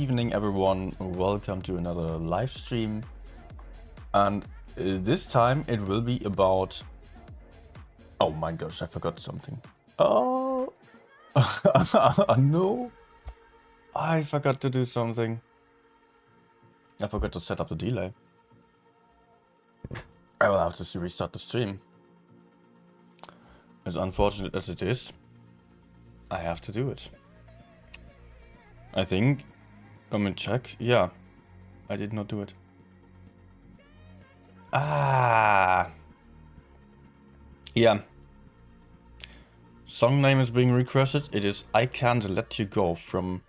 evening, everyone. Welcome to another live stream. And this time it will be about... Oh my gosh, I forgot something. Oh, no. I forgot to do something. I forgot to set up the delay. I will have to restart the stream. As unfortunate as it is, I have to do it. I think... Let me check. Yeah, I did not do it. Yeah. Song name is being requested. It is I Can't Let You Go from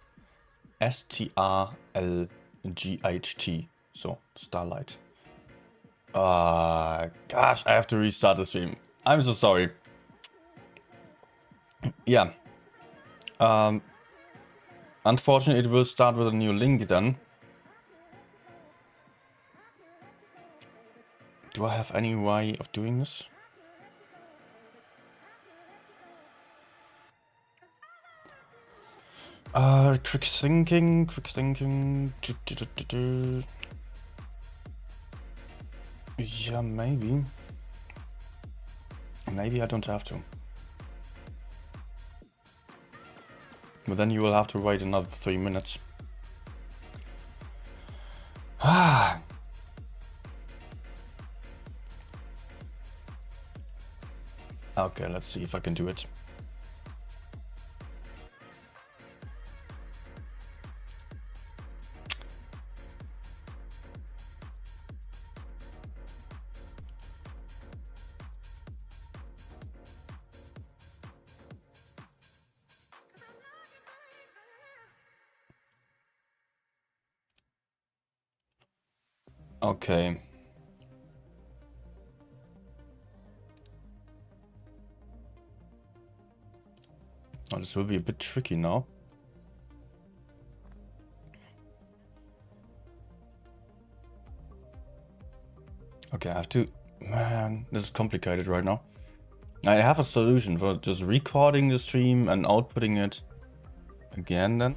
STRLGHT. So, Starlight. Gosh, I have to restart the stream. I'm so sorry. Yeah. Unfortunately, it will start with a new link then. Do I have any way of doing this? Quick thinking. Yeah, maybe. Maybe I don't have to. But then you will have to wait another 3 minutes. Okay, let's see if I can do it. Okay. Oh, this will be a bit tricky now. Okay, I have to... Man, this is complicated right now. I have a solution for just recording the stream and outputting it again then.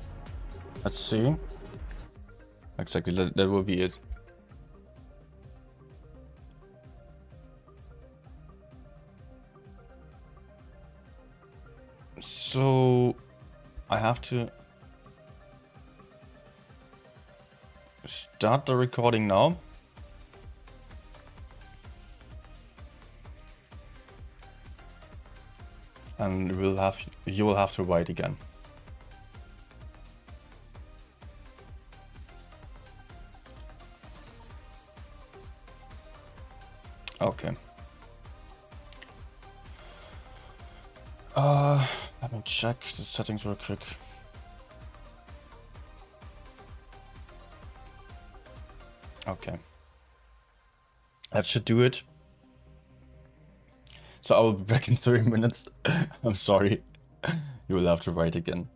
Let's see. Exactly, that will be it. So I have to start the recording now. And you will have to wait again. Okay. Let me check the settings real quick. Okay. That should do it. So I will be back in 3 minutes. I'm sorry. You will have to wait again.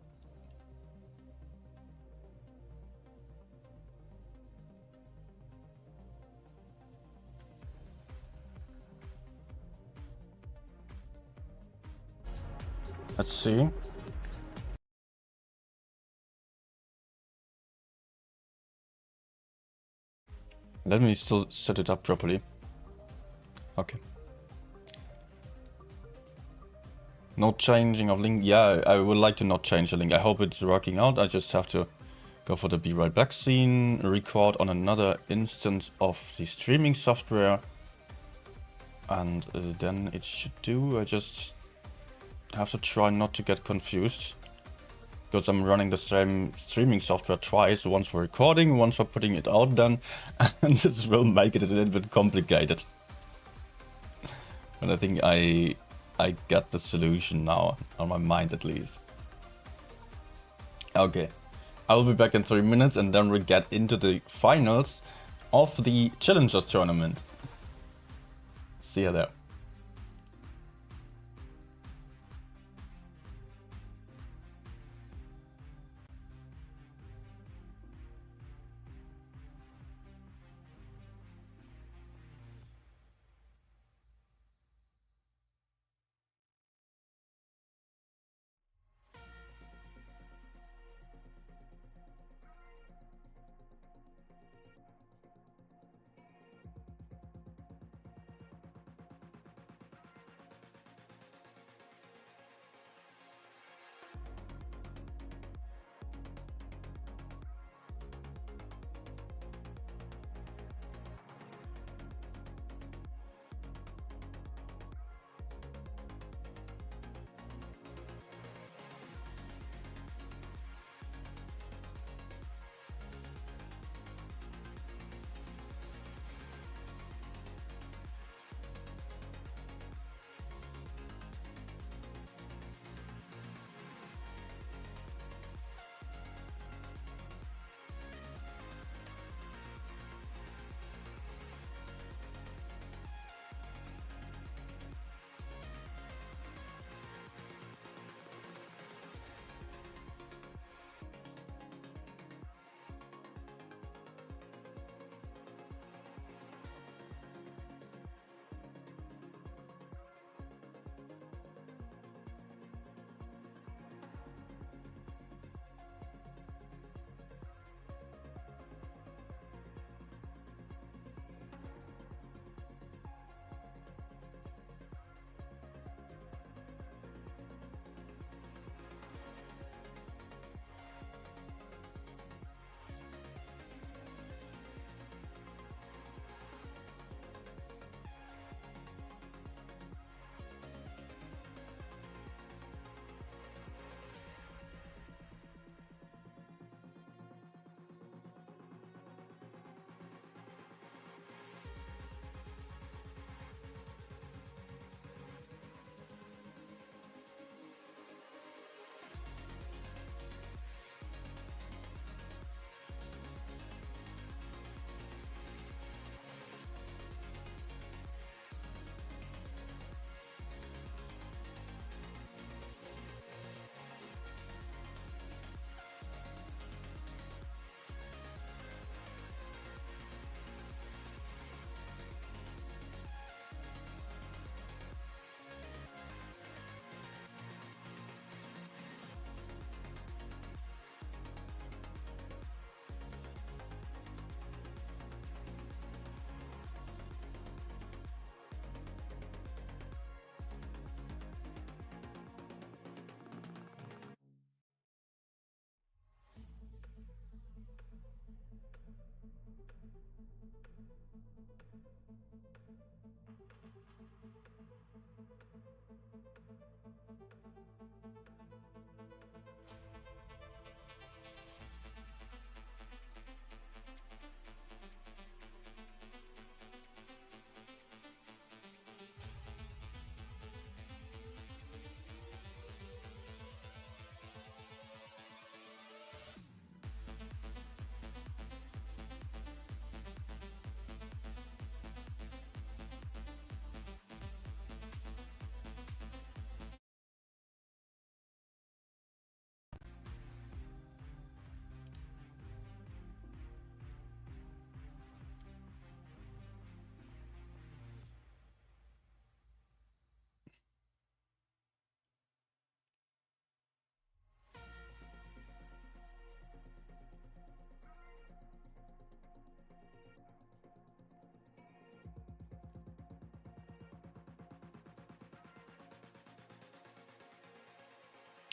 Let's see. Let me still set it up properly. Okay. No changing of link. Yeah, I would like to not change the link. I hope it's working out. I just have to go for the Be Right Back scene, record on another instance of the streaming software. And then it should do. I just have to try not to get confused. Because I'm running the same streaming software twice. Once for recording, once for putting it out then. And this will make it a little bit complicated. But I think I got the solution now, on my mind at least. Okay, I will be back in 3 minutes and then we'll get into the finals of the Challengers tournament. See you there.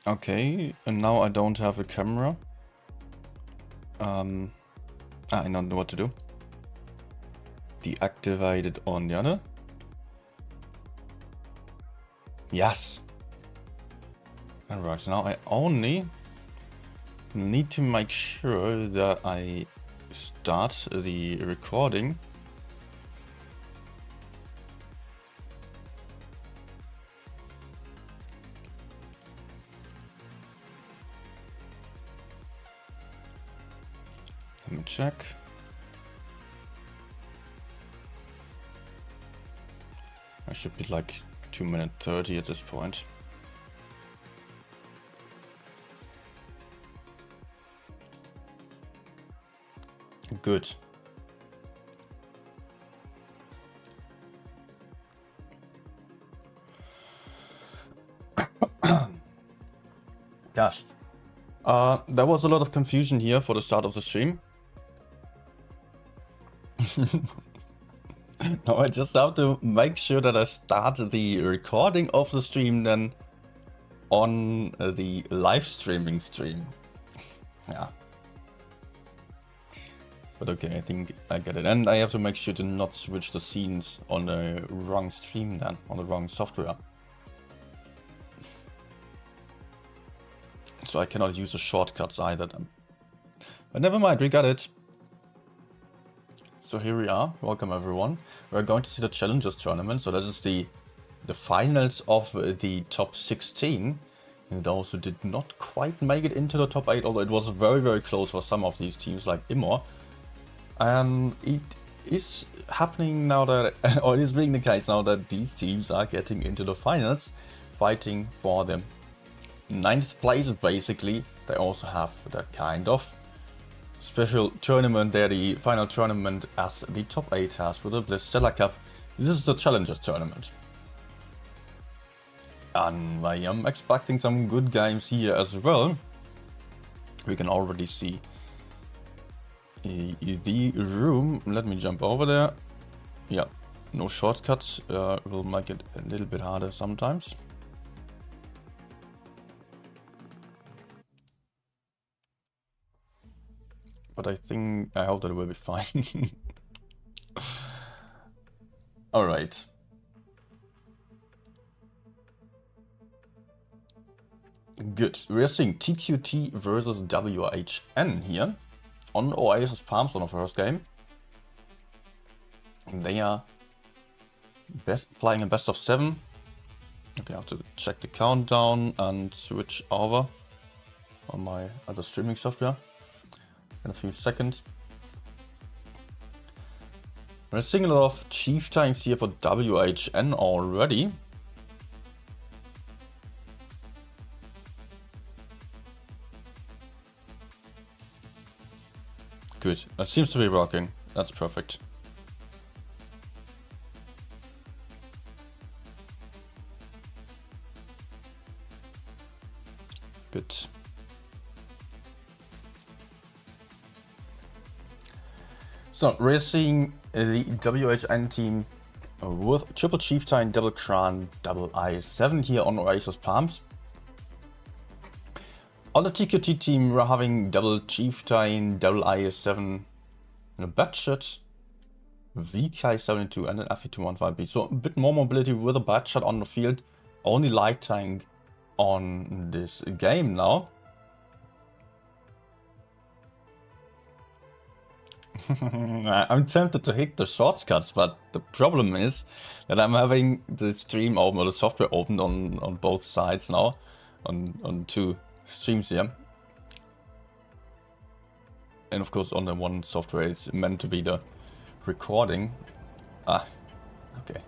Okay, and now I don't have a camera. I don't know what to do. Deactivate it on the other. Yes. Alright, so now I only need to make sure that I start the recording. Let me check. I should be like 2 minutes 30 at this point. Good. Gosh. There was a lot of confusion here for the start of the stream. Now I just have to make sure that I start the recording of the stream then on the live streaming stream. Yeah. But okay, I think I get it. And I have to make sure to not switch the scenes on the wrong stream then, on the wrong software. So I cannot use the shortcuts either then. But never mind, we got it. So here we are. Welcome everyone. We're going to see the Challengers Tournament. So that is the finals of the top 16. And those who did not quite make it into the top 8, although it was very, very close for some of these teams like Immo. And it is happening now that, or it is being the case now that these teams are getting into the finals, fighting for the 9th place basically. They also have that kind of special tournament there, the final tournament as the top 8 has with the Bliss Stellar Cup. This is the Challengers Tournament. And I am expecting some good games here as well. We can already see the room. Let me jump over there. Yeah, no shortcuts will make it a little bit harder sometimes. But I hope that it will be fine. Alright. Good. We're seeing TQT versus WHN here on Oasis Palms on the first game. They are playing a best of 7. Okay, I have to check the countdown and switch over on my other streaming software in a few seconds. We're seeing a lot of chieftains here for WHN already. Good, that seems to be working. That's perfect. Good. So we're seeing the WHN team with Triple Chieftain, Double Crown, Double I7 here on Oasis Palms. On the TQT team, we're having Double Chieftain, Double IS7, and a Batshot, VK72 and an FE215B. So a bit more mobility with a Batshot on the field. Only light tank on this game now. I'm tempted to hit the shortcuts, but the problem is that I'm having the stream open, or the software opened on both sides now, on 2 streams here. And of course on the one software it's meant to be the recording. Okay.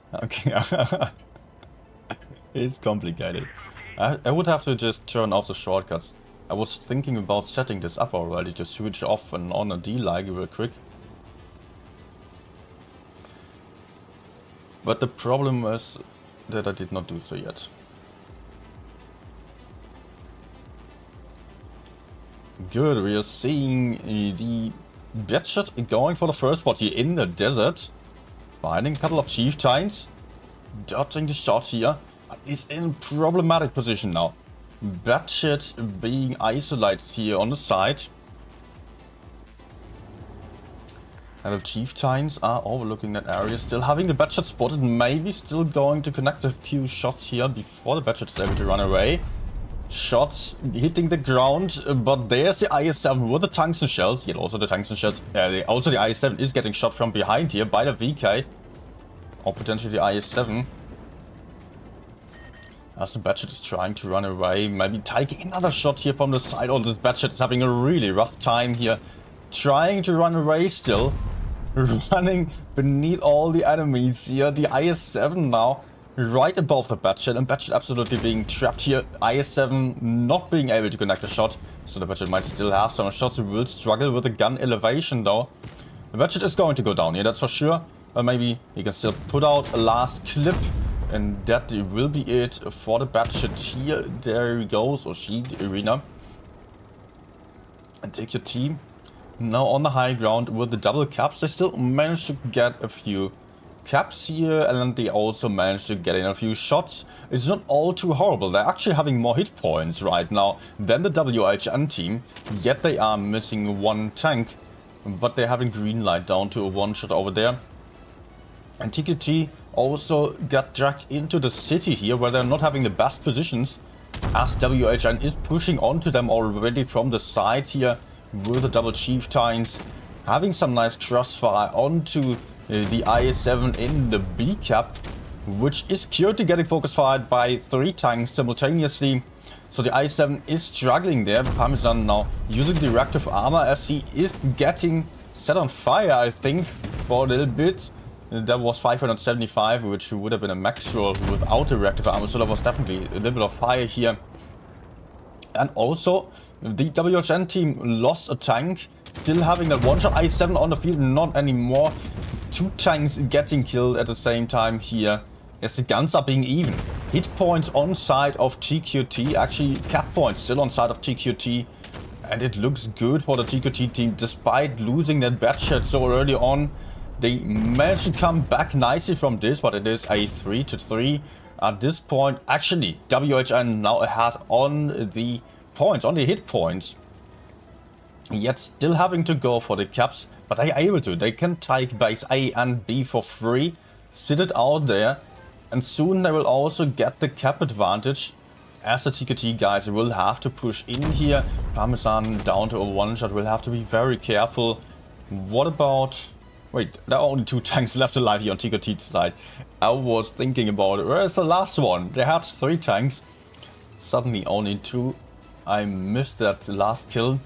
It's complicated. I would have to just turn off the shortcuts. I was thinking about setting this up already, to switch off and on a D-like real quick. But the problem was that I did not do so yet. Good, we are seeing the Batshot going for the first spot here in the desert. Finding a couple of chieftains. Dodging the shot here. But is in problematic position now. Batchet being isolated here on the side. And the Chieftains are overlooking that area, still having the Batchet spotted, maybe still going to connect a few shots here before the Batchet is able to run away. Shots hitting the ground, but there's the IS-7 with the tungsten shells. Yet also the tungsten shells, also the IS-7 is getting shot from behind here by the VK. Or potentially the IS-7. As the Batchet is trying to run away, maybe taking another shot here from the side. Oh, this Batchet is having a really rough time here. Trying to run away still. Running beneath all the enemies here. The IS-7 now right above the Batchet, and Batchet absolutely being trapped here. IS-7 not being able to connect a shot, so the Batchet might still have some shots. He will struggle with the gun elevation though. The Batchet is going to go down here, that's for sure. But maybe he can still put out a last clip, and that will be it for the Batchet here. There he goes, or she, the arena. And take your team. Now on the high ground with the double caps, they still managed to get a few caps here, and they also managed to get in a few shots. It's not all too horrible. They're actually having more hit points right now than the WHN team, yet they are missing one tank, but they're having green light down to a one shot over there. And TQT also got dragged into the city here, where they're not having the best positions, as WHN is pushing onto them already from the side here with the double Chieftains, having some nice crossfire onto the IS-7 in the B cap, which is currently getting focus fired by 3 tanks simultaneously. So the IS-7 is struggling there. Parmesan now using the reactive armor as he is getting set on fire, I think, for a little bit. That was 575, which would have been a max roll without the reactive armor, so there was definitely a little bit of fire here. And also, the WHN team lost a tank, still having that one-shot IS-7 on the field, not anymore. 2 tanks getting killed at the same time here, as the guns are being even. Hit points on side of TQT, actually cap points still on side of TQT. And it looks good for the TQT team, despite losing that Batchet so early on. They managed to come back nicely from this, but it is a 3-3 at this point. Actually, WHN now ahead on the points, on the hit points. Yet still having to go for the caps, but they are able to. They can take base A and B for free, sit it out there, and soon they will also get the cap advantage, as the TQT guys will have to push in here. Parmesan down to a one-shot, will have to be very careful. What about... Wait, there are only 2 tanks left alive here on TQT's side. I was thinking about it. Where's the last one? They had 3 tanks. Suddenly only 2. I missed that last kill.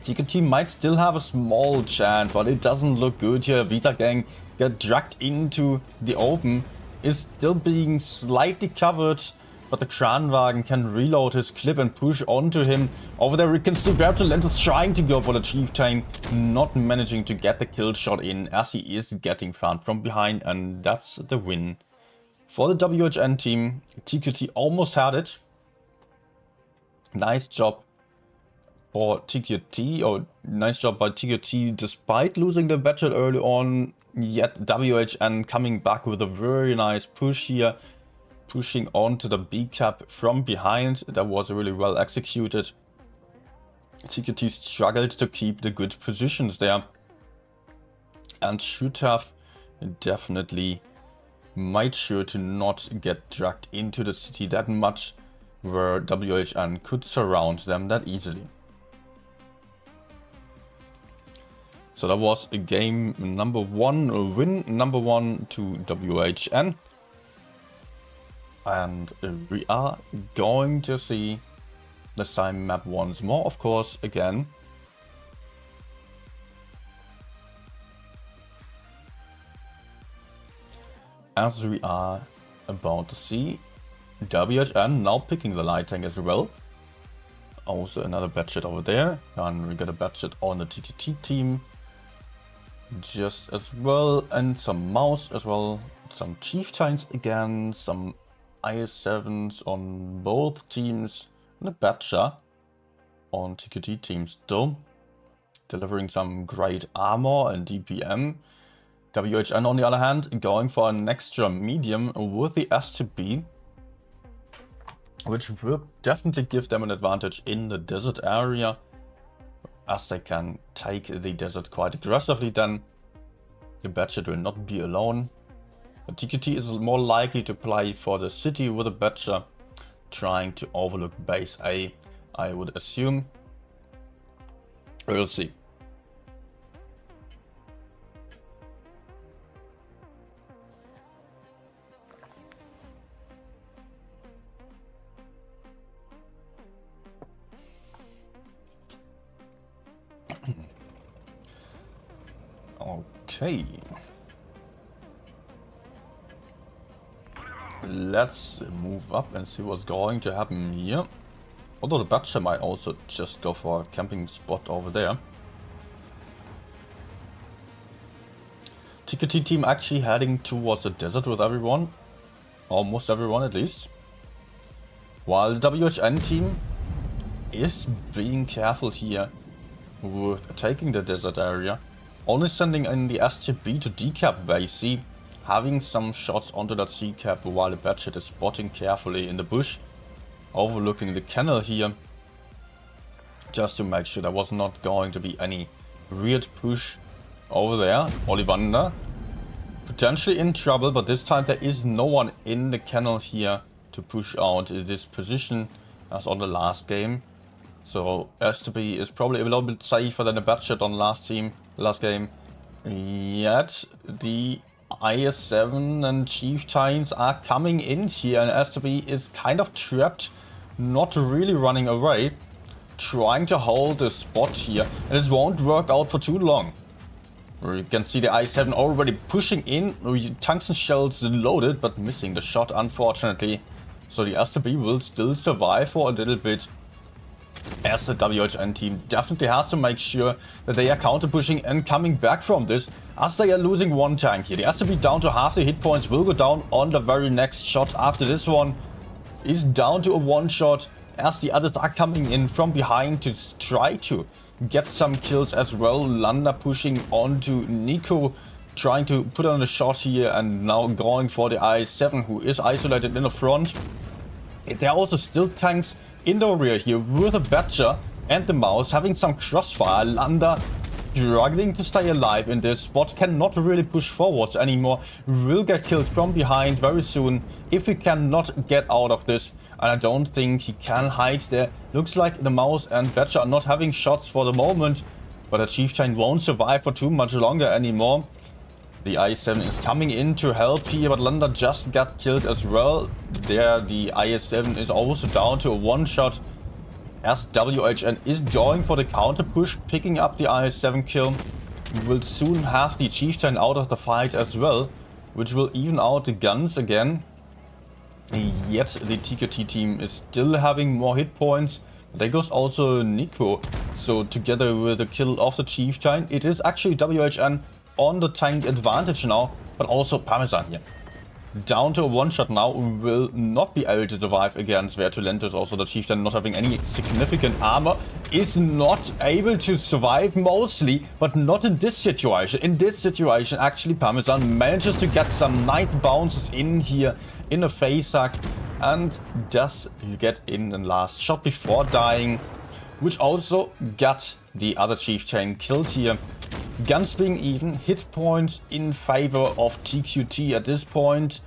TQT might still have a small chance, but it doesn't look good here. Vita Gang get dragged into the open. Is still being slightly covered, but the Kranwagen can reload his clip and push onto him. Over there we can see Virtual Lentils trying to go for the Chieftain, not managing to get the kill shot in, as he is getting found from behind, and that's the win for the WHN team. TQT almost had it. Nice job for TQT, or nice job by TQT despite losing the battle early on, yet WHN coming back with a very nice push here. Pushing onto the B cap from behind. That was really well executed. TQT struggled to keep the good positions there, and should have definitely made sure to not get dragged into the city that much, where WHN could surround them that easily. So that was a game number 1, a win number 1 to WHN. And we are going to see the same map once more, of course, again. As we are about to see WHN now picking the light tank as well. Also another Batchet over there, and we got a Batchet on the TTT team just as well, and some Mouse as well, some Chieftains again, some IS-7s on both teams, and a Batcher on TQT team still, delivering some great armor and DPM. WHN on the other hand going for an extra medium with the STB. which will definitely give them an advantage in the desert area, as they can take the desert quite aggressively then. The Badger will not be alone. The TQT is more likely to play for the city with a Badger, trying to overlook base A, I would assume. We'll see. Okay. Let's move up and see what's going to happen here. Although the Badger might also just go for a camping spot over there. TQT team actually heading towards the desert with everyone. Almost everyone at least. While the WHN team is being careful here with taking the desert area. Only sending in the STB to decap base C, having some shots onto that C cap while the Badger is spotting carefully in the bush, overlooking the canal here, just to make sure there was not going to be any weird push over there. Ollivander potentially in trouble, but this time there is no one in the canal here to push out this position as on the last game. So STB is probably a little bit safer than the Badger on last game. Yet the IS-7 and Chieftains are coming in here, and STB is kind of trapped, not really running away, trying to hold the spot here, and it won't work out for too long. You can see the IS-7 already pushing in, tungsten shells loaded, but missing the shot unfortunately. So the STB will still survive for a little bit, as the WHN team definitely has to make sure that they are counter pushing and coming back from this, as they are losing one tank here. The STB down to half the hit points, will go down on the very next shot after this one. Is down to a one shot, as the others are coming in from behind to try to get some kills as well. Landa pushing onto Nico, trying to put on a shot here, and now going for the I7 who is isolated in the front. There are also still tanks in the rear here with the Badger and the Mouse having some crossfire. Landa struggling to stay alive in this spot, cannot really push forwards anymore, will get killed from behind very soon if he cannot get out of this, and I don't think he can hide there. Looks like the Mouse and Badger are not having shots for the moment, but the Chieftain won't survive for too much longer anymore. The IS-7 is coming in to help here, but Landa just got killed as well. There, the IS-7 is also down to a one-shot, as WHN is going for the counter push, picking up the IS-7 kill. We will soon have the Chieftain out of the fight as well, which will even out the guns again. Yet the TQT team is still having more hit points. There goes also Nico. So together with the kill of the Chieftain, it is actually WHN on the tank advantage now, but also Parmesan here. Down to a one-shot now, will not be able to survive against Vertulentus. Also the Chieftain not having any significant armor, is not able to survive mostly, but not in this situation. In this situation, actually Parmesan manages to get some nice bounces in here in a face hack, and does get in the last shot before dying, which also got the other Chieftain killed here. Guns being even, hit points in favor of TQT at this point.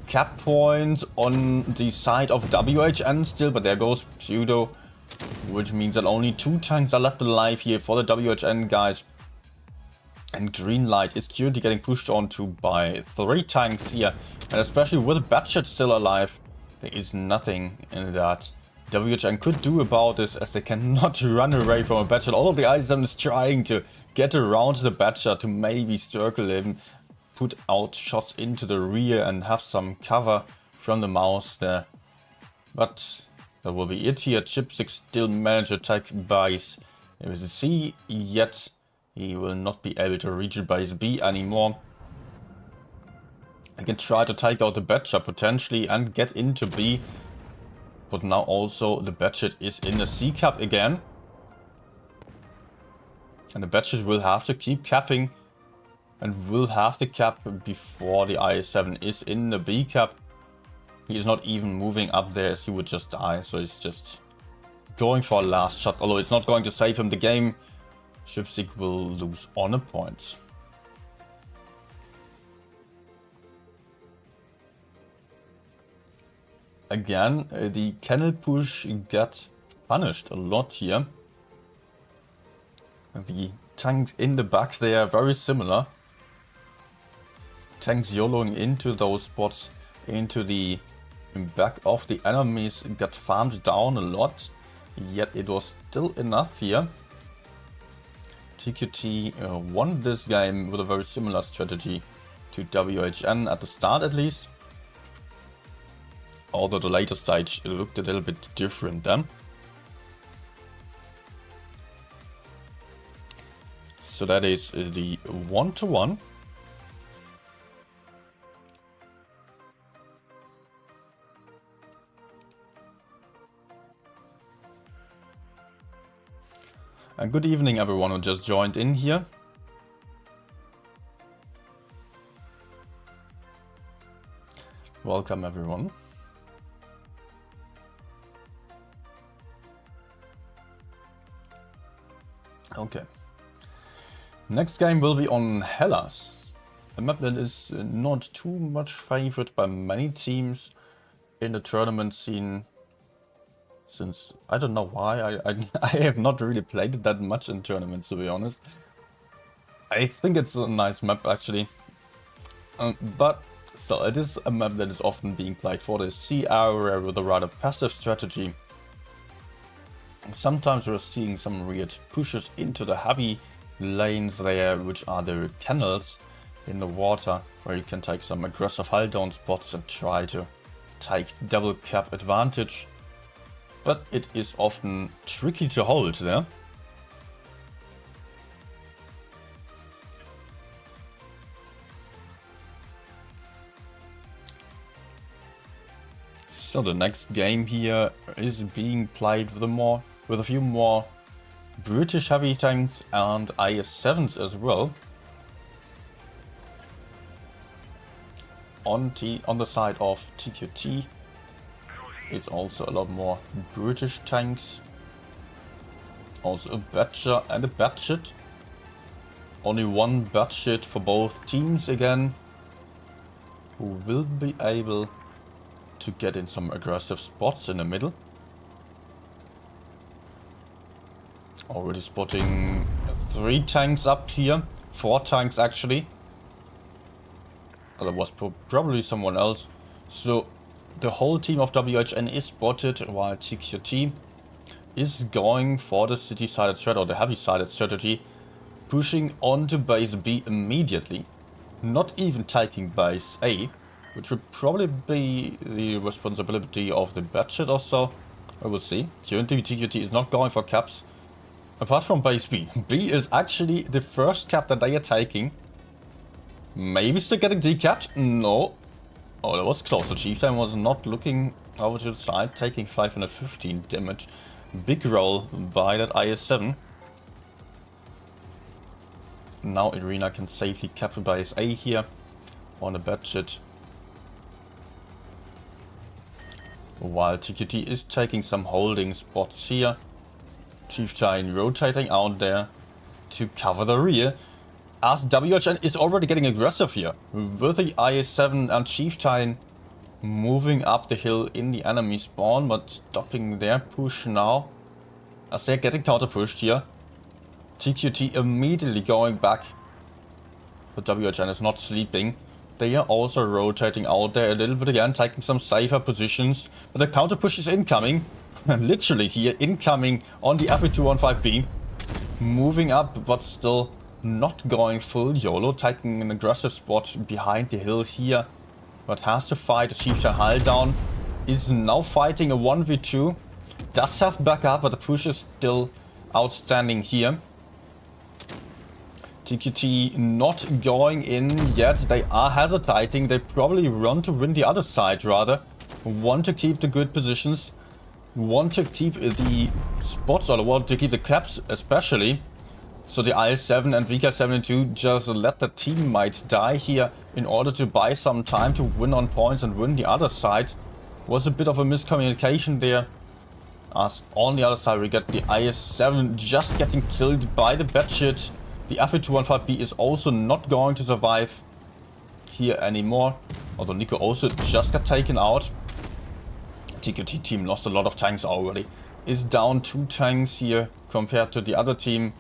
Cap points on the side of WHN still, but there goes Pseudo, which means that only 2 tanks are left alive here for the WHN guys. And green light is currently getting pushed onto by 3 tanks here, and especially with Badger still alive, there is nothing in that WHN could do about this, as they cannot run away from a Badger. All of the IS-7 is trying to get around the Badger to maybe circle him, put out shots into the rear and have some cover from the Mouse there. But that will be it here. Chip6 still managed to attack base C, yet he will not be able to reach base B anymore. I can try to take out the Badger potentially and get into B. But now also the Badger is in the C cap again. And the Badger will have to keep capping, and will have the cap before the IS-7 is in the B cap. He's not even moving up there as he would just die, so he's just going for a last shot. Although it's not going to save him the game, Shipseek will lose honor points. Again, the kennel push got punished a lot here. The tanks in the back, they are very similar. Tanks YOLOing into those spots, into the back of the enemies, got farmed down a lot. Yet it was still enough here. TQT won this game with a very similar strategy to WHN at the start at least. Although the later stage looked a little bit different then. So that is the 1-to-1. And good evening everyone who just joined in here. Welcome everyone. Okay. Next game will be on Hellas. A map that is not too much favored by many teams in the tournament scene. Since I don't know why, I have not really played it that much in tournaments, to be honest. I think it's a nice map actually. But still, it is a map that is often being played for the sea area with a rather passive strategy. Sometimes we're seeing some weird pushes into the heavy lanes there, which are the canals in the water, where you can take some aggressive hull down spots and try to take double cap advantage. But it is often tricky to hold there. So the next game here is being played with a few more British heavy tanks and IS-7s as well. On the side of TQT, it's also a lot more British tanks. Also a Batcher and a Batshit. Only one Batshit for both teams again, who will be able to get in some aggressive spots in the middle. Already spotting 3 tanks up here. 4 tanks actually. That was probably someone else. So the whole team of WHN is spotted, while TQT is going for the city-sided threat or the heavy-sided strategy, pushing onto base B immediately. Not even taking base A, which would probably be the responsibility of the Batshit or so. I will see. Currently TQT is not going for caps. Apart from base B. B is actually the first cap that they are taking. Maybe still getting decapped? No. Oh, that was close. The Chieftain was not looking over to the side, taking 515 damage. Big roll by that IS-7. Now Irina can safely cap base A here on a Batshit. While TQT is taking some holding spots here. Chieftain rotating out there to cover the rear. As WHN is already getting aggressive here, with the IS-7 and Chieftain moving up the hill in the enemy spawn, but stopping their push now, as they're getting counter pushed here. TQT immediately going back, but WHN is not sleeping. They are also rotating out there a little bit again, taking some safer positions, but the counter push is incoming, literally here, incoming on the FE215B, moving up, but still not going full YOLO, taking an aggressive spot behind the hill here, but has to fight a Chieftain hull down, is now fighting a 1v2, does have backup, but the push is still outstanding here. TQT not going in yet, they are hesitating, they probably run to win the other side rather, want to keep the good positions, want to keep the spots, or want to keep the caps especially. So the IS-7 and VK-72 just let the teammate die here in order to buy some time to win on points and win the other side. Was a bit of a miscommunication there. As on the other side we get the IS-7 just getting killed by the batshit. The FA215B is also not going to survive here anymore. Although Nico also just got taken out. TQT team lost a lot of tanks already. Is down 2 tanks here compared to the other team.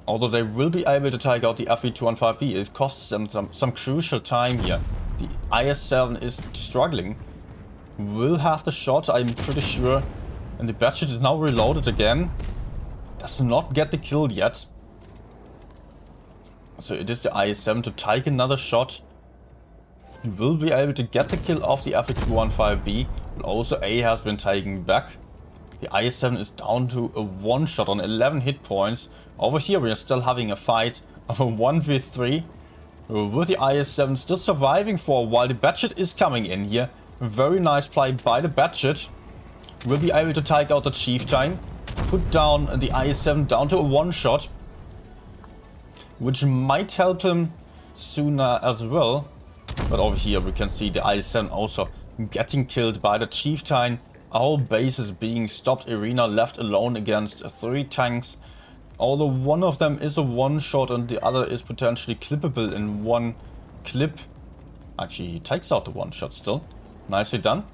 Although they will be able to take out the FE215B, it costs them some crucial time here. The IS-7 is struggling. Will have the shot, I'm pretty sure. And the batshit is now reloaded again. Does not get the kill yet. So it is the IS-7 to take another shot. He will be able to get the kill off the FE215B. But also A has been taken back. The IS-7 is down to a 1 shot on 11 hit points. Over here we are still having a fight of a 1v3. With the IS-7 still surviving for a while. The batshit is coming in here. Very nice play by the batshit. Will be able to take out the chieftain. Put down the IS-7 down to a 1 shot. Which might help him sooner as well. But over here we can see the IS-7 also getting killed by the chieftain. Our base is being stopped. Arena left alone against 3 tanks. Although one of them is a 1 shot and the other is potentially clippable in 1 clip. Actually he takes out the 1 shot still. Nicely done.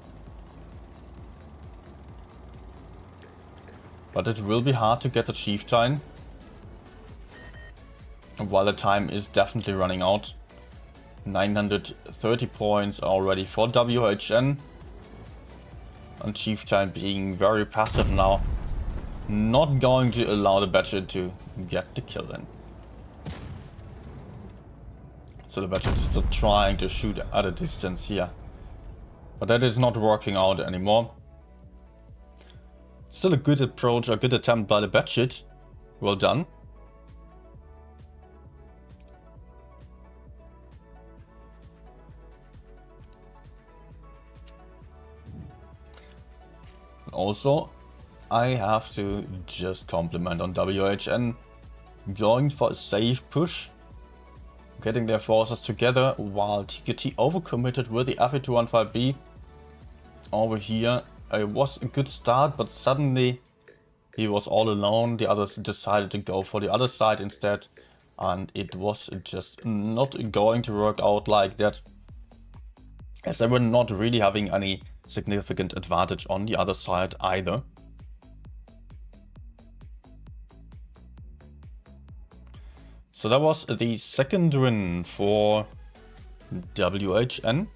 But it will be hard to get the chieftain. While the time is definitely running out. 930 points already for WHN. And chieftain being very passive now. Not going to allow the batshit to get the kill in. So the batshit is still trying to shoot at a distance here. But that is not working out anymore. Still a good approach, a good attempt by the batshit. Well done. Also, I have to just compliment on WHN. Going for a safe push. Getting their forces together while TQT overcommitted with the FE215B. Over here, it was a good start, but suddenly he was all alone. The others decided to go for the other side instead. And it was just not going to work out like that. As they were not really having any significant advantage on the other side either. So that was the second win for WHN.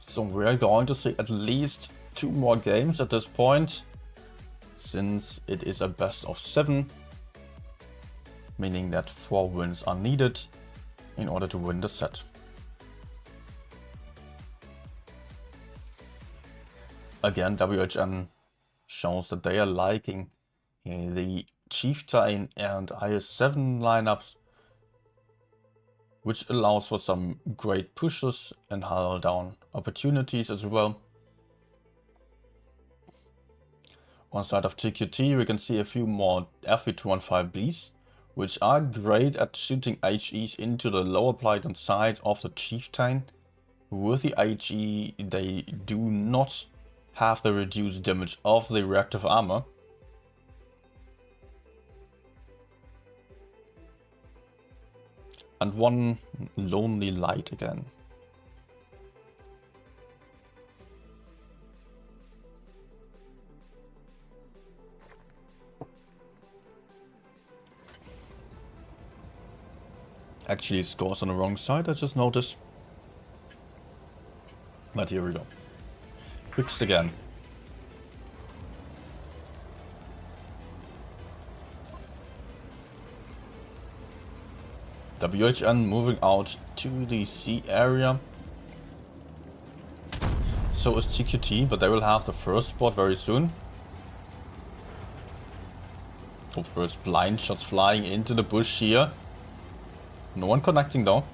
So we are going to see at least 2 more games at this point, since it is a best of 7, meaning that 4 wins are needed in order to win the set. Again, WHN shows that they are liking the Chieftain and IS-7 lineups, which allows for some great pushes and hull down opportunities as well. On side of TQT we can see a few more FE215Bs, which are great at shooting HEs into the lower plate and side of the Chieftain. With the HE they do not have the reduced damage of the reactive armor. And one lonely light again. Actually it scores on the wrong side, I just noticed. But here we go. Fixed again. WHN moving out to the C area. So is TQT, but they will have the first spot very soon. Oh, first blind shots flying into the bush here. No one connecting though.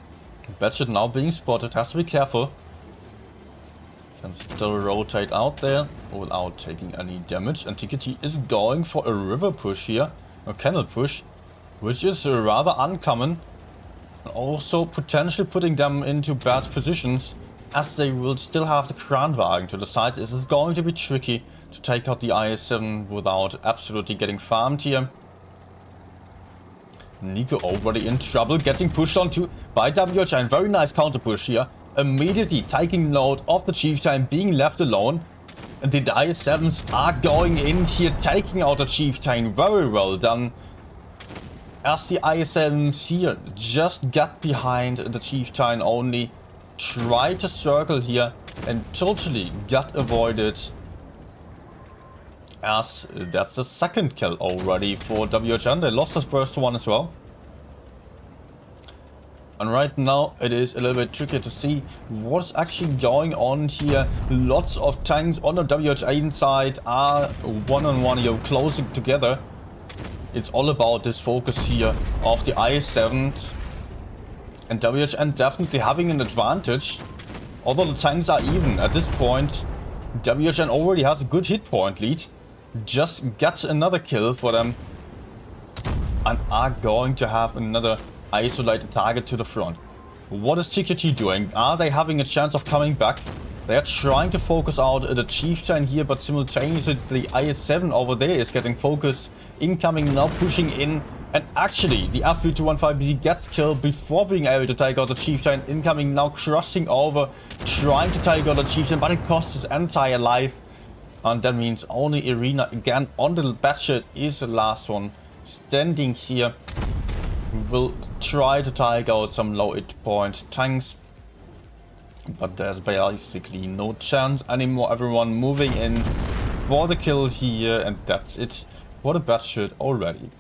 Batshit now being spotted, has to be careful. Can still rotate out there without taking any damage. And TQT is going for a river push here. A canal push. which is rather uncommon. Also potentially putting them into bad positions, as they will still have the Kranwagen to the side. It's going to be tricky to take out the IS-7 without absolutely getting farmed here. Nico already in trouble, getting pushed onto by WHN. Very nice counter push here. Immediately taking note of the Chieftain being left alone. And the IS-7s are going in here, taking out the Chieftain. Very well done. As the IS-7s here just got behind the Chieftain only. Tried to circle here and totally got avoided. As that's the second kill already for WHN. They lost the first one as well. And right now it is a little bit tricky to see what's actually going on here. Lots of tanks on the WHN side are one-on-one here, closing together. It's all about this focus here of the IS-7s. And WHN definitely having an advantage. Although the tanks are even at this point, WHN already has a good hit point lead. Just got another kill for them. And are going to have another isolated target to the front. What is TQT doing? Are they having a chance of coming back? They are trying to focus out the Chieftain here, but simultaneously the IS-7 over there is getting focused. Incoming now, pushing in. And actually, the F3215B gets killed before being able to take out the Chieftain. Incoming now, crossing over, trying to take out the Chieftain, but it costs his entire life. And that means only Arena again on the Batchet is the last one standing here. Will try to take out some low hit point tanks. But there's basically no chance anymore. Everyone moving in for the kill here. And that's it for the Batchet already.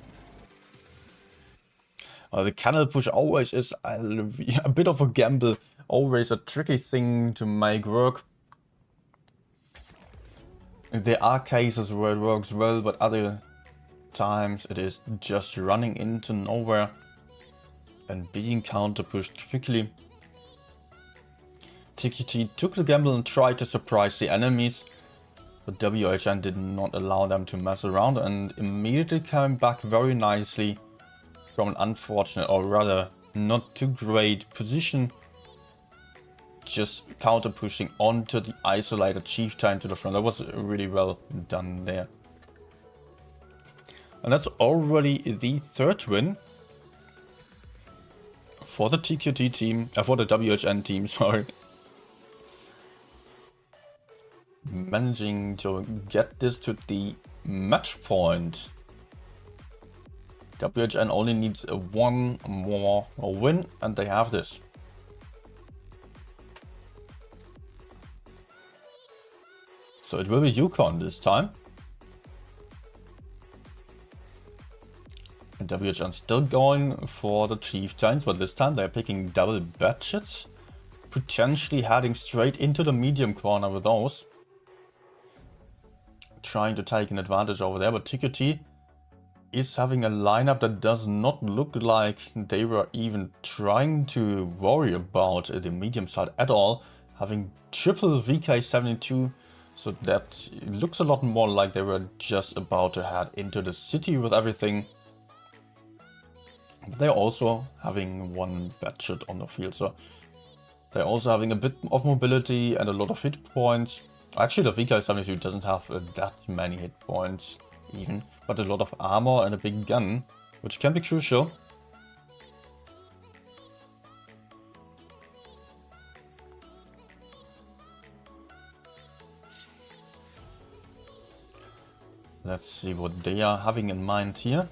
The canal push always is a bit of a gamble. Always a tricky thing to make work. There are cases where it works well, but other times it is just running into nowhere and being counter pushed quickly. TQT took the gamble and tried to surprise the enemies, but WHN did not allow them to mess around and immediately came back very nicely from an unfortunate, or rather not too great position. Just counter pushing onto the isolated Chieftain to the front. That was really well done there. And that's already the third win for the TQT team, for the WHN team, sorry. Managing to get this to the match point. WHN only needs one more win and they have this. So it will be Yukon this time. And WHN still going for the Chieftains, but this time they're picking double Batchets. Potentially heading straight into the medium corner with those. Trying to take an advantage over there, but TQT is having a lineup that does not look like they were even trying to worry about the medium side at all. Having triple VK72. So that looks a lot more like they were just about to head into the city with everything. But they're also having one Batchet on the field. So they're also having a bit of mobility and a lot of hit points. Actually, the VK72 doesn't have that many hit points even. But a lot of armor and a big gun, which can be crucial. Let's see what they are having in mind here.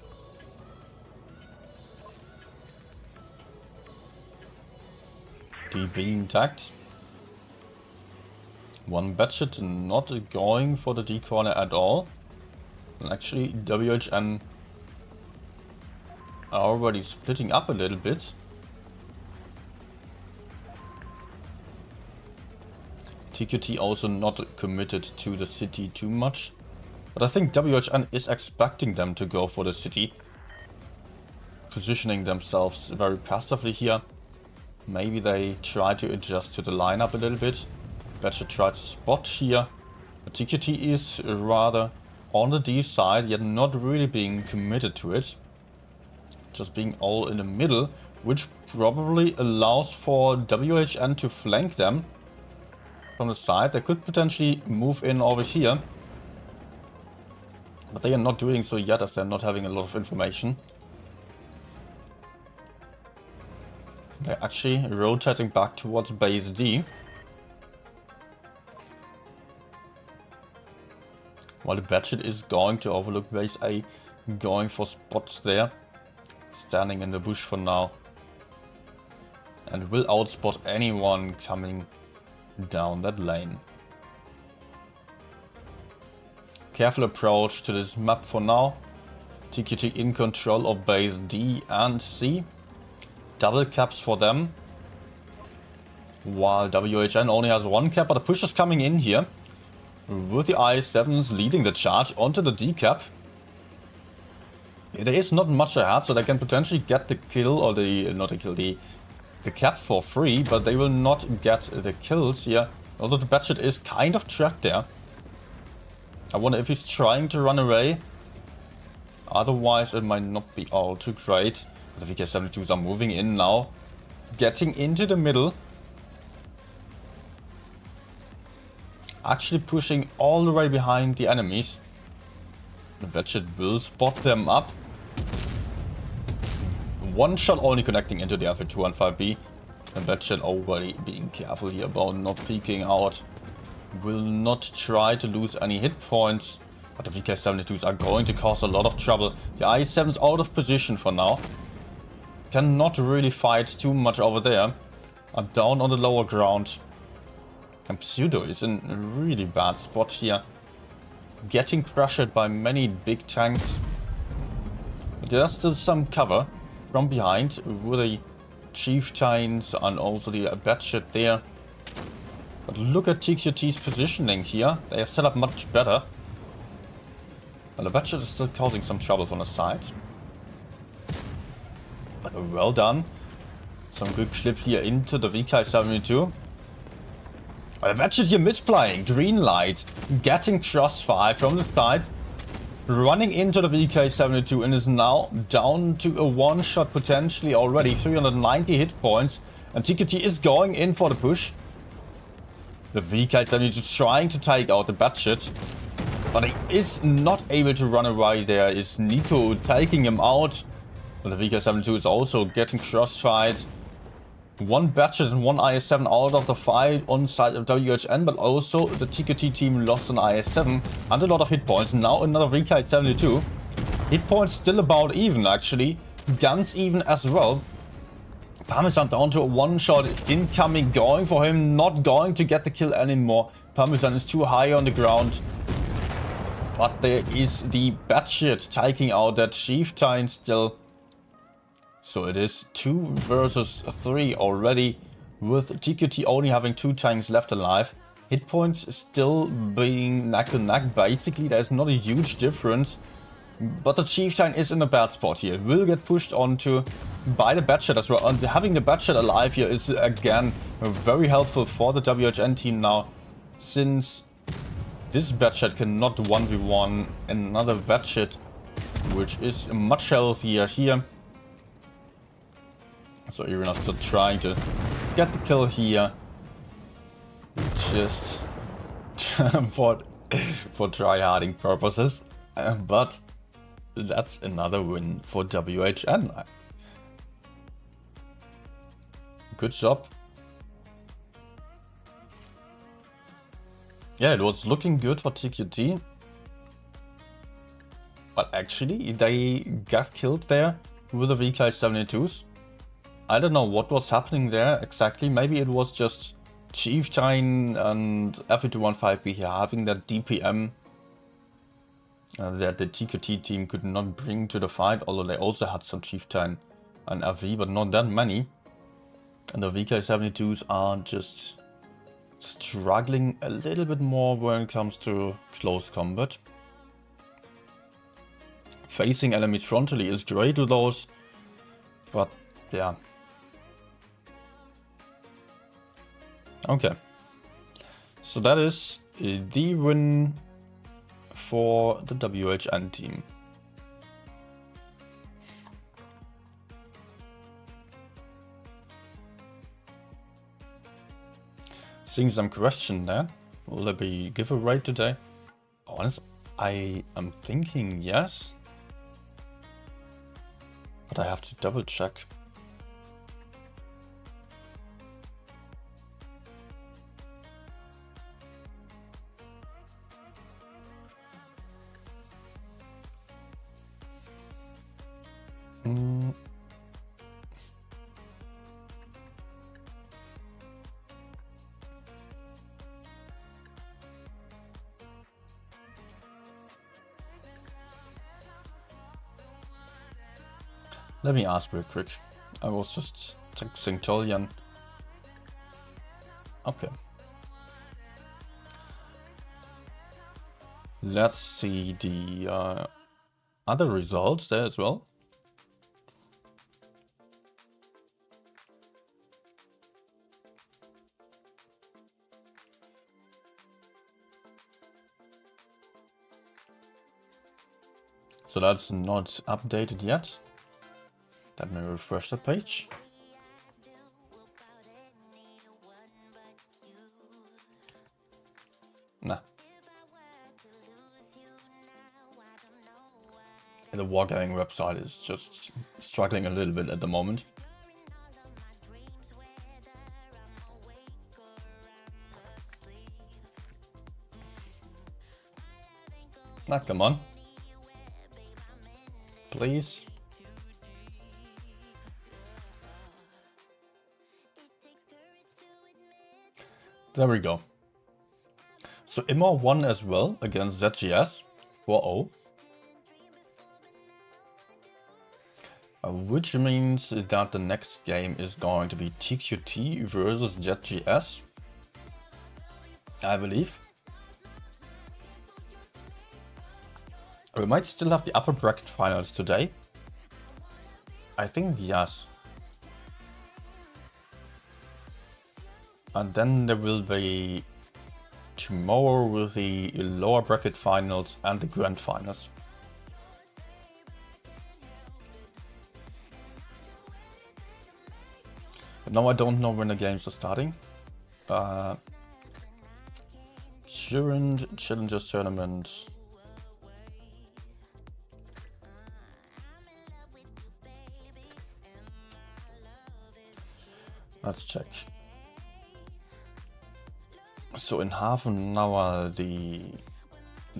D being tagged. One Batchet not going for the D corner at all. And actually WHN are already splitting up a little bit. TQT also not committed to the city too much. But I think WHN is expecting them to go for the city. Positioning themselves very passively here. Maybe they try to adjust to the lineup a little bit. Batchet tried to spot here. But TQT is rather on the D side, yet not really being committed to it. just being all in the middle, which probably allows for WHN to flank them from the side. They could potentially move in over here, but they are not doing so yet as they're not having a lot of information. They're actually rotating back towards base D. While the Batchet is going to overlook base A, going for spots there. Standing in the bush for now. And will outspot anyone coming down that lane. Careful approach to this map for now. TQT in control of base D and C. Double caps for them. While WHN only has one cap, but the push is coming in here. With the I7s leading the charge onto the D cap. There is not much ahead, so they can potentially get the kill, or not the kill, the cap for free, but they will not get the kills here. Although the Batchet is kind of trapped there. I wonder if he's trying to run away. Otherwise, it might not be all too great. The VK72s are moving in now. Getting into the middle. Actually pushing all the way behind the enemies. The Batchet will spot them up. One shot only connecting into the F215B. The Batchet already being careful here about not peeking out. Will not try to lose any hit points. But the VK72s are going to cause a lot of trouble. The I7's out of position for now. Cannot really fight too much over there. Are down on the lower ground. And Pseudo is in a really bad spot here. Getting pressured by many big tanks. But there's still some cover from behind with the Chieftains and also the Batchet there. But look at TQT's positioning here. They are set up much better. And the Batchet is still causing some trouble from the side. But well done. Some good clip here into the VK72. The Batchet here misplaying. Green light. Getting crossfire from the side. Running into the VK72 and is now down to a one-shot potentially already. 390 hit points. And TQT is going in for the push. The VK72 trying to take out the Batchet. But he is not able to run away. There is Nico taking him out. But the VK72 is also getting crossfired. One Batchet and one IS-7 out of the fight on side of WHN, but also the TQT team lost an IS-7 and a lot of hit points. Now another VK72. Hit points still about even actually. Guns even as well. Parmesan down to a one shot. Incoming going for him. Not going to get the kill anymore. Parmesan is too high on the ground. But there is the Batchet taking out that Chieftain still. So it is 2 versus 3 already, with TQT only having 2 tanks left alive. Hit points still being neck to neck. Basically, there's not a huge difference. But the Chieftain is in a bad spot here. Will get pushed onto by the Batchet as well. And having the Batchet alive here is again very helpful for the WHN team now. Since this Batchet cannot 1v1 another Batchet, which is much healthier here. So Irina still trying to get the kill here. Just for try-harding purposes. But that's another win for WHN. Good job. Yeah, it was looking good for TQT. But actually, they got killed there with the VK72s. I don't know what was happening there exactly. Maybe it was just Chieftain and F215B here having that DPM that the TQT team could not bring to the fight. Although they also had some Chieftain and FV, but not that many. And the VK72s are just struggling a little bit more when it comes to close combat. Facing enemies frontally is great with those, but yeah. Okay, so that is the win for the WHN team. Seeing some question there. Will there be giveaway today? Honestly, I am thinking yes. But I have to double check. Let me ask real quick. I was just texting Tolian. Okay. Let's see the other results there as well. So that's not updated yet. Let me refresh the page. Nah. The Wargaming website is just struggling a little bit at the moment. Nah, come on. Please. There we go. So Immo won as well against ZGS 4-0. Which means that the next game is going to be TQT versus ZGS, I believe. We might still have the upper bracket finals today. I think yes. And then there will be tomorrow with the lower bracket finals and the grand finals. But now I don't know when the games are starting. Current Challengers Tournament. Let's check. So in half an hour the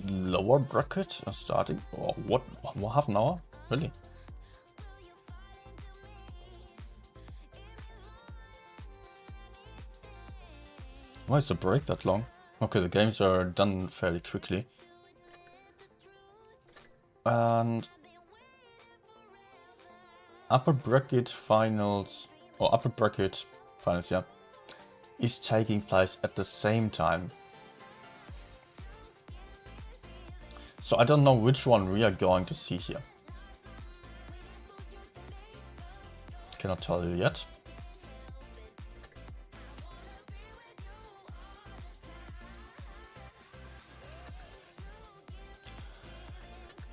lower bracket are starting. Or what? Half an hour? Really? Why is the break that long? Okay, the games are done fairly quickly. And upper bracket finals, or upper bracket finals, yeah, is taking place at the same time. So I don't know which one we are going to see here. Cannot tell you yet.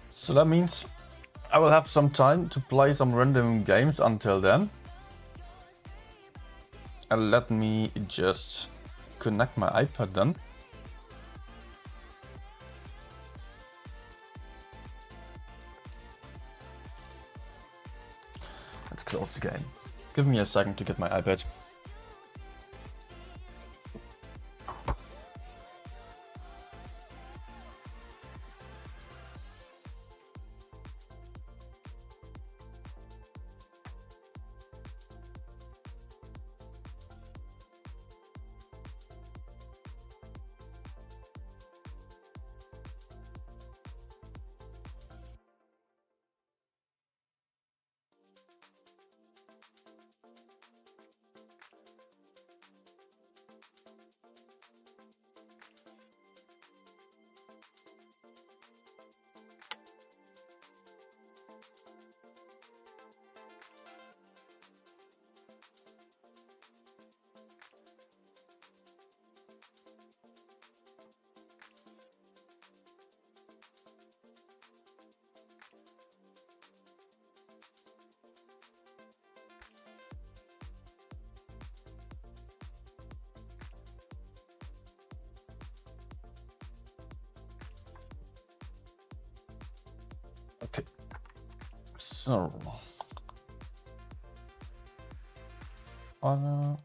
So that means I will have some time to play some random games until then. And let me just connect my iPad then. Let's close the game. Give me a second to get my iPad. So. One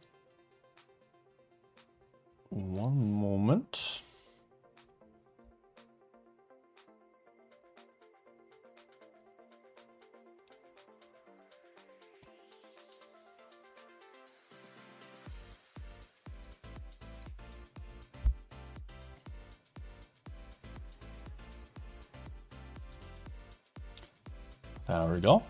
moment. There we go.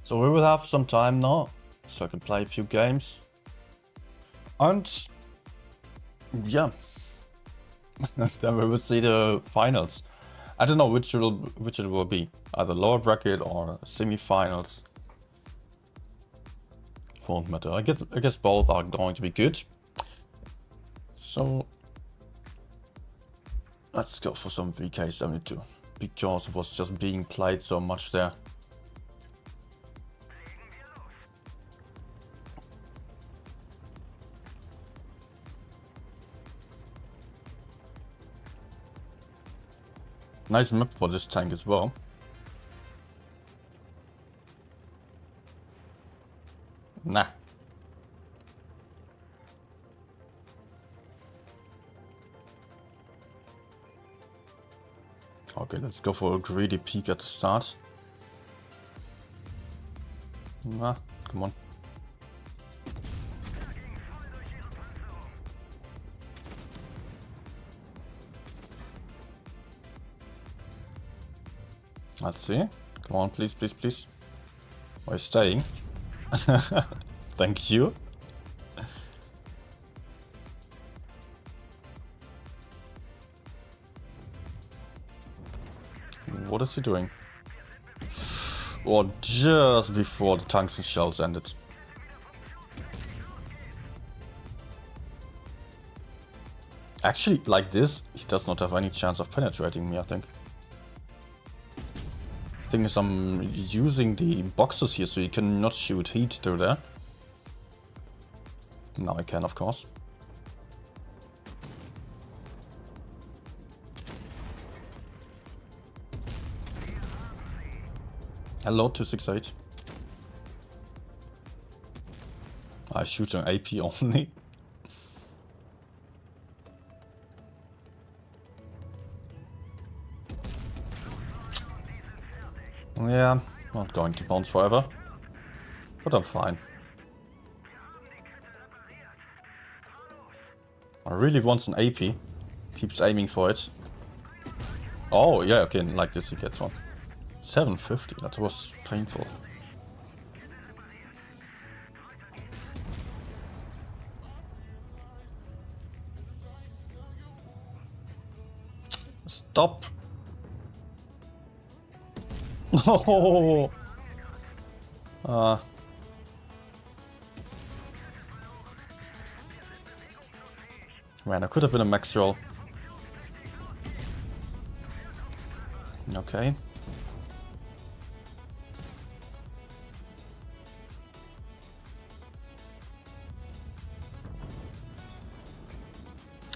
So we will have some time now, so I can play a few games. And yeah, then we will see the finals. I don't know which it will be, either lower bracket or semi-finals. Won't matter. I guess both are going to be good. So let's go for some VK72 because it was just being played so much there. Nice map for this tank as well. Nah. Okay, let's go for a greedy peek at the start. Nah, come on. Let's see. Come on, please, please, please. Are you staying? Thank you. What is he doing? Or just before the tungsten shells ended. Actually, like this, he does not have any chance of penetrating me, I think. The thing is, I'm using the boxes here, so you cannot shoot heat through there. Now I can, of course. Hello, 268. I shoot an AP only. Yeah, not going to bounce forever. But I'm fine. I really wants an AP. Keeps aiming for it. Oh, yeah, okay, like this he gets one. 750, that was painful. Stop! Oh! Man, I could have been a max roll. Okay.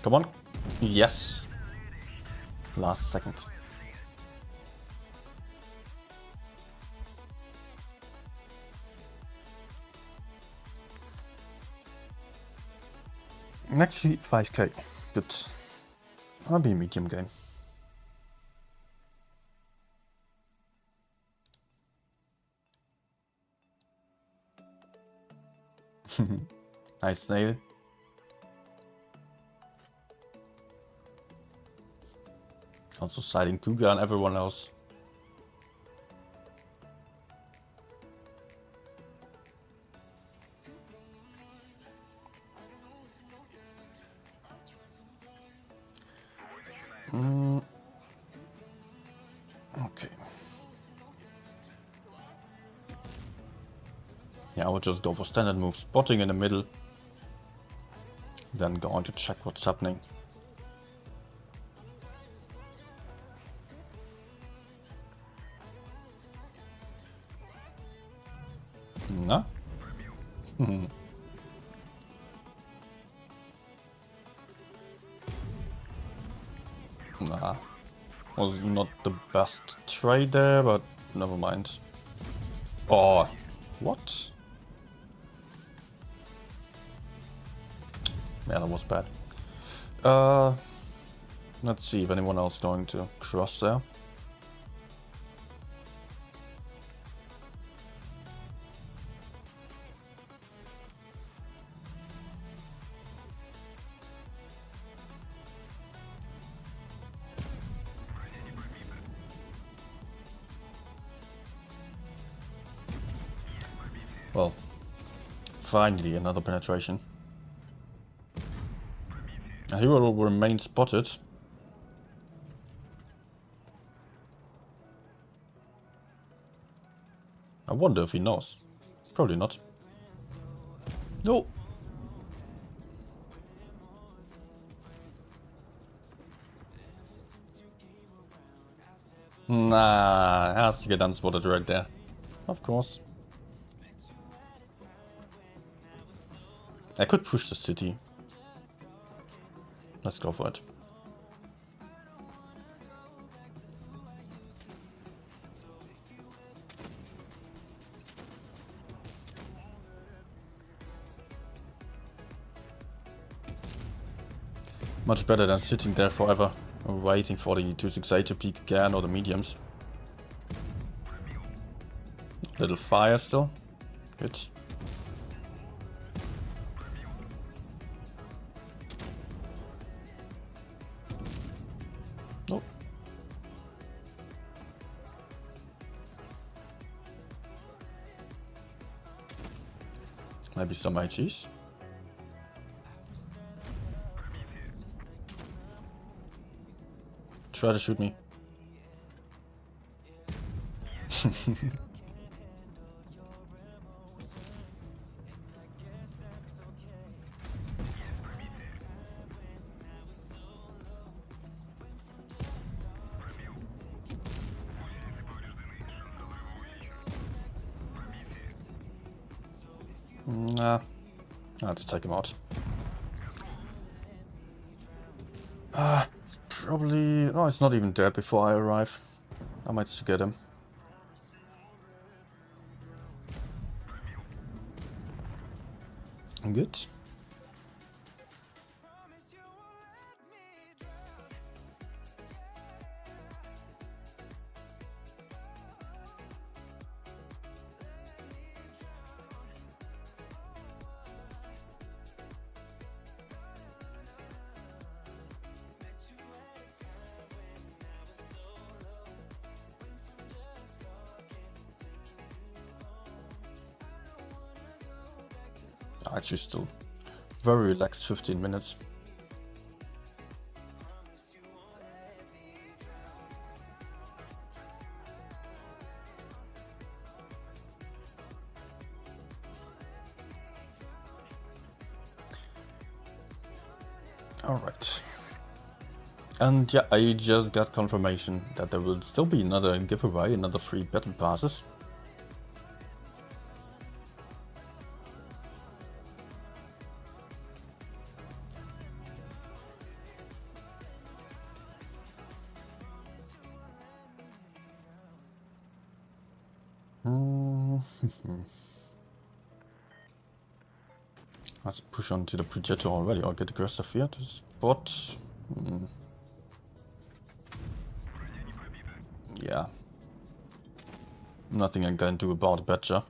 Come on. Yes. Last second. Actually, 5k. Good. I'll be medium game. Nice nail. Also siding Kuga and everyone else. Okay. Yeah, I will just go for standard move, spotting in the middle. Then going to check what's happening. Nah. Was not the best trade there, but never mind. Oh, what? Yeah, that was bad. Let's see if anyone else going to cross there. Well, finally another penetration. And he will remain spotted. I wonder if he knows. Probably not. No. Nah, has to get unspotted right there. Of course. I could push the city. Let's go for it. Much better than sitting there forever, waiting for the 268 to peek again or the mediums. Little fire still. Good. Oh. Maybe some IGs. Try to shoot me. Nah. Let's take him out. Probably... No, it's not even dead before I arrive. I might just get him. Good. Actually still very relaxed 15 minutes. Alright. And yeah, I just got confirmation that there will still be another giveaway, another 3 battle passes. Let's push on to the projector already, or get aggressive here to spot. Yeah. Nothing I can do about it, betcha.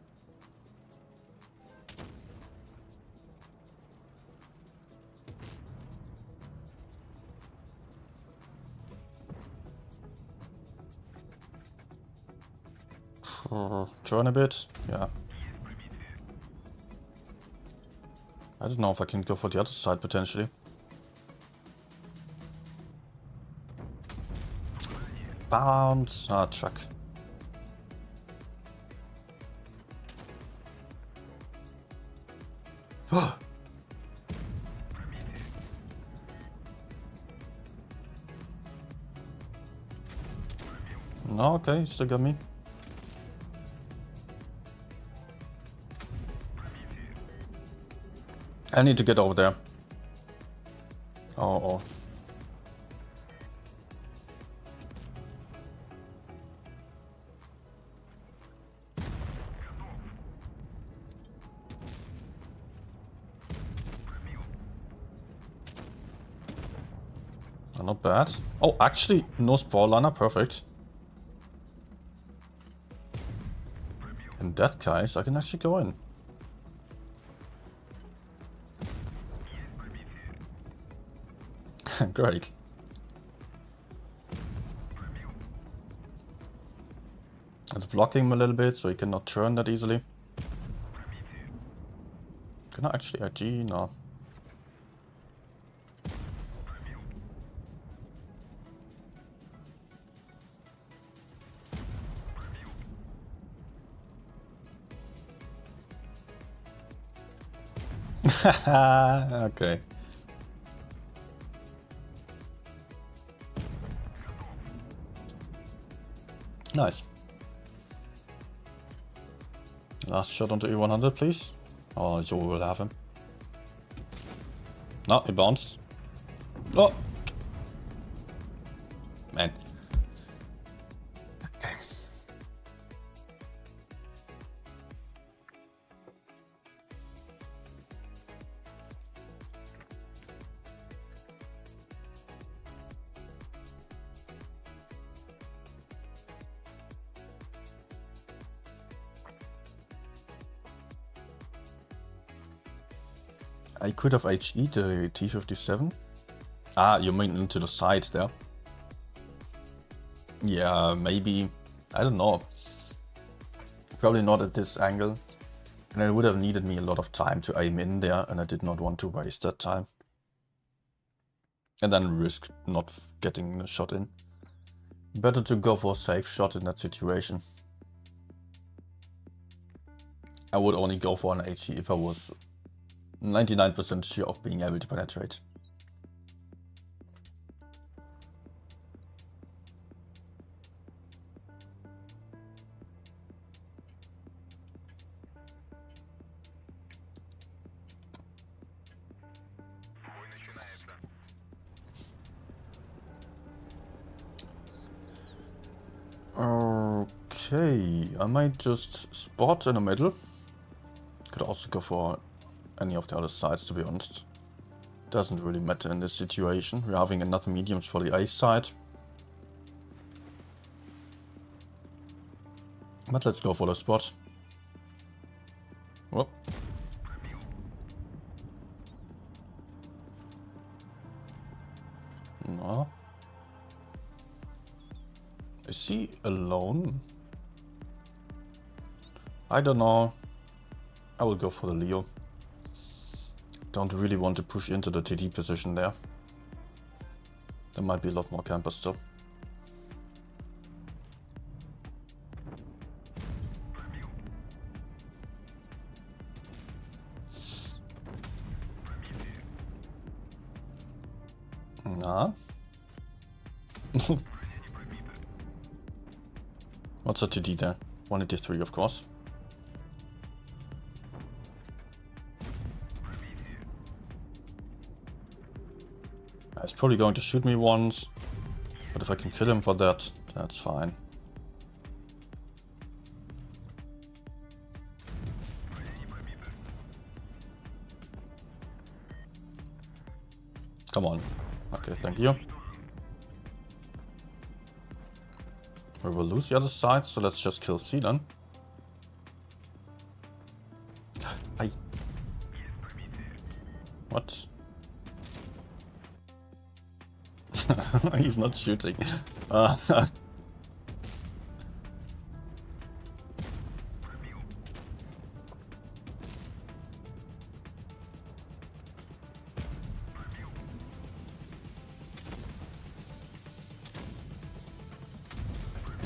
Join a bit, yeah. I don't know if I can go for the other side potentially. Bounce! Ah, chuck. No, okay, still got me. I need to get over there. Oh. not bad. Oh, actually, no sprawl liner, perfect. In that case, I can actually go in. Great. It's blocking him a little bit, so he cannot turn that easily. Can I actually IG? No. Okay. Nice. Last shot onto E100, please. Oh, Joe will have him. No, he bounced. Oh! Man. I could have HE'd the T-57. Ah, you mean into the side there? Yeah, maybe. I don't know. Probably not at this angle. And it would have needed me a lot of time to aim in there, and I did not want to waste that time. And then risk not getting a shot in. Better to go for a safe shot in that situation. I would only go for an HE if I was 99% sure of being able to penetrate. Okay, I might just spot in the middle. Could also go for any of the other sides, to be honest. Doesn't really matter in this situation. We're having another mediums for the A side. But let's go for the spot. Whoop. No. Is he alone? I don't know. I will go for the Leo. Don't really want to push into the TD position there. There might be a lot more campers still. Nah. What's a TD there? 183, of course. He's probably going to shoot me once, but if I can kill him for that, that's fine. Come on. Okay, thank you. We will lose the other side, so let's just kill C then. Aye. What? He's not shooting.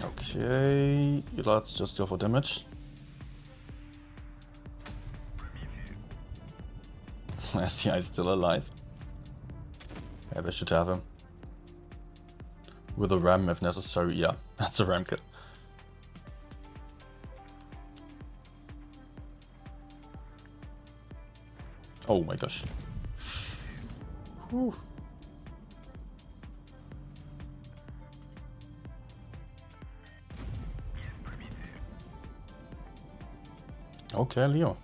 Okay, let's just go for damage. Yes, the guy's still alive. Yeah, they should have him. With a ram if necessary, yeah, that's a ram kill. Oh my gosh. Whew. Okay, Leo.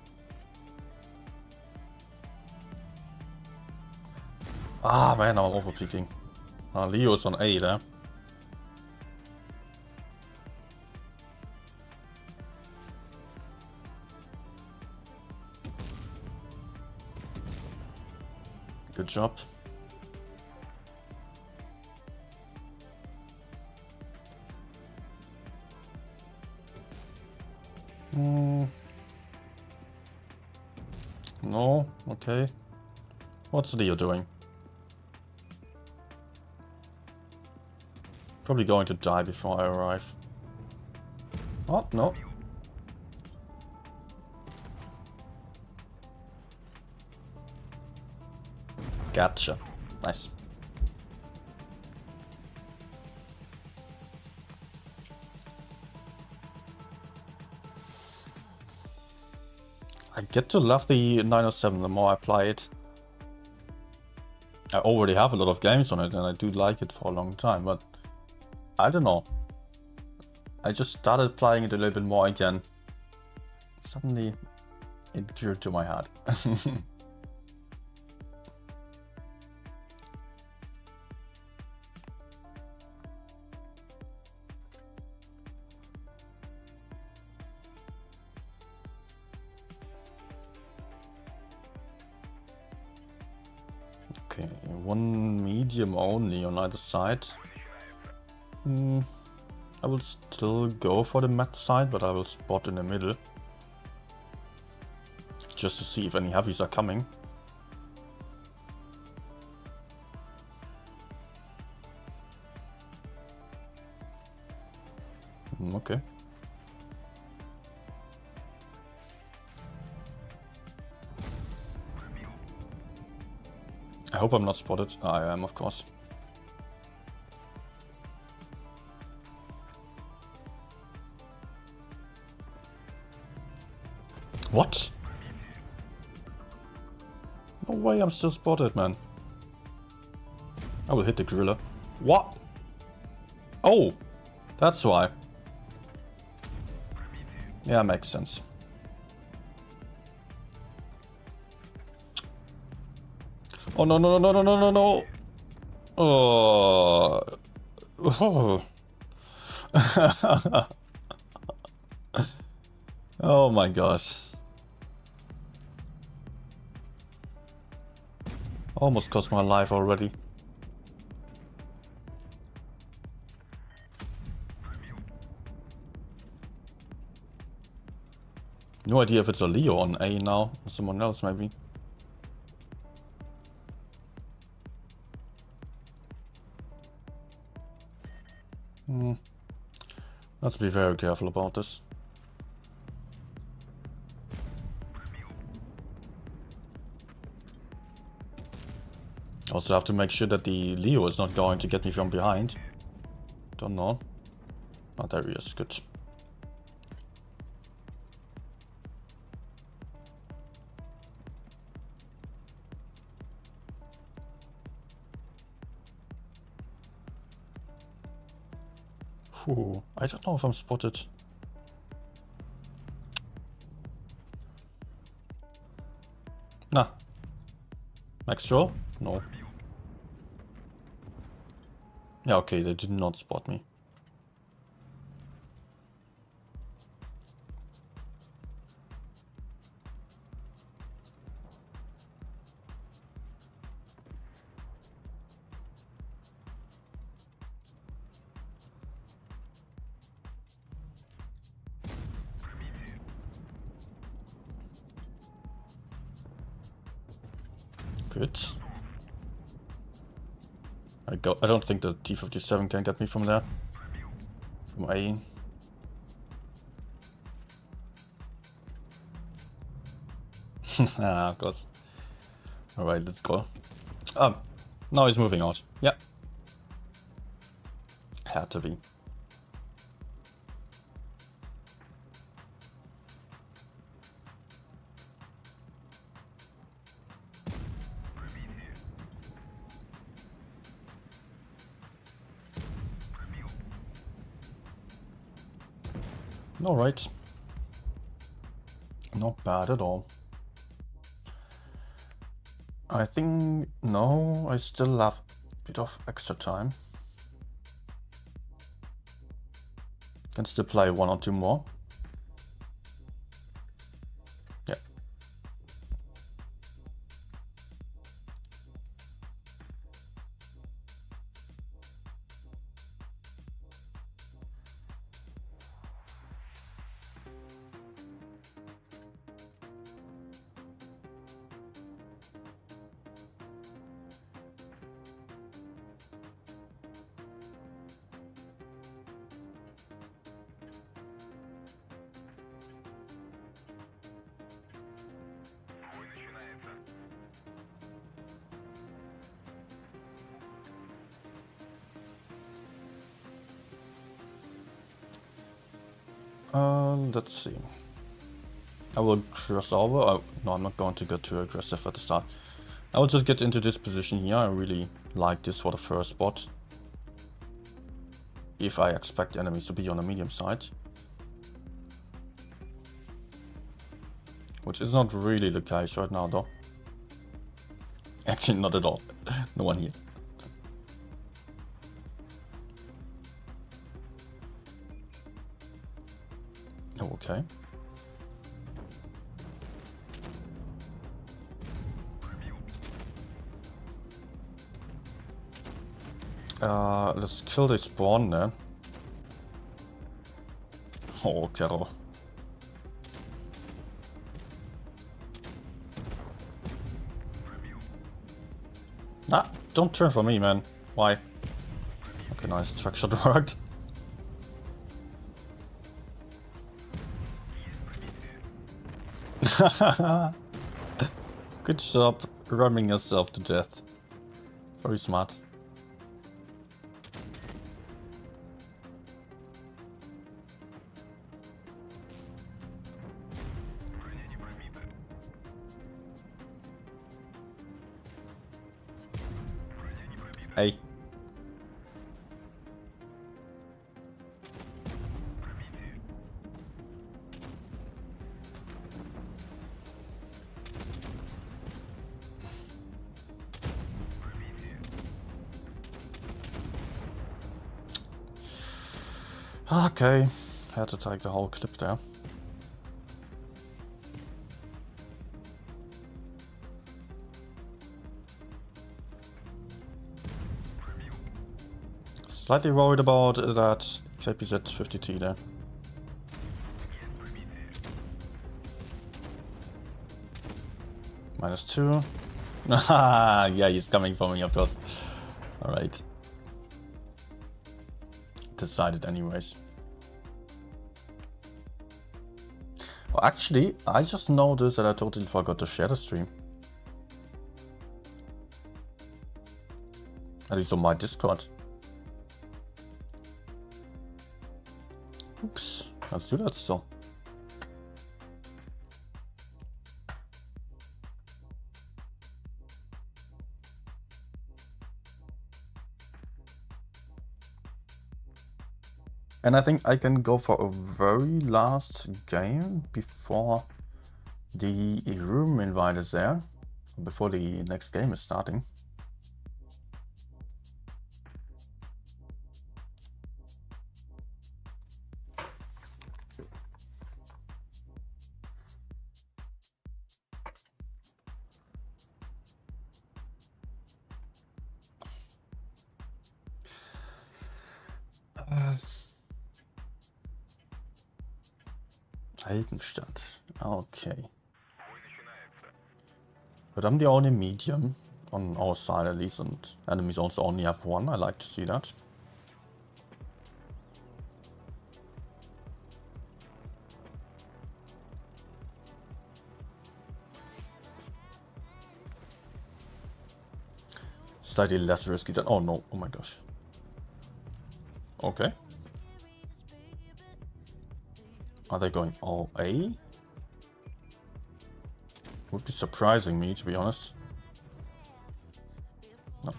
Ah man, I'm overpeaking. Leo's on A there. Good job. No, okay. What's Leo doing? Probably going to die before I arrive. Oh, no. Gotcha. Nice. I get to love the 907 the more I play it. I already have a lot of games on it and I do like it for a long time, but I don't know. I just started playing it a little bit more again. Suddenly it grew to my heart. Okay, one medium only on either side. I will still go for the mat side, but I will spot in the middle. Just to see if any heavies are coming. Okay. I hope I'm not spotted. I am, of course. What? No way I'm still spotted, man. I will hit the gorilla. What? Oh! That's why. Yeah, makes sense. Oh no no no no no no no! Oh! Oh! Oh my gosh! Almost cost my life already. No idea if it's a Leo on A now, or someone else maybe. Let's be very careful about this. Also have to make sure that the Leo is not going to get me from behind. Don't know. Oh, there he is. Good. Whew. I don't know if I'm spotted. Nah. Max roll? No. Yeah, okay, they did not spot me. Good. I don't think the T-57 can get me from there. From A. Ah, of course. Alright, let's go. Now he's moving out. Yeah. Had to be. Alright. Not bad at all. I think... No, I still have bit of extra time. Can still play 1 or 2 more. Yeah. Let's see. I will cross over. Oh, no, I'm not going to get too aggressive at the start. I will just get into this position here. I really like this for the first spot. If I expect enemies to be on the medium side. Which is not really the case right now, though. Actually, not at all. No one here. Oh, okay. Let's kill the spawn then. Oh, Kero. Ah, don't turn for me, man. Why? Okay, nice. Track shot worked. Good job ramming yourself to death. Very smart. Hey. Okay, had to take the whole clip there. Slightly worried about that KPZ 50T there. -2. Yeah, he's coming for me, of course. Alright. Decided anyways. Well, actually, I just noticed that I totally forgot to share the stream. At least on my Discord. Oops, let's do that still. And I think I can go for a very last game before the room invite is there, before the next game is starting. Altenstadt. Okay. But I'm the only medium on our side at least, and enemies also only have one. I like to see that. Slightly less risky than... Oh no, oh my gosh. Okay. Are they going all A? Would be surprising me, to be honest. No.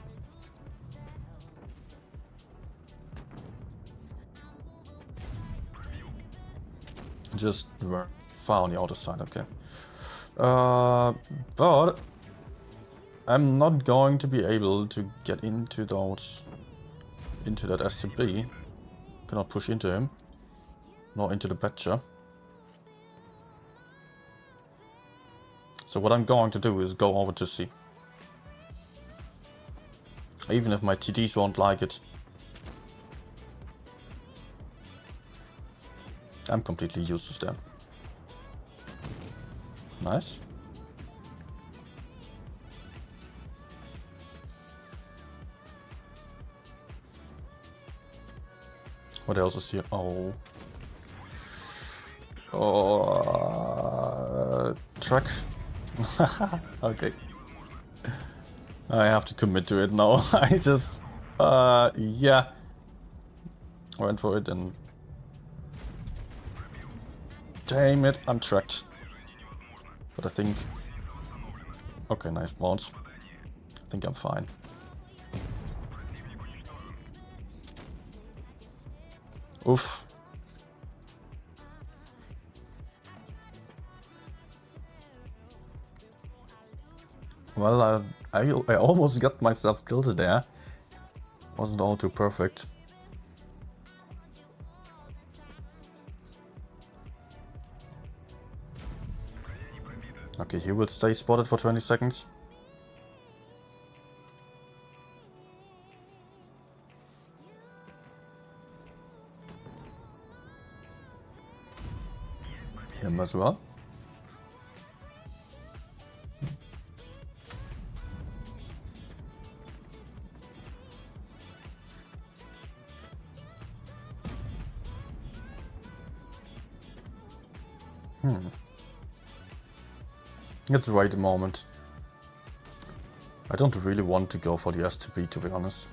Just far on the other side, okay. But I'm not going to be able to get into that STB. Cannot push into him, nor into the Badger. So what I'm going to do is go over to C. Even if my TDs won't like it. I'm completely useless there. Nice. What else is here? Oh. Oh. Truck. Okay. I have to commit to it now. I just... yeah. Went for it and... Damn it, I'm tracked. But I think... Okay, nice bounce. I think I'm fine. Oof. Well, I almost got myself killed there. Wasn't all too perfect. Okay, he will stay spotted for 20 seconds. Him as well. It's right the moment. I don't really want to go for the STP, to be honest.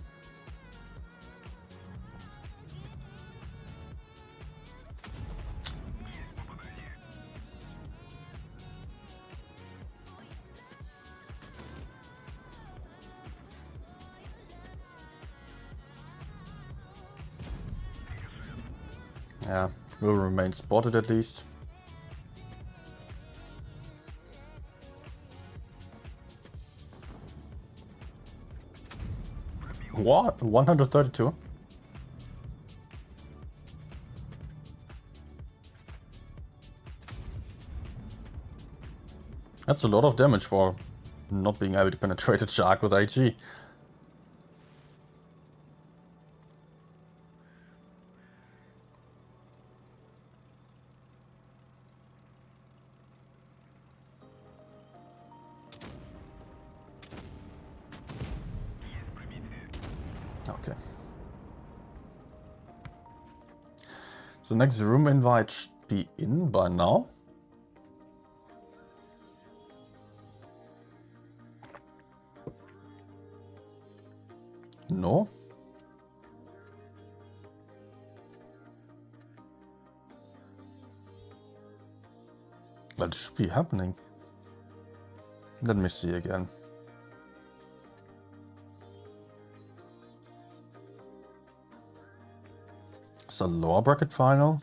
Yeah, will remain spotted at least. What? 132? That's a lot of damage for not being able to penetrate a shark with IG. Okay. So next room invite should be in by now. No. That should be happening. Let me see again. It's a lower bracket final.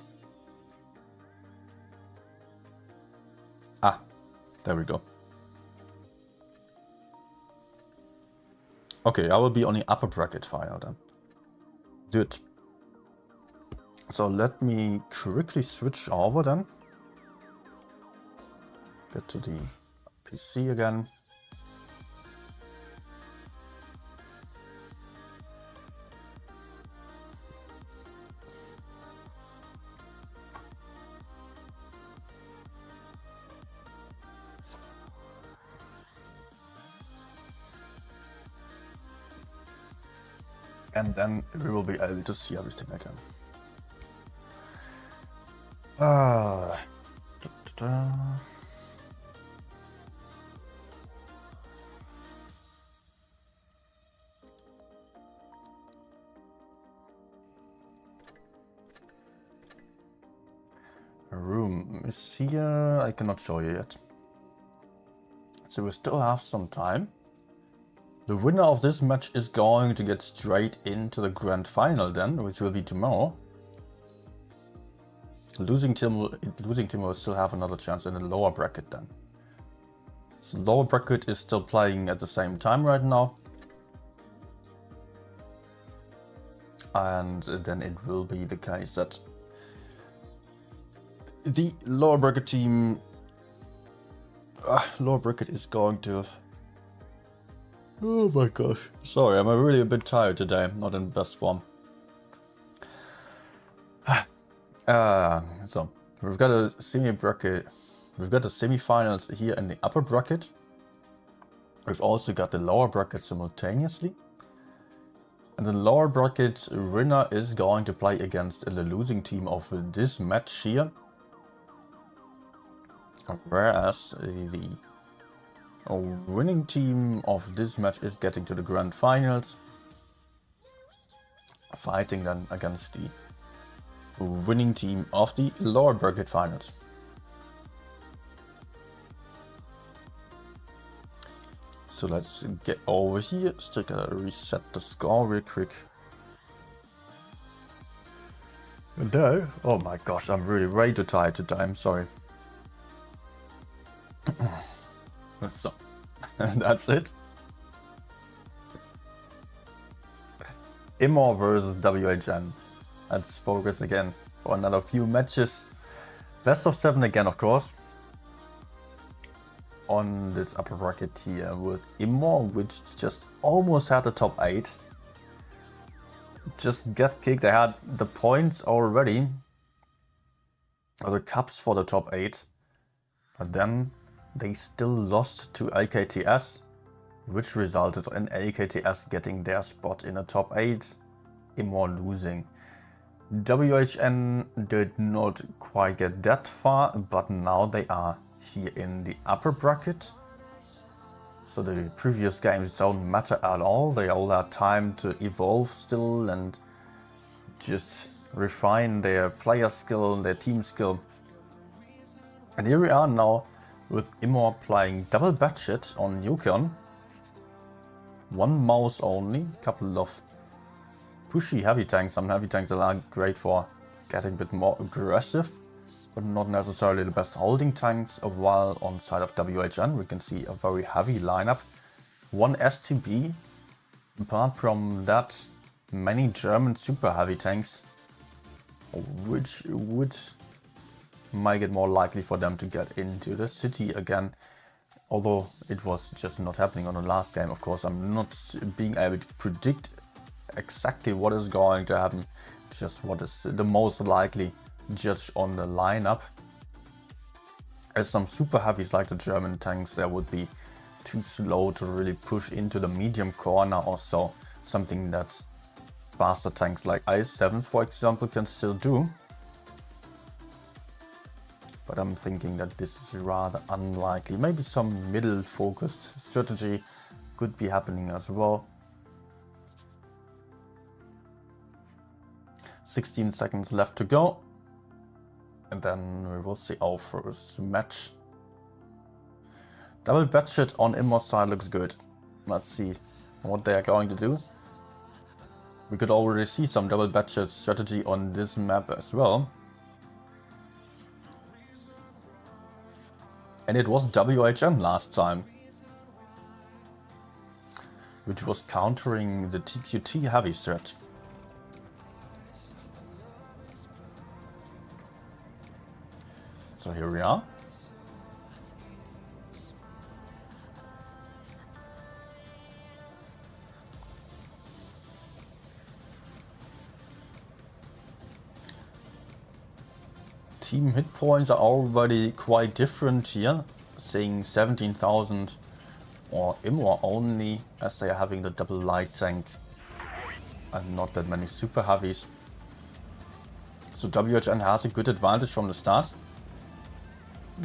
Ah, there we go. Okay, I will be on the upper bracket final then. Good. So let me quickly switch over then. Get to the PC again. And then we will be able to see everything again. Room is here. I cannot show you yet. So we still have some time. The winner of this match is going to get straight into the grand final then, which will be tomorrow. Losing team will still have another chance in the lower bracket then. So lower bracket is still playing at the same time right now. And then it will be the case that the lower bracket team... lower bracket is going to... Oh my gosh. Sorry, I'm really a bit tired today. I'm not in best form. So, we've got a semi-bracket. We've got the semi-finals here in the upper bracket. We've also got the lower bracket simultaneously. And the lower bracket winner is going to play against the losing team of this match here. Whereas the winning team of this match is getting to the grand finals. Fighting then against the winning team of the lower bracket finals. So let's get over here. Still gotta reset the score real quick. And there. Oh my gosh, I'm really way too tired today. I'm sorry. So, that's it. Immo versus WHN. Let's focus again for another few matches. Best of 7 again, of course. On this upper bracket here with Immo, which just almost had the top 8. Just get kicked. They had the points already, or the cups for the top 8. But then they still lost to LKTS, which resulted in LKTS getting their spot in the top 8, Immo losing. WHN did not quite get that far, but now they are here in the upper bracket. So the previous games don't matter at all. They all have time to evolve still and just refine their player skill and their team skill. And here we are now with Immo playing double budget on Yukon. One mouse only, couple of pushy heavy tanks. Some heavy tanks that are great for getting a bit more aggressive, but not necessarily the best holding tanks. While on side of WHN we can see a very heavy lineup. One STB. Apart from that, many German super heavy tanks, which would make it more likely for them to get into the city again. Although it was just not happening on the last game, of course. I'm not being able to predict exactly what is going to happen, just what is the most likely judge on the lineup. As some super heavies like the German tanks, there would be too slow to really push into the medium corner or so. Something that faster tanks like i7s, for example, can still do. But I'm thinking that this is rather unlikely. Maybe some middle focused strategy could be happening as well. 16 seconds left to go. And then we will see our first match. Double budget on Immo's side looks good. Let's see what they are going to do. We could already see some double budget strategy on this map as well. And it was WHM last time, which was countering the TQT heavy threat. So here we are. Team hit points are already quite different here, saying 17,000 or Immo only, as they are having the double light tank and not that many super heavies. So WHN has a good advantage from the start,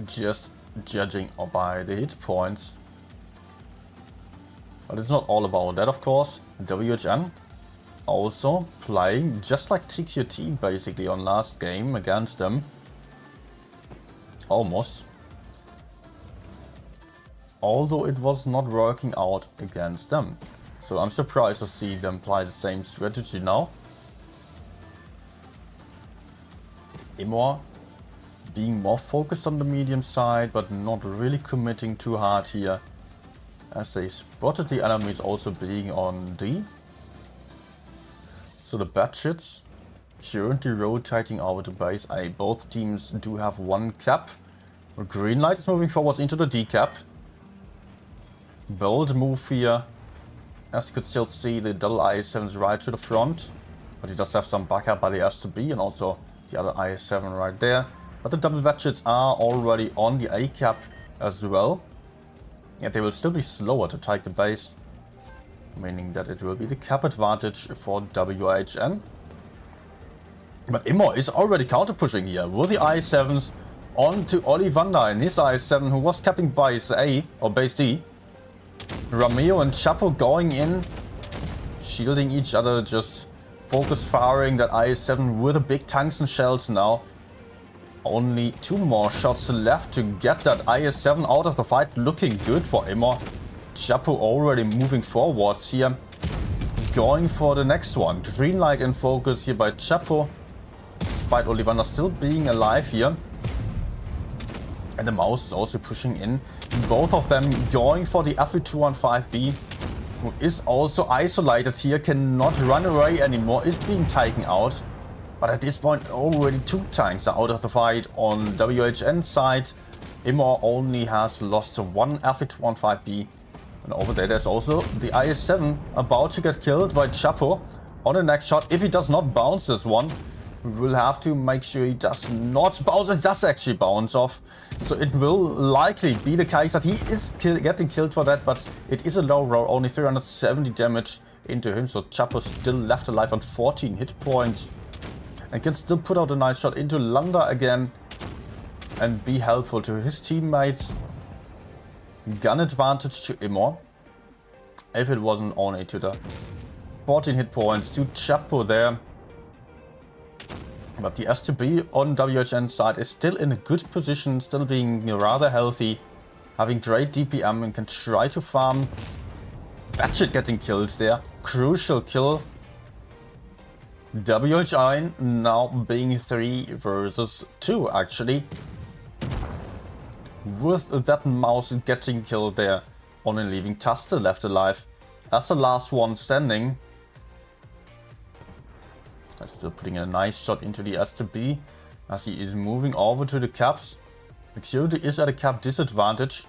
just judging by the hit points. But it's not all about that, of course. WHN also playing just like TQT basically on last game against them. Almost. Although it was not working out against them. So I'm surprised to see them play the same strategy now. Immo being more focused on the medium side, but not really committing too hard here, as they spotted the enemies also being on D. So the Batshits currently rotating over to base A. Both teams do have one cap. Green light is moving forwards into the D cap. Bold move here. As you could still see, the double IS-7s right to the front. But he does have some backup by the S2B and also the other IS-7 right there. But the double Batshits are already on the A cap as well. Yet they will still be slower to take the base. Meaning that it will be the cap advantage for WHN. But Immo is already counter-pushing here with the IS-7s onto Ollivander and his IS-7 who was capping base A or base D. Romeo and Chapo going in, shielding each other, just focus firing that IS-7 with the big tungsten shells now. Only 2 more shots left to get that IS-7 out of the fight. Looking good for Immo. Chapo already moving forwards here. Going for the next one. Green light in focus here by Chapo. Despite Ollivander still being alive here. And the mouse is also pushing in. Both of them going for the FE215B. Who is also isolated here. Cannot run away anymore. Is being taken out. But at this point already 2 tanks are out of the fight on WHN side. Immo only has lost 1 FE215B. And over there there's also the IS-7 about to get killed by Chapo on the next shot. If he does not bounce this one, we will have to make sure he does not bounce. It does actually bounce off. So it will likely be the case that he is getting killed for that. But it is a low roll, only 370 damage into him. So Chapo still left alive on 14 hit points. And can still put out a nice shot into Landa again. And be helpful to his teammates. Gun advantage to Immo. If it wasn't only to the 14 hit points to Chapo there. But the S2B on WHN side is still in a good position, still being rather healthy. Having great DPM and can try to farm. Batshit getting killed there. Crucial kill. WHN now being 3 versus 2 actually. With that mouse getting killed there, only leaving Taste left alive as the last one standing. Still putting a nice shot into the S2B as he is moving over to the caps. Security is at a cap disadvantage,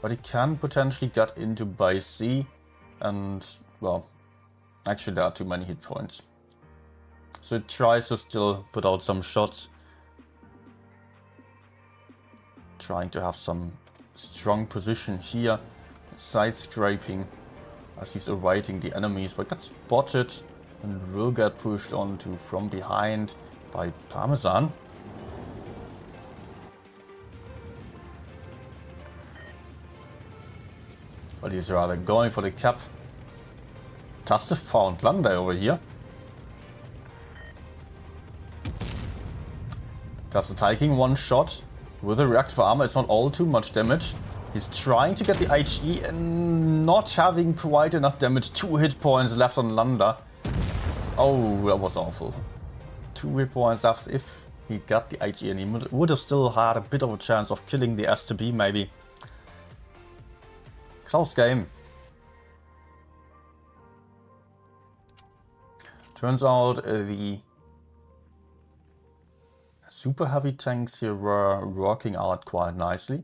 but he can potentially get into base C. And, well, actually there are too many hit points. So it tries to still put out some shots. Trying to have some strong position here. Side scraping as he's awaiting the enemies, but got spotted and will get pushed onto from behind by Parmesan. But he's rather going for the cap. Taste found Landa over here. Taste taking 1 shot. With a reactive armor, it's not all too much damage. He's trying to get the HE and not having quite enough damage. 2 hit points left on Landa. Oh, that was awful. 2 hit points left. If he got the HE and he would have still had a bit of a chance of killing the S2B maybe. Close game. Turns out the super heavy tanks here were working out quite nicely.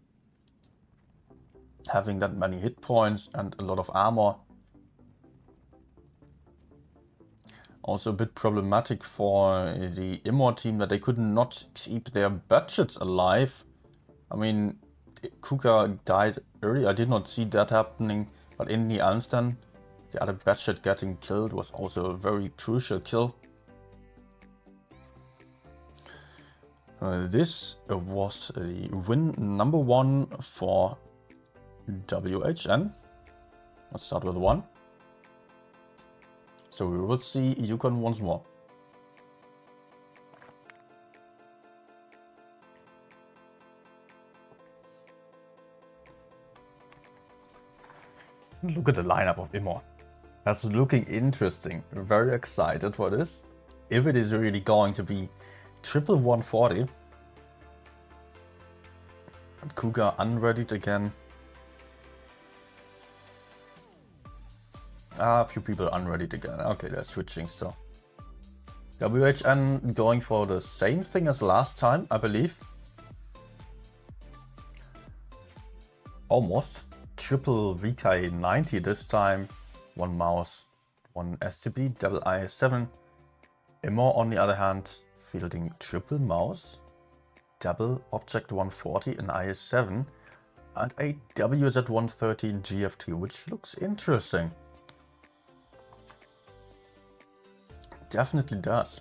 Having that many hit points and a lot of armor. Also a bit problematic for the Immo team that they could not keep their Batshits alive. I mean, Kuka died early. I did not see that happening. But in the instant, the other Batshit getting killed was also a very crucial kill. This was the win number 1 for WHN. Let's start with 1. So we will see Yukon once more. Look at the lineup of Immo. That's looking interesting. Very excited for this. If it is really going to be triple 140. Cougar unreadied again. A few people unreadied again. Okay, they're switching still. WHN going for the same thing as last time, I believe. Almost. Triple VK90 this time. One mouse, one STB, double IS7. Immo on the other hand, fielding triple mouse, double object 140 and IS7, and a WZ113 GFT, which looks interesting. Definitely does.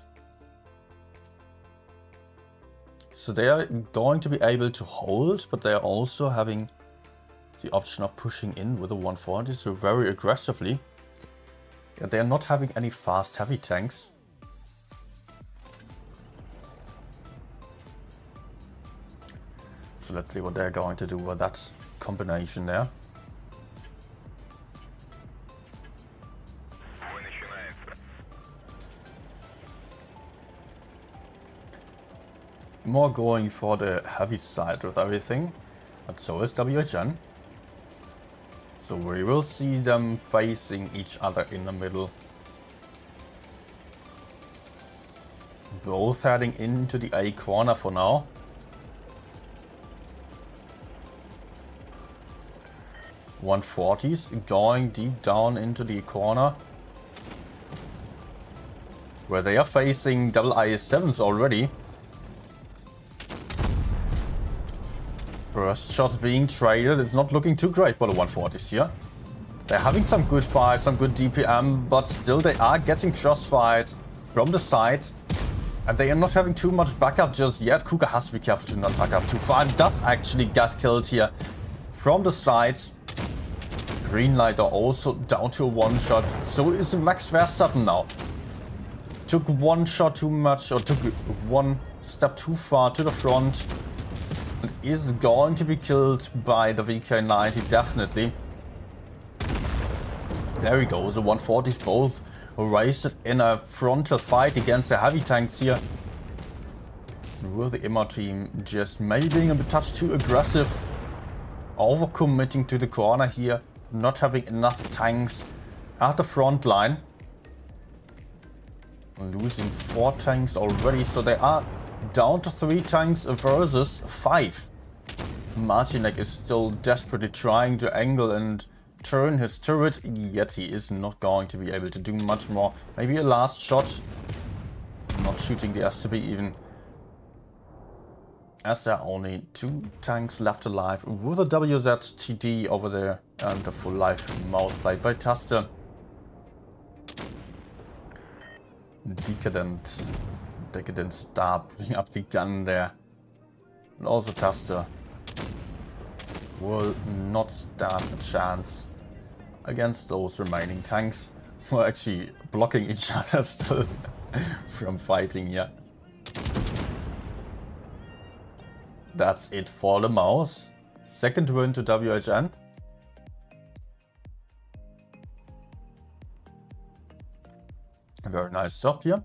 So they are going to be able to hold, but they are also having the option of pushing in with a 140, so very aggressively. Yeah, they are not having any fast heavy tanks. So let's see what they're going to do with that combination there. More going for the heavy side with everything, but so is WHN. So we will see them facing each other in the middle. Both heading into the A corner for now. .140s going deep down into the corner, where they are facing double IS7s already. First shots being traded. It's not looking too great for the 140s here. They're having some good fight, some good DPM, but still they are getting crossfired from the side. And they are not having too much backup just yet. Cougar has to be careful to not back up too far. And does actually get killed here from the side. Greenlighter also down to a one shot. So is Max Verstappen now. Took one shot too much, or took one step too far to the front. And is going to be killed by the VK90, definitely. There he goes, the 140s both raced in a frontal fight against the heavy tanks here. With the Immo team just maybe being a touch too aggressive. Overcommitting to the corner here. Not having enough tanks at the front line. Losing 4 tanks already, so they are down to 3 tanks versus 5. Marcinek is still desperately trying to angle and turn his turret, yet he is not going to be able to do much more. Maybe a last shot. Not shooting the STB even. As there are only 2 tanks left alive with a WZ-TD over there and a full life mouse played by Taster. Decadent star putting up the gun there. And also Taster will not stand a chance against those remaining tanks who are actually blocking each other still from fighting here. That's it for the mouse. Second win to WHN. A very nice job here.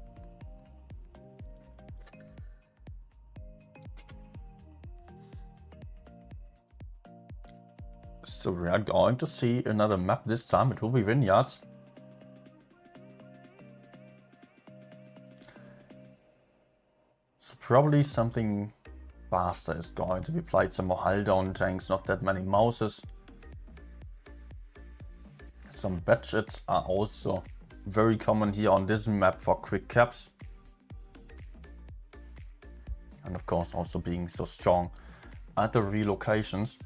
So we are going to see another map this time. It will be Vineyards. So probably something faster is going to be played. Some more hull down tanks, not that many mouses. Some badgets are also very common here on this map for quick caps. And of course also being so strong at the relocations.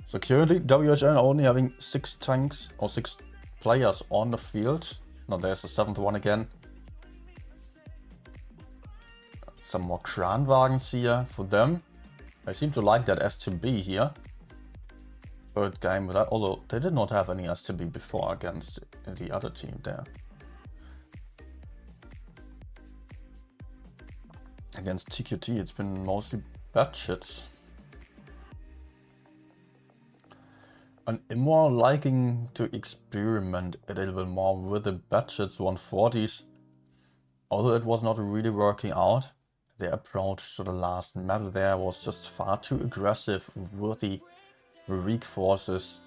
So currently WHN only having 6 tanks or 6 players on the field. Now there's a 7th one again. Some more Kranwagens here for them. I seem to like that STB here. Third game with that, although they did not have any STB before against the other team there. Against TQT it's been mostly badgets. And Immo liking to experiment a little bit more with the badgets 140s. although it was not really working out, their approach to the last map there was just far too aggressive with the weak forces.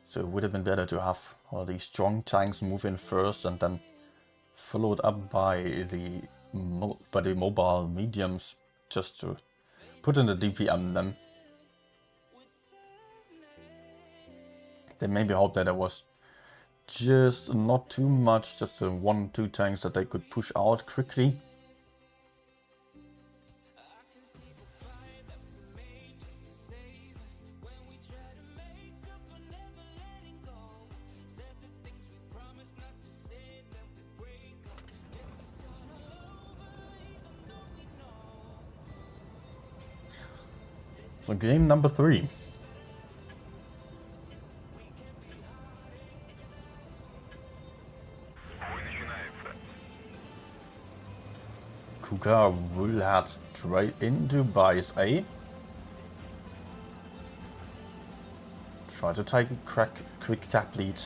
So it would have been better to have all these strong tanks move in first and then followed up by the mobile mediums just to put in the DPM then. They maybe hoped that there was just not too much, just 1-2 tanks that they could push out quickly. So game number 3. Kuka will head straight into base A. Try to take a quick cap lead.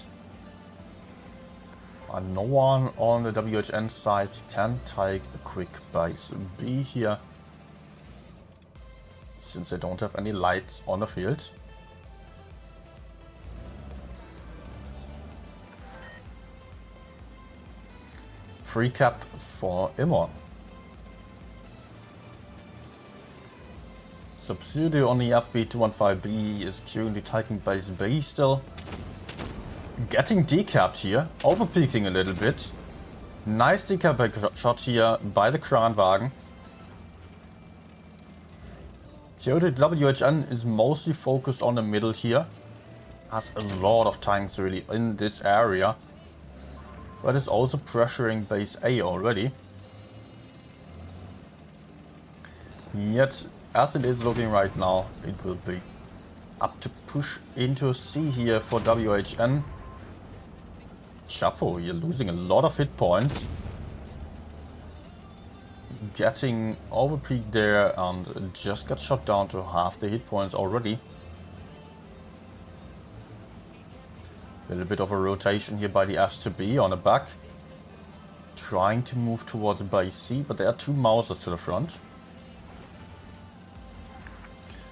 And no one on the WHN side can take a quick base B here, since they don't have any lights on the field. Free cap for Immo. Subsidio on the FV215B is currently taking base B still. Getting decapped here, overpeaking a little bit. Nice decap shot here by the Kranwagen. Here the WHN is mostly focused on the middle here. Has a lot of tanks really in this area. But is also pressuring base A already. Yet, as it is looking right now, it will be up to push into C here for WHN. Chapo, you're losing a lot of hit points. Getting overpeaked there and just got shot down to half the hit points already. A little bit of a rotation here by the S2B on the back. Trying to move towards base C, but there are 2 Mausers to the front.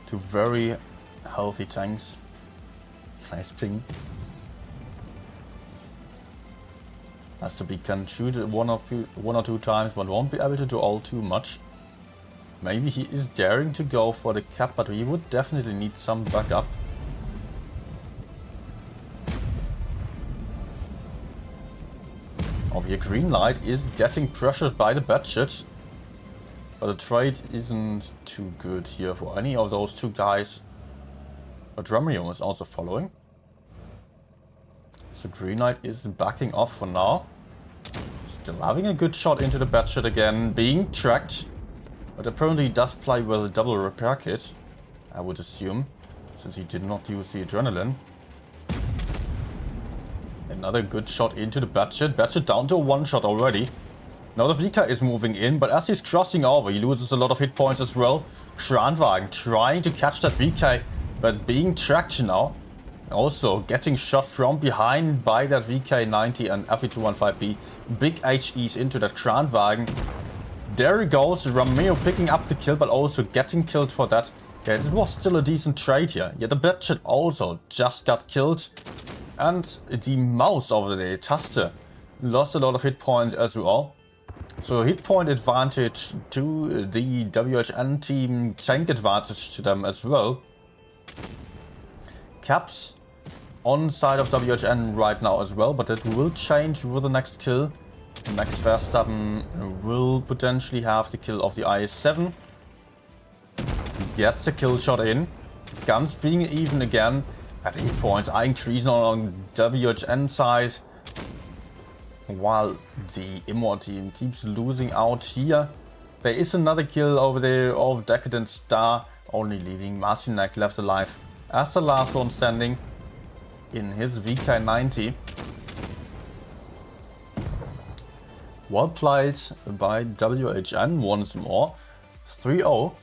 2 very healthy tanks. Nice ping. S2B can shoot it one or two times, but won't be able to do all too much. Maybe he is daring to go for the cap, but he would definitely need some backup. Over here, green light is getting pressured by the batshit. But the trade isn't too good here for any of those 2 guys. But Romeo is also following. So green light is backing off for now. Still having a good shot into the batshit again, being tracked. But apparently he does play with a double repair kit, I would assume, since he did not use the adrenaline. Another good shot into the batshit. Batshit down to a 1-shot already. Now the VK is moving in, but as he's crossing over, he loses a lot of hit points as well. Kranwagen trying to catch that VK, but being tracked now. Also getting shot from behind by that VK90 and FV215B. Big HEs into that Kranwagen. There he goes, Romeo picking up the kill, but also getting killed for that. Yeah, it was still a decent trade here. Yeah, the batshit also just got killed. And the mouse over there, Taste, lost a lot of hit points as well. So hit point advantage to the WHN team, tank advantage to them as well. Caps on side of WHN right now as well, but that will change with the next kill. The next Verstappen will potentially have the kill of the IS-7. Gets the kill shot in. Guns being even again. At 8 points are increasing on WHN side. While the Immo team keeps losing out here. There is another kill over there of Decadent Star, only leaving Marcinek left alive as the last one standing in his VK90. Well played by WHN once more. 3-0.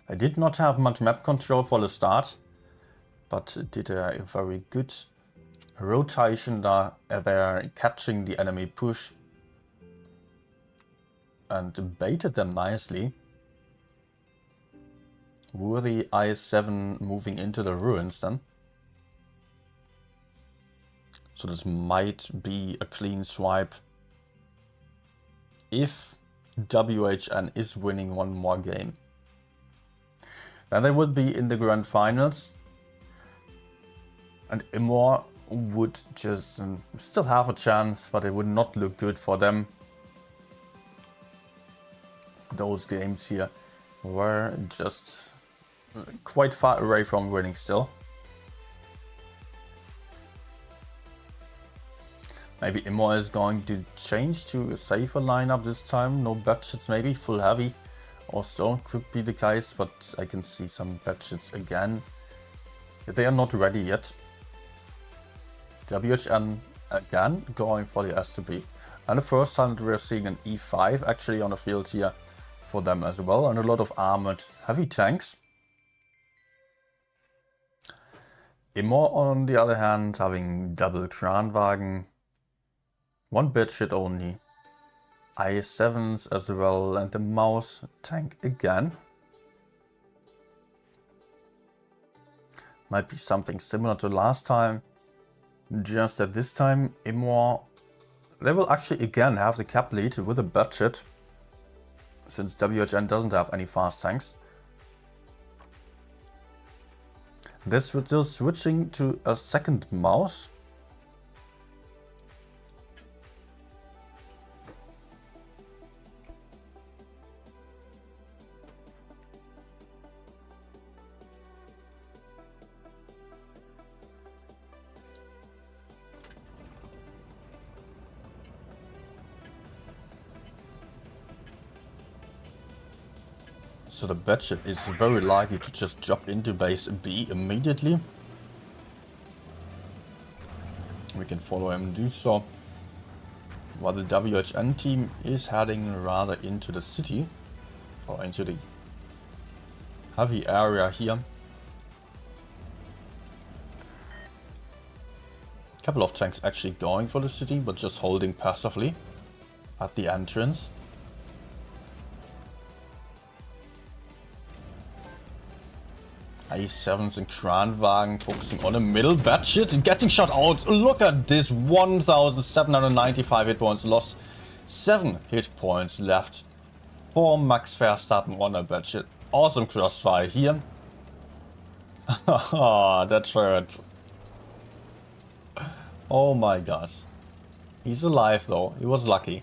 I did not have much map control for the start, but did a very good rotation they're catching the enemy push and baited them nicely. Were the I7 moving into the ruins then? So this might be a clean swipe if WHN is winning one more game. Then they would be in the grand finals, and Immo would just still have a chance, but it would not look good for them. Those games here were just quite far away from winning still. Maybe Immo is going to change to a safer lineup this time. No budgets, maybe full heavy also could be the case, but I can see some budgets again. They are not ready yet. WHN again going for the STB. And the first time that we're seeing an E5 actually on the field here for them as well, and a lot of armored heavy tanks. Immo on the other hand having double Kranwagen, one budget only, I7s as well, and the mouse tank again. Might be something similar to last time, just that this time Immo, they will actually again have the cap lead with a budget, since WHN doesn't have any fast tanks. This was still switching to a second mouse. So the budget is very likely to just drop into base B immediately. We can follow him and do so. While the WHN team is heading rather into the city, or into the heavy area here. A couple of tanks actually going for the city, but just holding passively at the entrance. A7s and Kranwagen focusing on the middle budget and getting shot out. Look at this, 1795 hit points lost, 7 hit points left for Max Verstappen on a budget. Awesome crossfire here. That hurt. Oh my gosh. He's alive though, he was lucky.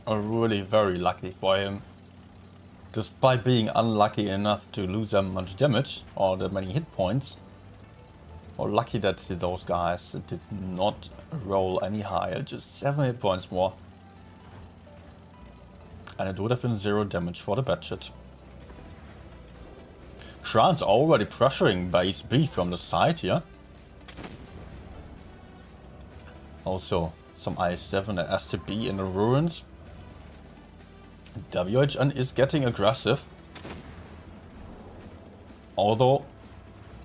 Really very lucky for him. Despite being unlucky enough to lose that much damage or that many hit points. Or lucky that those guys did not roll any higher, just 7 hit points more. And it would have been 0 damage for the budget. Kran's already pressuring base B from the side here. Also some I7 and STB in the ruins. WHN is getting aggressive. Although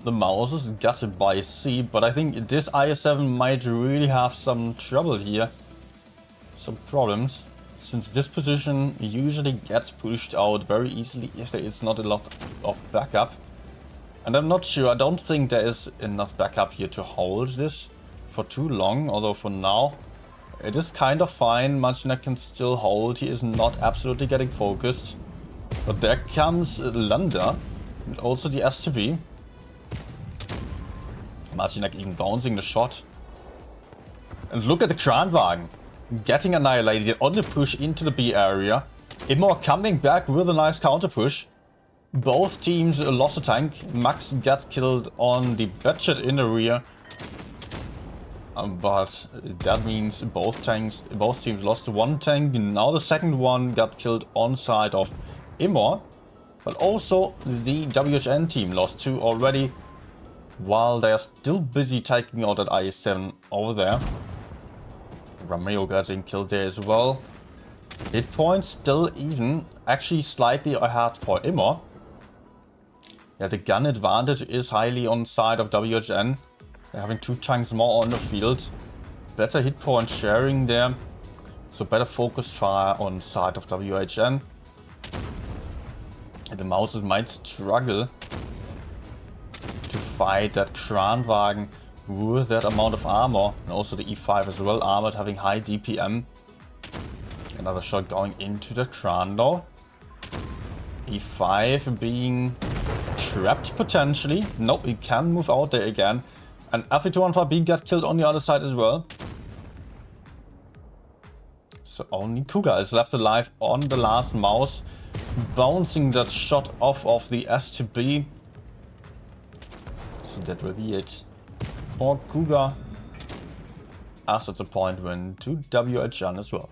the mouse is gutted by C, but I think this I7 might really have some trouble here. Some problems. Since this position usually gets pushed out very easily if there is not a lot of backup. And I'm not sure, I don't think there is enough backup here to hold this for too long, although for now it is kind of fine. Marcinek can still hold. He is not absolutely getting focused. But there comes Landa and also the STB. Marcinek even bouncing the shot. And look at the Kranwagen getting annihilated on the push into the B area. Immo coming back with a nice counter push. Both teams lost a tank. Max got killed on the budget in the rear. But that means both teams lost one tank. Now the second one got killed on side of Immo. But also the WHN team lost 2 already. While they are still busy taking out that I7 over there. Romeo getting killed there as well. Hit points still even. Actually slightly ahead for Immo. Yeah, the gun advantage is highly on side of WHN. They're having 2 times more on the field. Better hit point sharing there. So better focus fire on side of WHN. The Mouses might struggle to fight that Kranwagen with that amount of armor. And also the E5 as well armored, having high DPM. Another shot going into the Kran though. E5 being trapped potentially. Nope, he can move out there again. And Fe215B got killed on the other side as well. So only Kuga is left alive on the last mouse. Bouncing that shot off of the STB. So that will be it for Kuga. As it's a point win to WHN as well.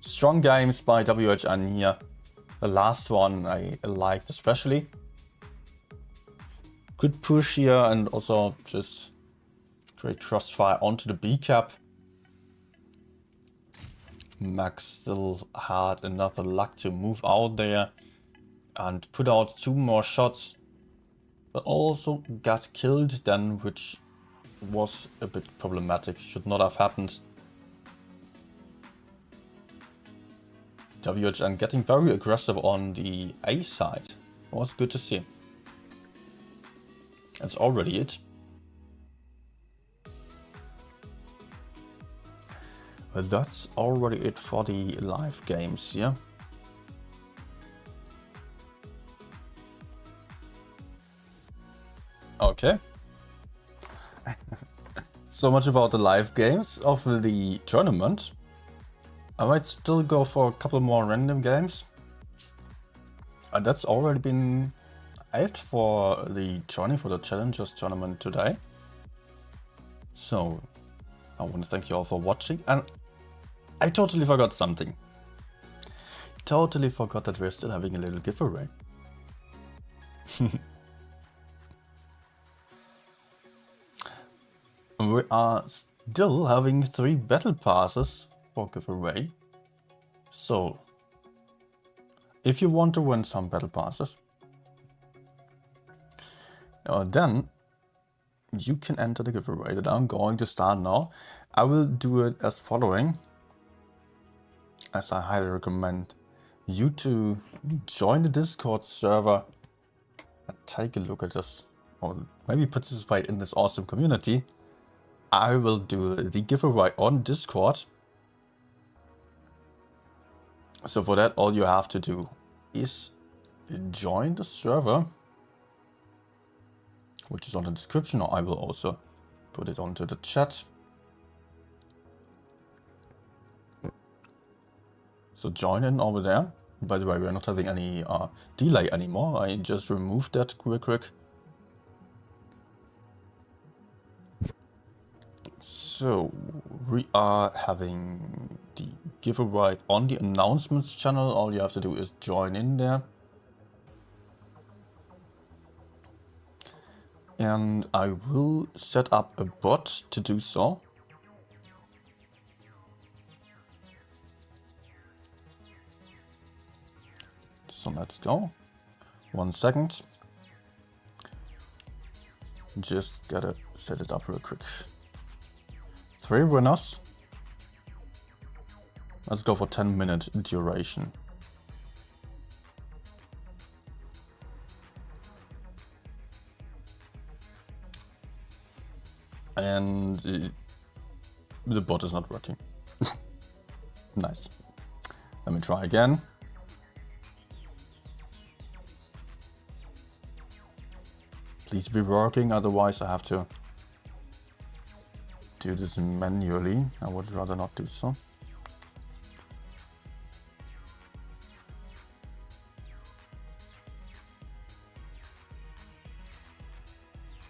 Strong games by WHN here. The last one I liked especially. Good push here and also just great crossfire onto the B cap. Max still had enough luck to move out there and put out 2 more shots, but also got killed then, which was a bit problematic. Should not have happened. WHN getting very aggressive on the A side. Was good to see. That's already it. Well, that's already it for the live games here. Okay. So much about the live games of the tournament. I might still go for a couple more random games. And that's already been it for the journey for the Challengers tournament today. So I want to thank you all for watching, and I totally forgot something. Totally forgot that we're still having a little giveaway. We are still having 3 battle passes for giveaway. So if you want to win some battle passes, then you can enter the giveaway that I'm going to start now. I will do it as following, as I highly recommend you to join the Discord server and take a look at this, or maybe participate in this awesome community. I will do the giveaway on Discord. So for that, all you have to do is join the server, which is on the description, or I will also put it onto the chat. So join in over there. By the way, we're not having any delay anymore. I just removed that quick. So we are having the giveaway on the announcements channel. All you have to do is join in there. And I will set up a bot to do so. So let's go. 1 second. Just gotta set it up real quick. 3 winners. Let's go for 10-minute duration. And the bot is not working. Nice. Let me try again. Please be working, otherwise I have to do this manually. I would rather not do so.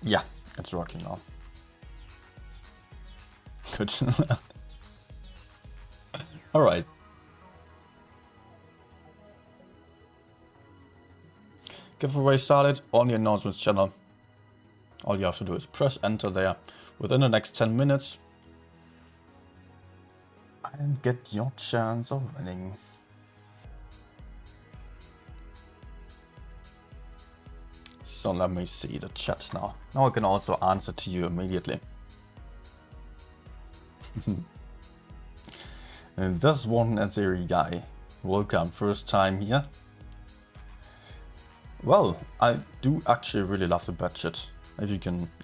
Yeah, it's working now. Good. All right. Giveaway started on the announcements channel. All you have to do is press enter there within the next 10 minutes and get your chance of winning. So let me see the chat now. Now I can also answer to you immediately. And this one and Zeri guy. Welcome, first time here. Well, I do actually really love the budget. If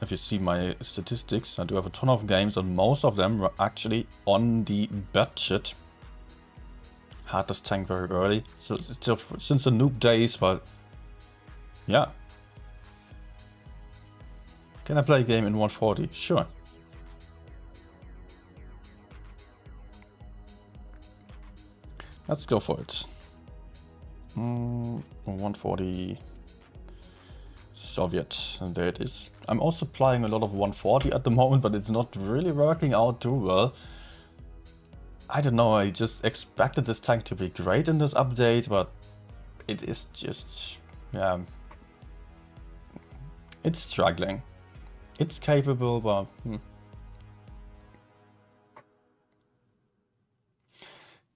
you see my statistics, I do have a ton of games and most of them were actually on the budget. Had this tank very early, so it's still since the noob days, but yeah. Can I play a game in 140? Sure. Let's go for it. 140 Soviet, and there it is. I'm also playing a lot of 140 at the moment, but it's not really working out too well. I don't know, I just expected this tank to be great in this update, but it is just, yeah, it's struggling. It's capable, but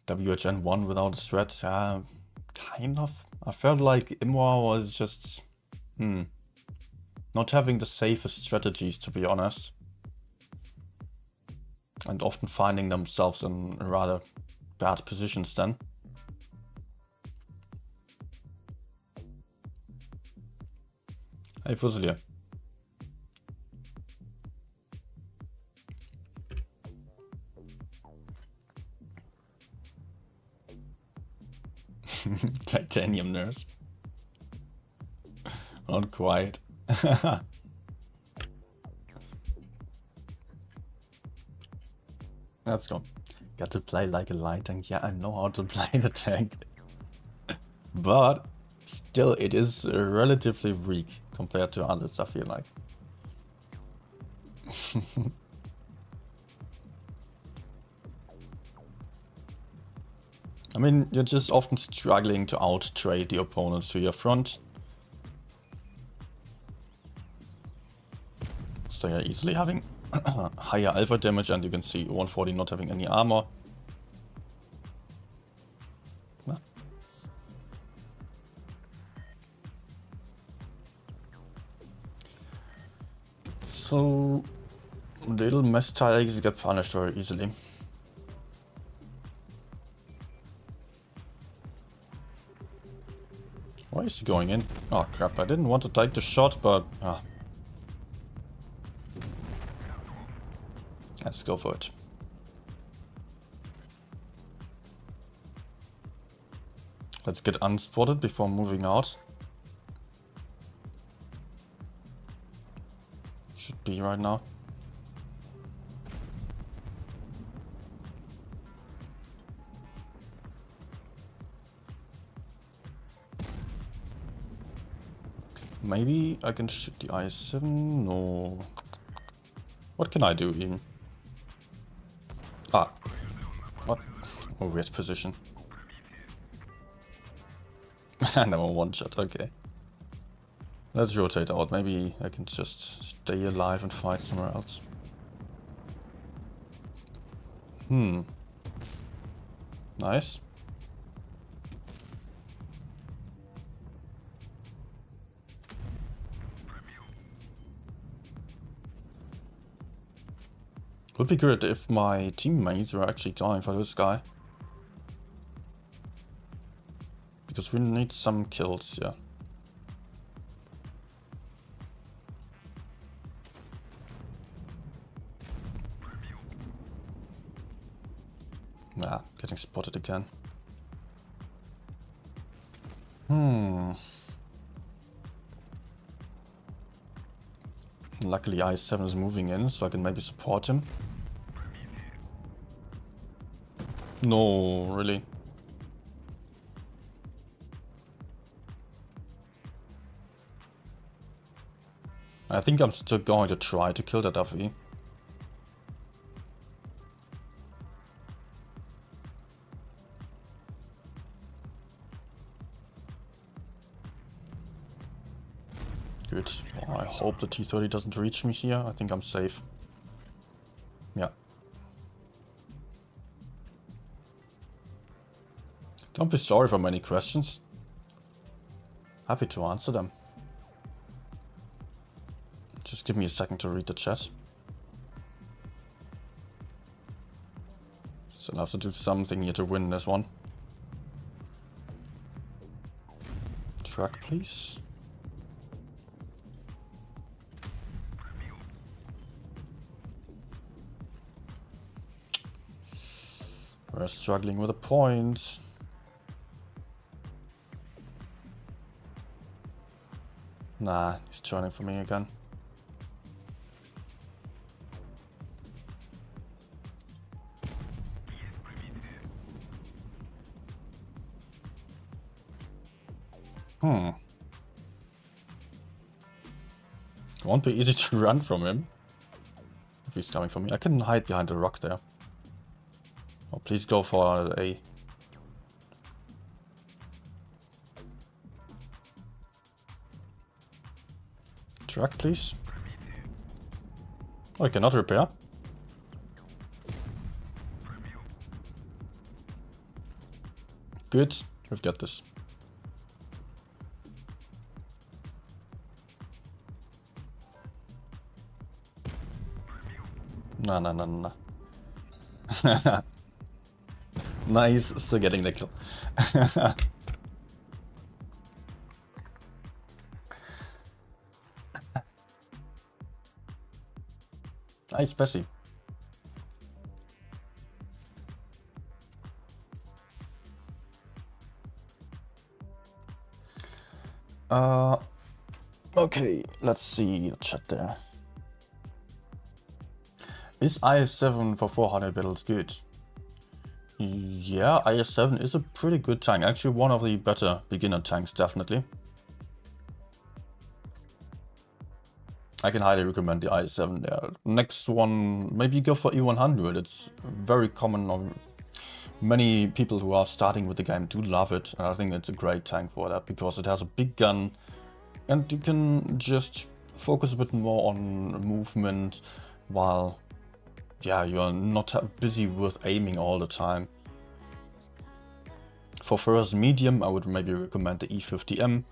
WHN 1 without a threat, kind of. I felt like Immo was just not having the safest strategies, to be honest. And often finding themselves in rather bad positions then. Hey Fusilier. Titanium nurse. Not quite. Let's go. Got to play like a light tank. Yeah, I know how to play the tank. But still, it is relatively weak compared to others, I feel like. I mean, you're just often struggling to out-trade the opponents to your front. So you're easily having higher alpha damage, and you can see 140 not having any armor. Nah. So little mess tiles get punished very easily. Why is he going in? Oh crap, I didn't want to take the shot, but let's go for it. Let's get unspotted before moving out. Should be right now. Maybe I can shoot the I7? No. What can I do even? Ah. What? Oh, weird position. No, one shot, okay. Let's rotate out. Maybe I can just stay alive and fight somewhere else. Nice. Would be good if my teammates were actually going for this guy. Because we need some kills, yeah. Nah, getting spotted again. Luckily I7 is moving in, so I can maybe support him. No, really. I think I'm still going to try to kill that FE. Good. Oh, I hope the T-30 doesn't reach me here. I think I'm safe. Yeah. Don't be sorry for many questions. Happy to answer them. Just give me a second to read the chat. Still have to do something here to win this one. Truck, please. We're struggling with the points. Nah, he's turning for me again. It won't be easy to run from him. If he's coming for me. I can hide behind the rock there. Oh, please go for A. Truck, please. Oh, I cannot repair. Good, we've got this. No. Nice, still getting the kill. Nice, Bessie. Okay, let's see the chat there. Is IS-7 for 400 battles good? Yeah, IS-7 is a pretty good tank. Actually, one of the better beginner tanks, definitely. I can highly recommend the IS-7 there. Next one, maybe go for E100. It's very common on many people who are starting with the game do love it. And I think it's a great tank for that because it has a big gun and you can just focus a bit more on movement while, yeah, you're not busy with aiming all the time. For first medium, I would maybe recommend the E50M.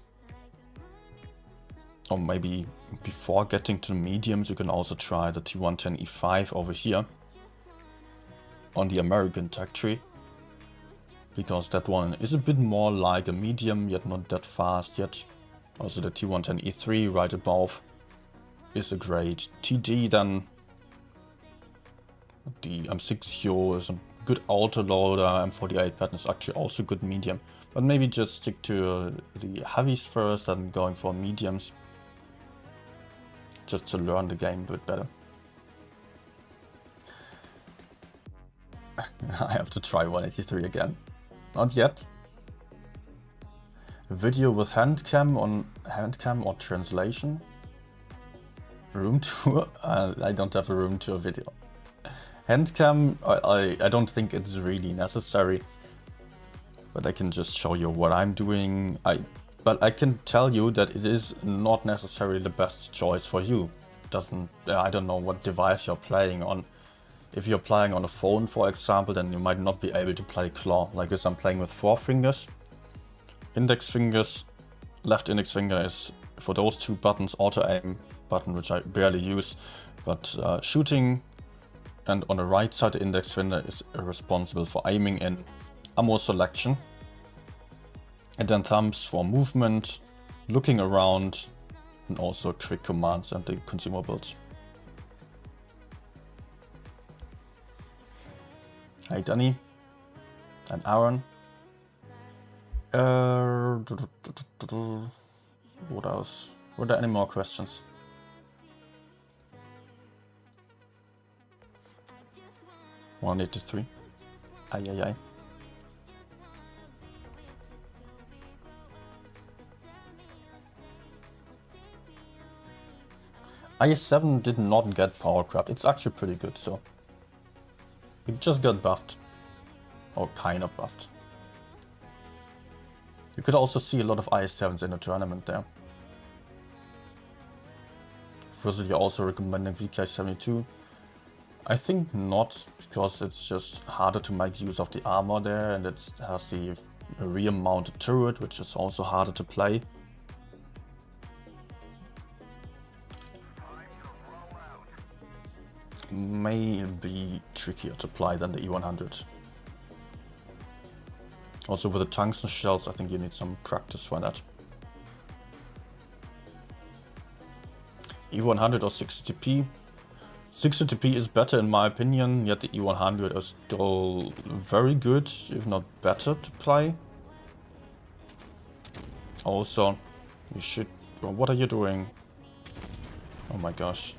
Or maybe before getting to mediums, you can also try the T110E5 over here on the American tech tree. Because that one is a bit more like a medium, yet not that fast yet. Also the T110E3 right above is a great TD then. The M6 is a good autoloader, M48 pattern is actually also good medium. But maybe just stick to the heavies first and going for mediums. Just to learn the game a bit better. I have to try 183 again. Not yet. Video with hand cam or translation. Room tour? I don't have a room tour video. Hand cam, I don't think it's really necessary. But I can just show you what I'm doing. But I can tell you that it is not necessarily the best choice for you. I don't know what device you're playing on. If you're playing on a phone, for example, then you might not be able to play claw. Like this, I'm playing with 4 fingers. Index fingers, left index finger is for those 2 buttons, auto aim button, which I barely use. But shooting, and on the right side, the index finger is responsible for aiming in ammo selection. And then thumbs for movement, looking around, and also quick commands and the consumables. Hey Danny and Aaron. What else? Were there any more questions? $183. Aye. IS-7 did not get power craft. It's actually pretty good, so it just got buffed, or kind of buffed. You could also see a lot of IS-7s in the tournament there. Firstly, you're also recommending VK72. I think not, because it's just harder to make use of the armor there, and it has the rear mounted turret, which is also harder to play. may be trickier to apply than the E100. Also with the tungsten shells, I think you need some practice for that. E100 or 60p. 60p is better in my opinion, yet the E100 is still very good, if not better to play. Also, you should... What are you doing? Oh my gosh.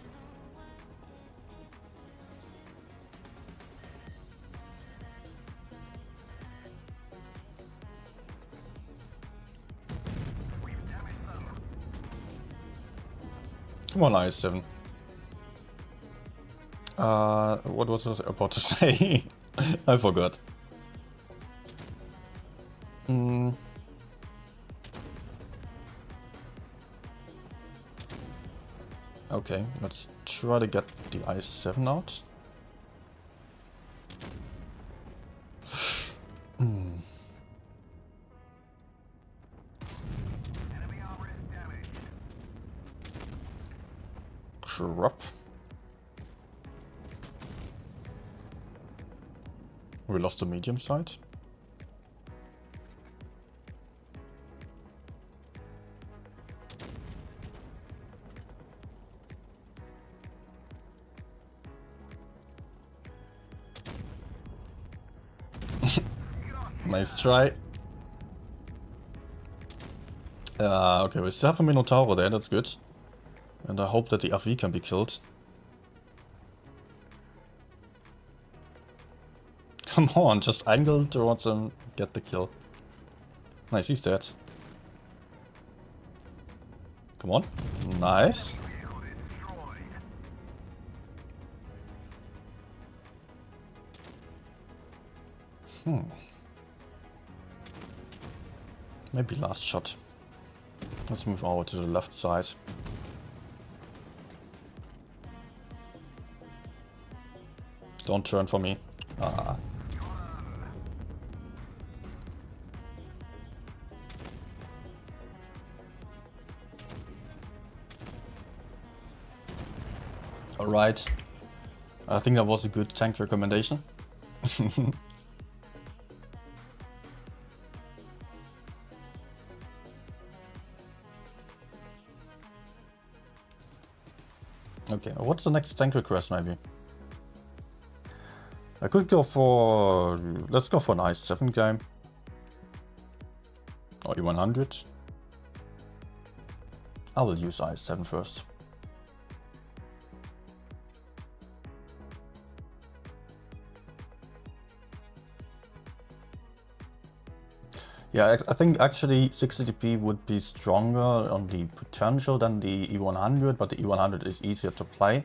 Come on, IS-7. What was I about to say? I forgot. Okay, let's try to get the IS-7 out. Crap. We lost the medium side. Nice try. Okay, we still have a Minotauro there, that's good. And I hope that the FV can be killed. Come on, just angle towards him, get the kill. Nice, he's dead. Come on. Nice. Maybe last shot. Let's move over to the left side. Don't turn for me. Ah. Alright. I think that was a good tank recommendation. Okay, what's the next tank request maybe? I could go for... Let's go for an IS-7 game. Or E100. I will use IS-7 first. Yeah, I think actually 60p would be stronger on the potential than the E100, but the E100 is easier to play.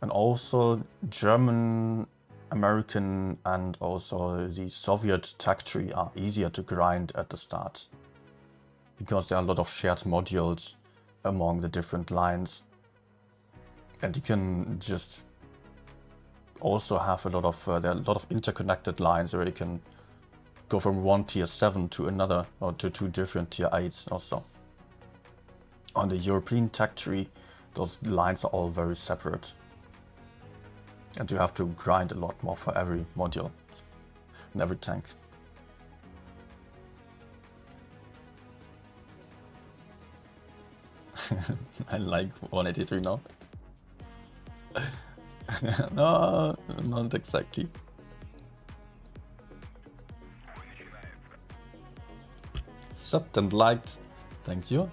And also German, American and also the Soviet tech tree are easier to grind at the start. Because there are a lot of shared modules among the different lines. And you can just also have a lot of, there are a lot of interconnected lines where you can go from one tier 7 to another, or to two different tier 8s also. On the European tech tree, those lines are all very separate. And you have to grind a lot more for every module and every tank. I like 183 now. No, not exactly. Subbed and liked. Thank you.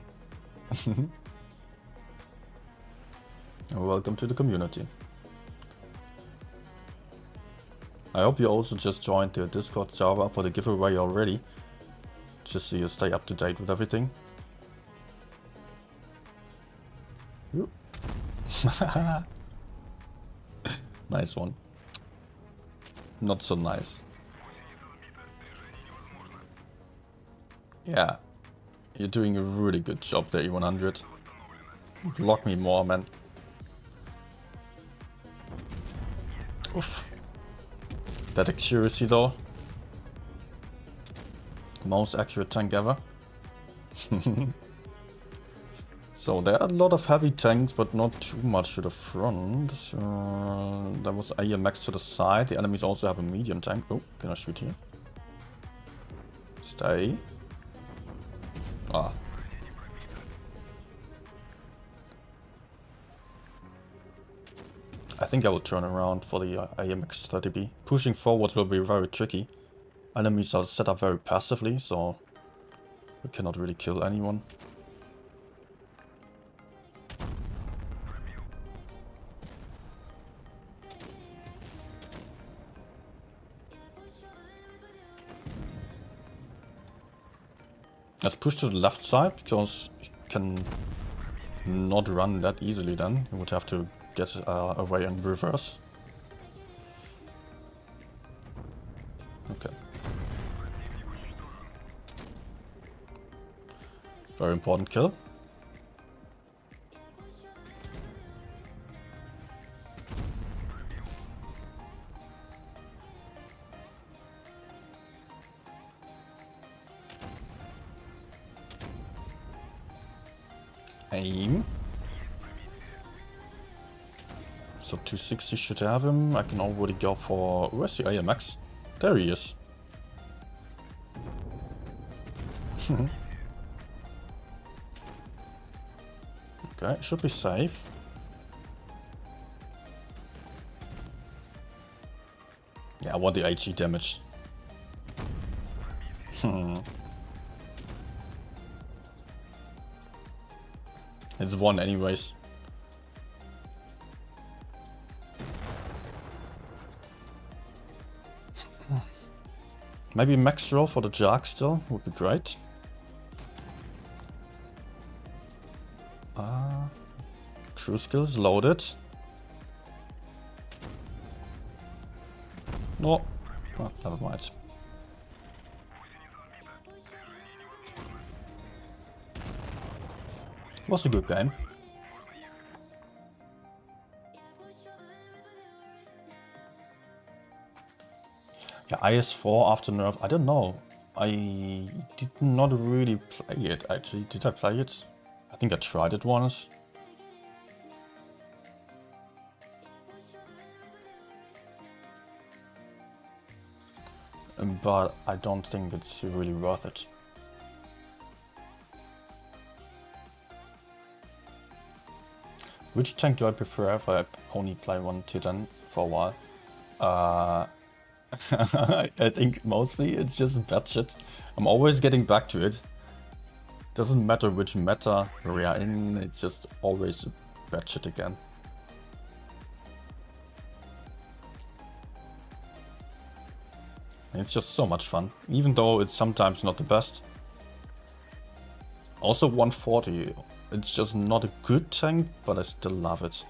Welcome to the community. I hope you also just joined the Discord server for the giveaway already, just so you stay up to date with everything. Nice one. Not so nice. Yeah, you're doing a really good job there, E100. Block me more, man. Oof. That accuracy though. Most accurate tank ever. So there are a lot of heavy tanks, but not too much to the front. There was AMX to the side. The enemies also have a medium tank. Oh, can I shoot here? Stay. Ah. I think I will turn around for the AMX 30B. Pushing forwards will be very tricky. Enemies are set up very passively, so we cannot really kill anyone. Let's push to the left side, because you can not run that easily then. You would have to get away in reverse. Okay. Very important kill. Aim. So 260 should have him. I can already go for... Where's the AMX? There he is. Okay, should be safe. Yeah, I want the HE damage. It's one anyways. Maybe max roll for the Jark still would be great. Crew skills loaded. No. Oh, never mind. Was a good game. Yeah, IS-4 after nerf, I don't know. I did not really play it actually. Did I play it? I think I tried it once. But I don't think it's really worth it. Which tank do I prefer if I only play one Titan for a while? I think mostly it's just bad shit. I'm always getting back to it. Doesn't matter which meta we are in, it's just always bad shit again. And it's just so much fun, even though it's sometimes not the best. Also 140, it's just not a good tank, but I still love it.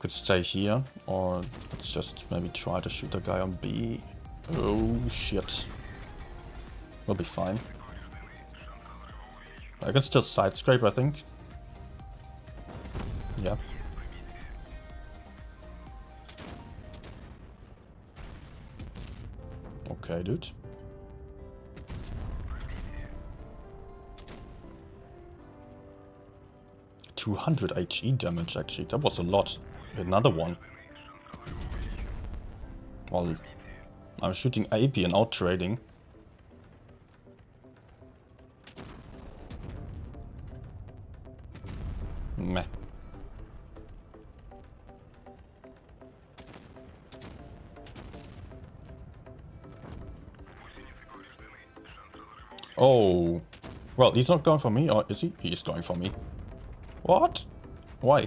Could stay here, or let's just maybe try to shoot a guy on B. Oh shit. We'll be fine. I can still side scrape, I think. Yeah. Okay, dude. $200 HE damage, actually. That was a lot. Another one. Well, I'm shooting AP and out trading. Meh. Oh. Well, he's not going for me, or is he? He is going for me. What? Why?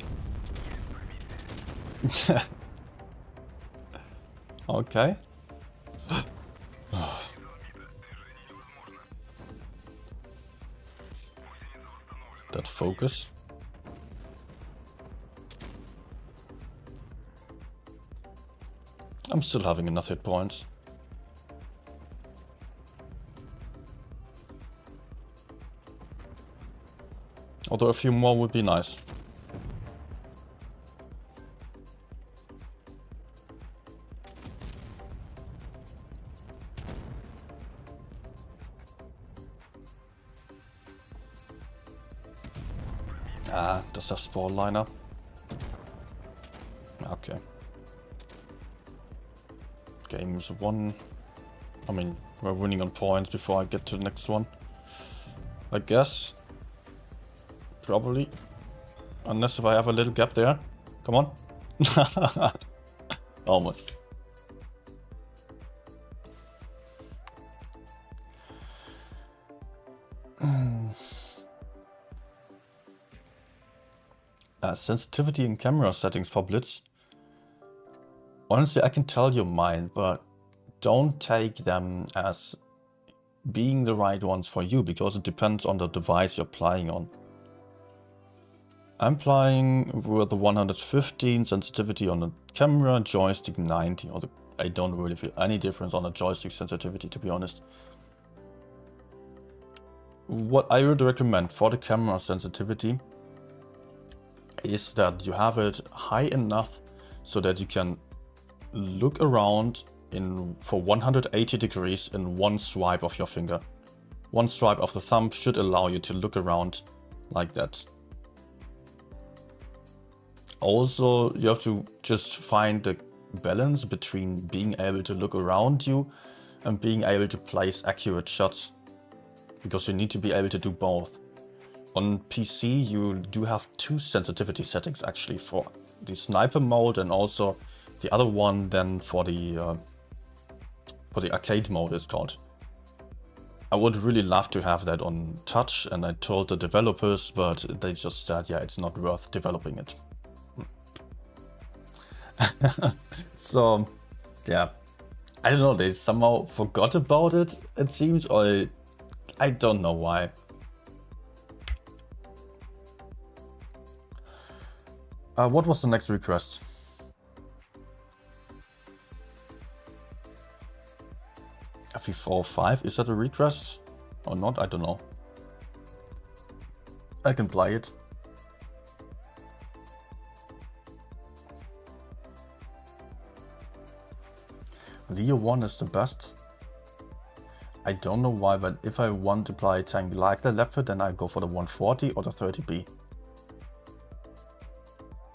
Okay. That focus. I'm still having enough hit points. Although a few more would be nice. Ah, does have Spore liner. Okay. Game's won. I mean, we're winning on points before I get to the next one. I guess. Probably. Unless if I have a little gap there. Come on. Almost. Sensitivity in camera settings for Blitz. Honestly, I can tell you mine, but don't take them as being the right ones for you, because it depends on the device you're playing on. I'm playing with the 115 sensitivity on the camera, joystick 90. I don't really feel any difference on the joystick sensitivity, to be honest. What I would recommend for the camera sensitivity is that you have it high enough so that you can look around for 180 degrees in one swipe of your finger. One swipe of the thumb should allow you to look around like that. Also, you have to just find the balance between being able to look around you and being able to place accurate shots, because you need to be able to do both. On PC, you do have two sensitivity settings actually, for the sniper mode and also the other one then for the arcade mode it's called. I would really love to have that on touch, and I told the developers, but they just said, yeah, it's not worth developing it. So, yeah, I don't know, they somehow forgot about it, it seems, or I don't know why. What was the next request? FE45, is that a request or not? I don't know. I can play it. Leo 1 is the best. I don't know why, but if I want to play a tank like the Leopard, then I go for the 140 or the 30B.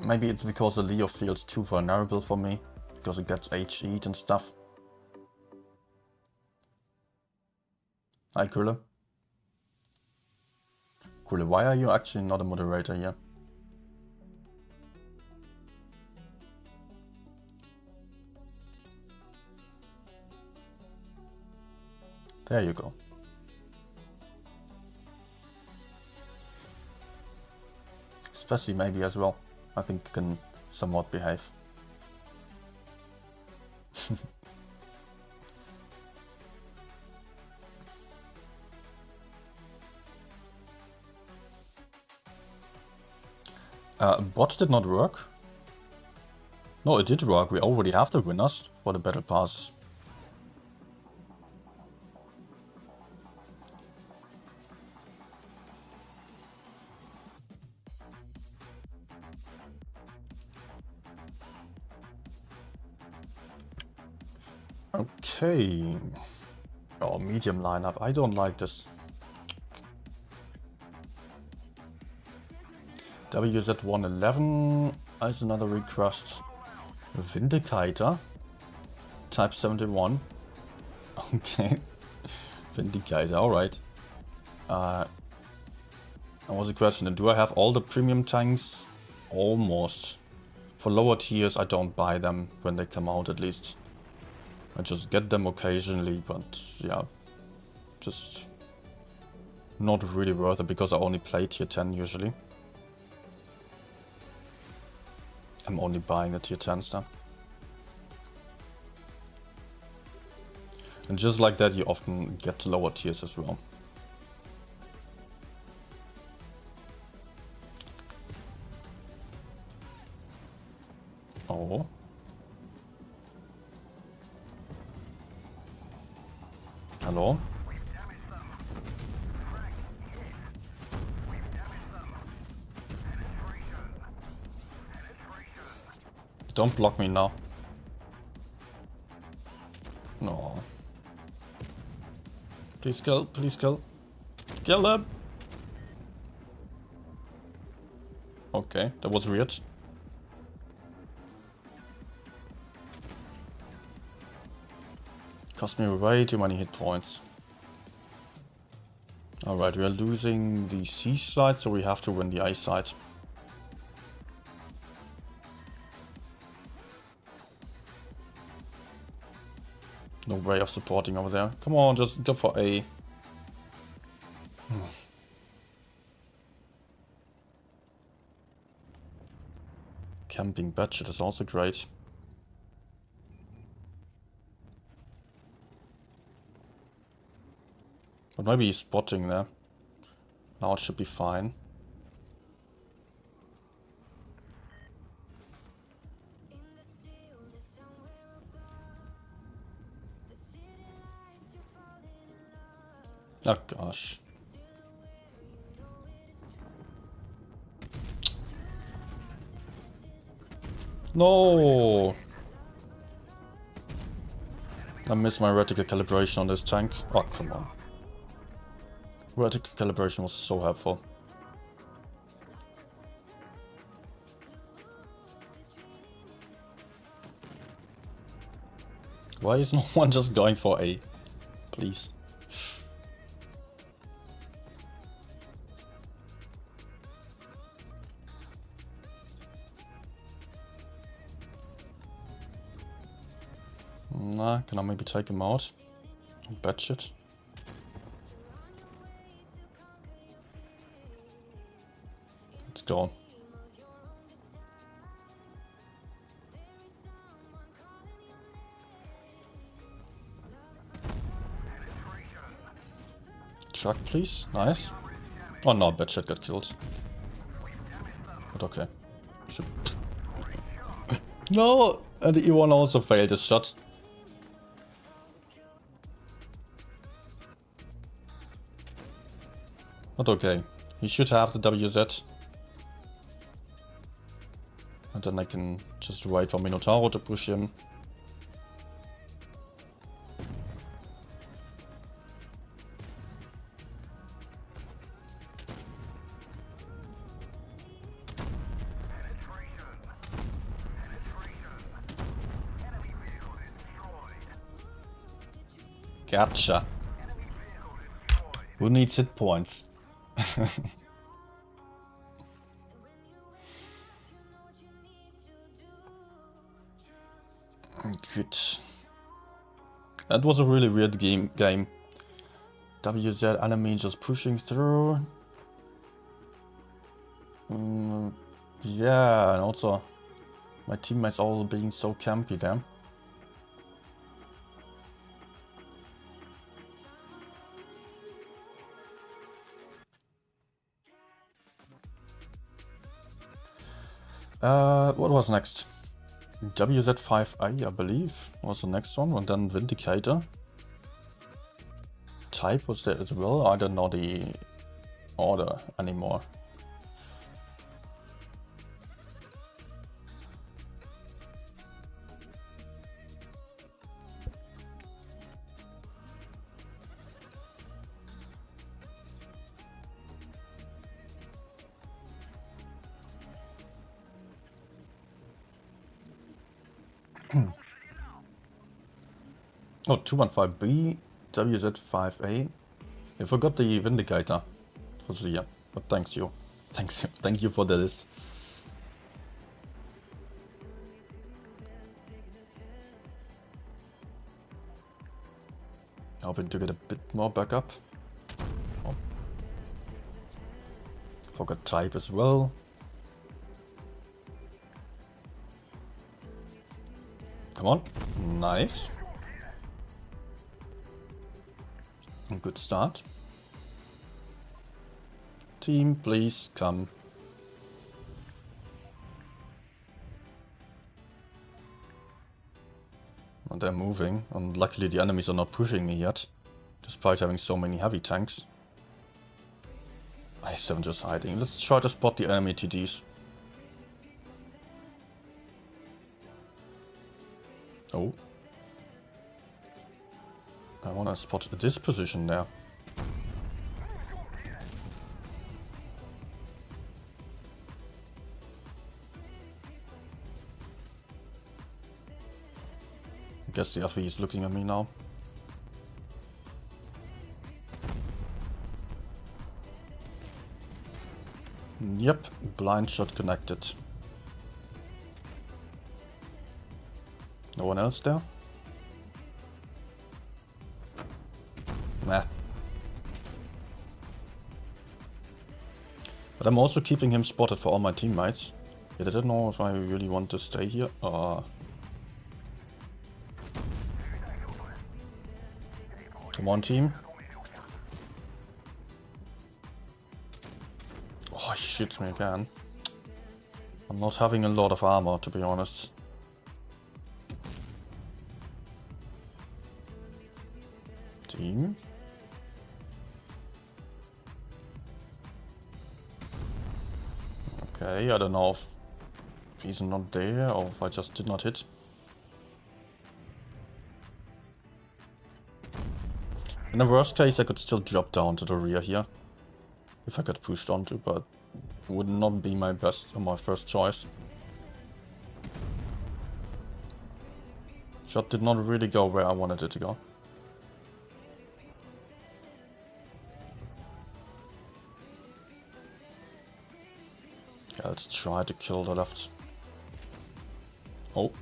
Maybe it's because the Leo feels too vulnerable for me, because it gets HE'd and stuff. Hi Krille. Krille, why are you actually not a moderator here? There you go. Spessy maybe as well. I think it can somewhat behave. Bot did not work. No, it did work. We already have the winners for the battle passes. Okay. Oh, medium lineup. I don't like this. WZ111 is another request. Vindicator. Type 71. Okay. Vindicator, alright. That was a question. Do I have all the premium tanks? Almost. For lower tiers, I don't buy them when they come out, at least. I just get them occasionally, but yeah, just not really worth it, because I only play tier 10 usually. I'm only buying the tier 10 stuff. And just like that, you often get lower tiers as well. Oh. Hello? Don't block me now. No. Please kill, please kill. Kill them! Okay, that was weird. Cost me way too many hit points. Alright, we are losing the sea side, so we have to win the ice side. No way of supporting over there. Come on, just go for A. Camping budget is also great. But maybe he's spotting there. Now it should be fine. Oh gosh. No! I missed my reticle calibration on this tank. Oh, come on. Reticle calibration was so helpful. Why is no one just going for A? Please. Nah, can I maybe take him out? Budget. Let's go. Truck, please. Nice. Oh no, Batshit got killed. But okay. Should... No! And the E1 also failed his shot. But okay. He should have the WZ. And then I can just wait for Minotauro to push him. Gotcha. Who needs hit points? Good. That was a really weird game. WZ enemy just pushing through. Yeah, and also my teammates all being so campy there. What was next? WZ5A, I believe, was the next one, and then Vindicator. Type was there as well, I don't know the order anymore. Oh, 215B, WZ5A. I forgot the Vindicator for the year, but thank you for the list. Hoping to get a bit more backup. Oh. Forgot type as well. Come on, nice. A good start. Team, please come. And they're moving, and luckily the enemies are not pushing me yet, despite having so many heavy tanks. I7 just hiding. Let's try to spot the enemy TDs. Oh. I wanna spot this position there. Guess the FV is looking at me now. Yep, blind shot connected. No one else there? Nah. But I'm also keeping him spotted for all my teammates. Yet I don't know if I really want to stay here. Come on, team. Oh, he shoots me again. I'm not having a lot of armor, to be honest. Team. Okay, I don't know if he's not there or if I just did not hit. In the worst case, I could still drop down to the rear here. If I get pushed onto, but would not be my best or my first choice. Shot did not really go where I wanted it to go. Yeah, let's try to kill the left. Oh.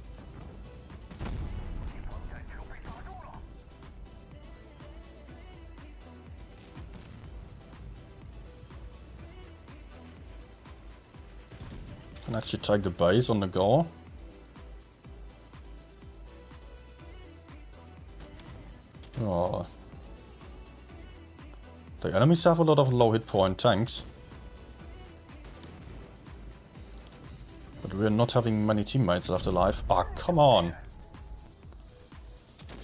Can actually take the base on the go. Oh. The enemies have a lot of low hit point tanks. But we're not having many teammates left alive. Ah, oh, come on!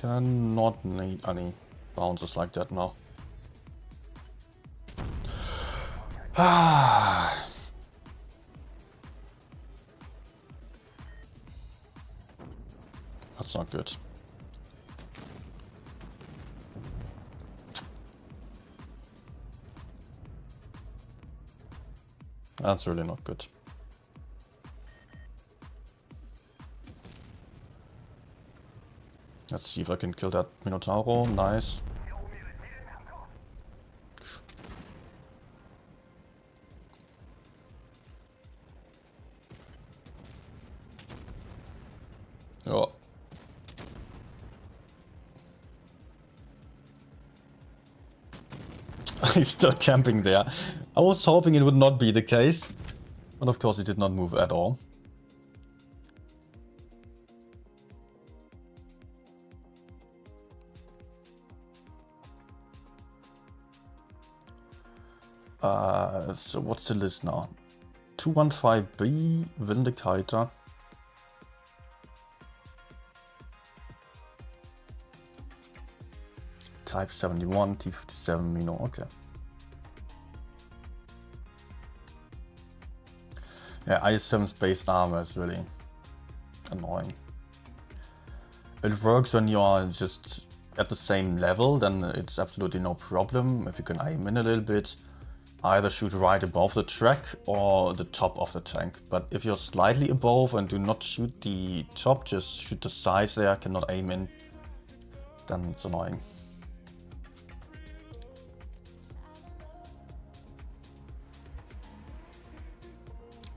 Cannot need any bounces like that now. Ah. That's not good. That's really not good. Let's see if I can kill that Minotauro. Nice. Oh. He's still camping there. I was hoping it would not be the case. But of course he did not move at all. So what's the list now? 215B, Vindicator. Type 71, T57 Mino, okay. Yeah, IS-7's based armor is really annoying. It works when you are just at the same level, then it's absolutely no problem. If you can aim in a little bit, either shoot right above the track or the top of the tank. But if you're slightly above and do not shoot the top, just shoot the sides there, cannot aim in, then it's annoying.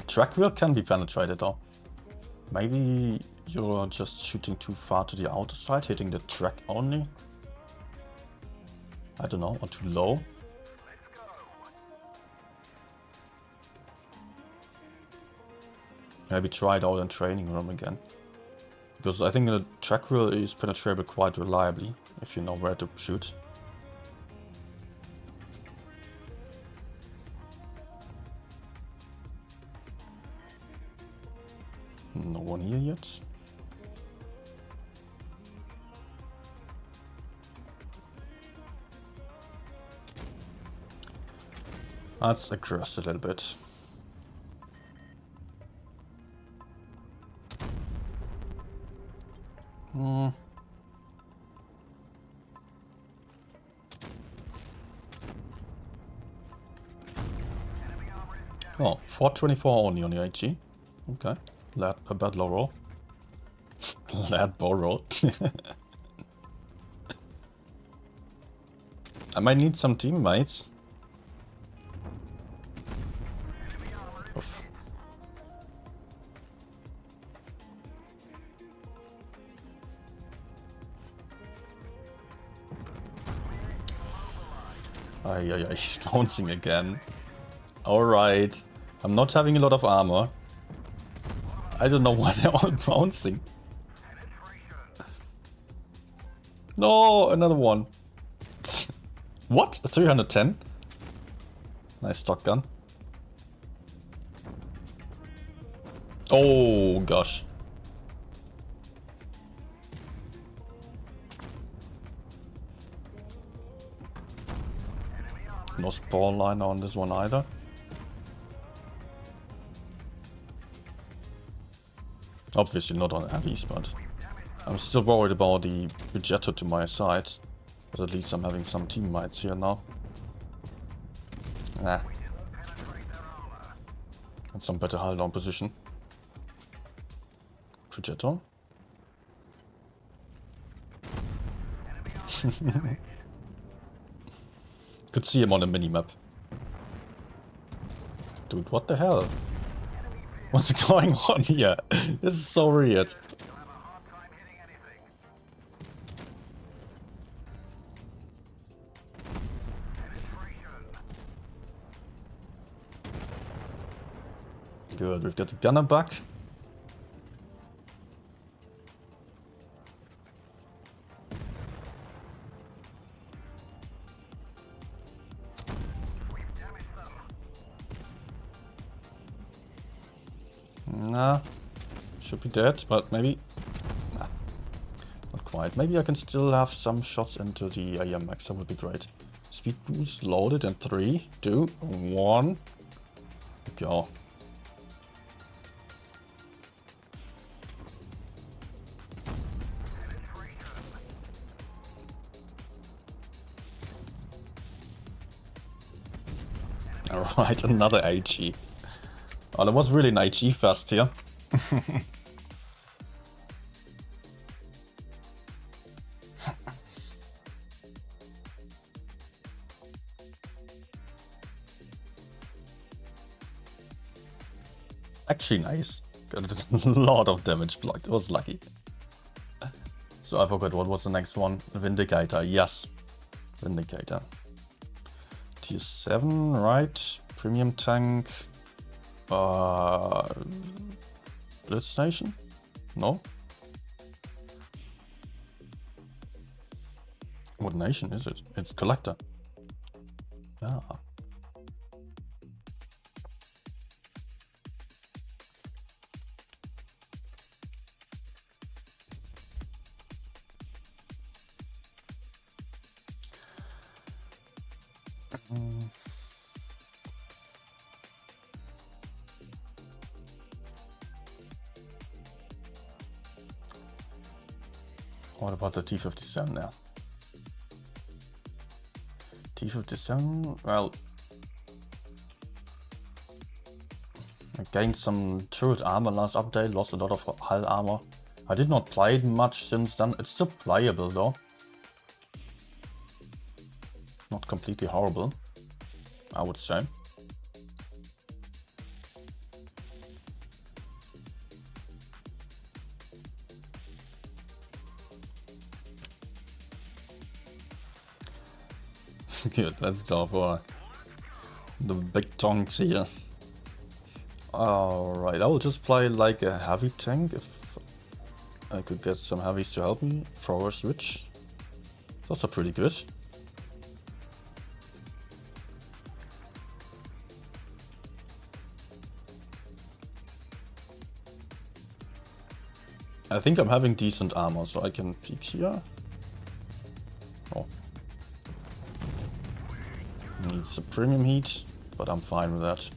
Track wheel can be penetrated though. Maybe you're just shooting too far to the outer side, hitting the track only. I don't know, or too low. Maybe try it out in training room again. Because I think the track wheel is penetrable quite reliably, if you know where to shoot. No one here yet. Let's aggress a little bit. Oh, 424 only on the HG. Okay. A bad low roll. Lad borrowed. I might need some teammates. Oof. Ay, he's bouncing again. Alright. I'm not having a lot of armor. I don't know why they're all bouncing. No, another one. What? 310? Nice stock gun. Oh gosh. No spawn liner on this one either. Obviously not on heavies, but I'm still worried about the Budgetto to my side. But at least I'm having some teammates here now. Nah. And some better hull down position. Budgetto. Could see him on a minimap. Dude, what the hell? What's going on here? This is so weird. Good, we've got the gunner back. Nah, should be dead, but maybe... Nah, not quite. Maybe I can still have some shots into the AMX, that would be great. Speed boost loaded in 3, 2, 1, go. Alright, another HE. Oh, there was really an HE fest here. Actually nice. Got a lot of damage blocked. It was lucky. So I forgot what was the next one. Vindicator, yes. Vindicator. Tier 7, right? Premium tank. Blitz Nation? No? What nation is it? It's Collector. Ah. What about the T-57 now? T-57, well... I gained some turret armor last update, lost a lot of hull armor. I did not play it much since then. It's still playable though. Not completely horrible, I would say. Good, let's go for the big tonks here. Alright, I will just play like a heavy tank if I could get some heavies to help me. Thrower switch. Those are pretty good. I think I'm having decent armor, so I can peek here. Oh. Needs a premium heat, but I'm fine with that.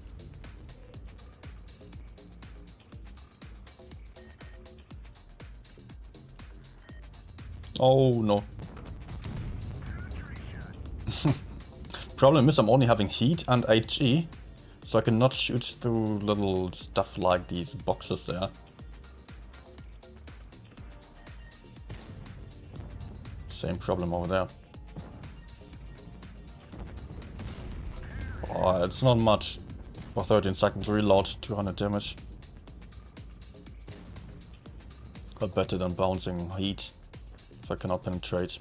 Oh no. Problem is I'm only having heat and HE, so I cannot shoot through little stuff like these boxes there. Same problem over there. Oh, it's not much. For 13 seconds reload, 200 damage. But better than bouncing heat, if I cannot penetrate.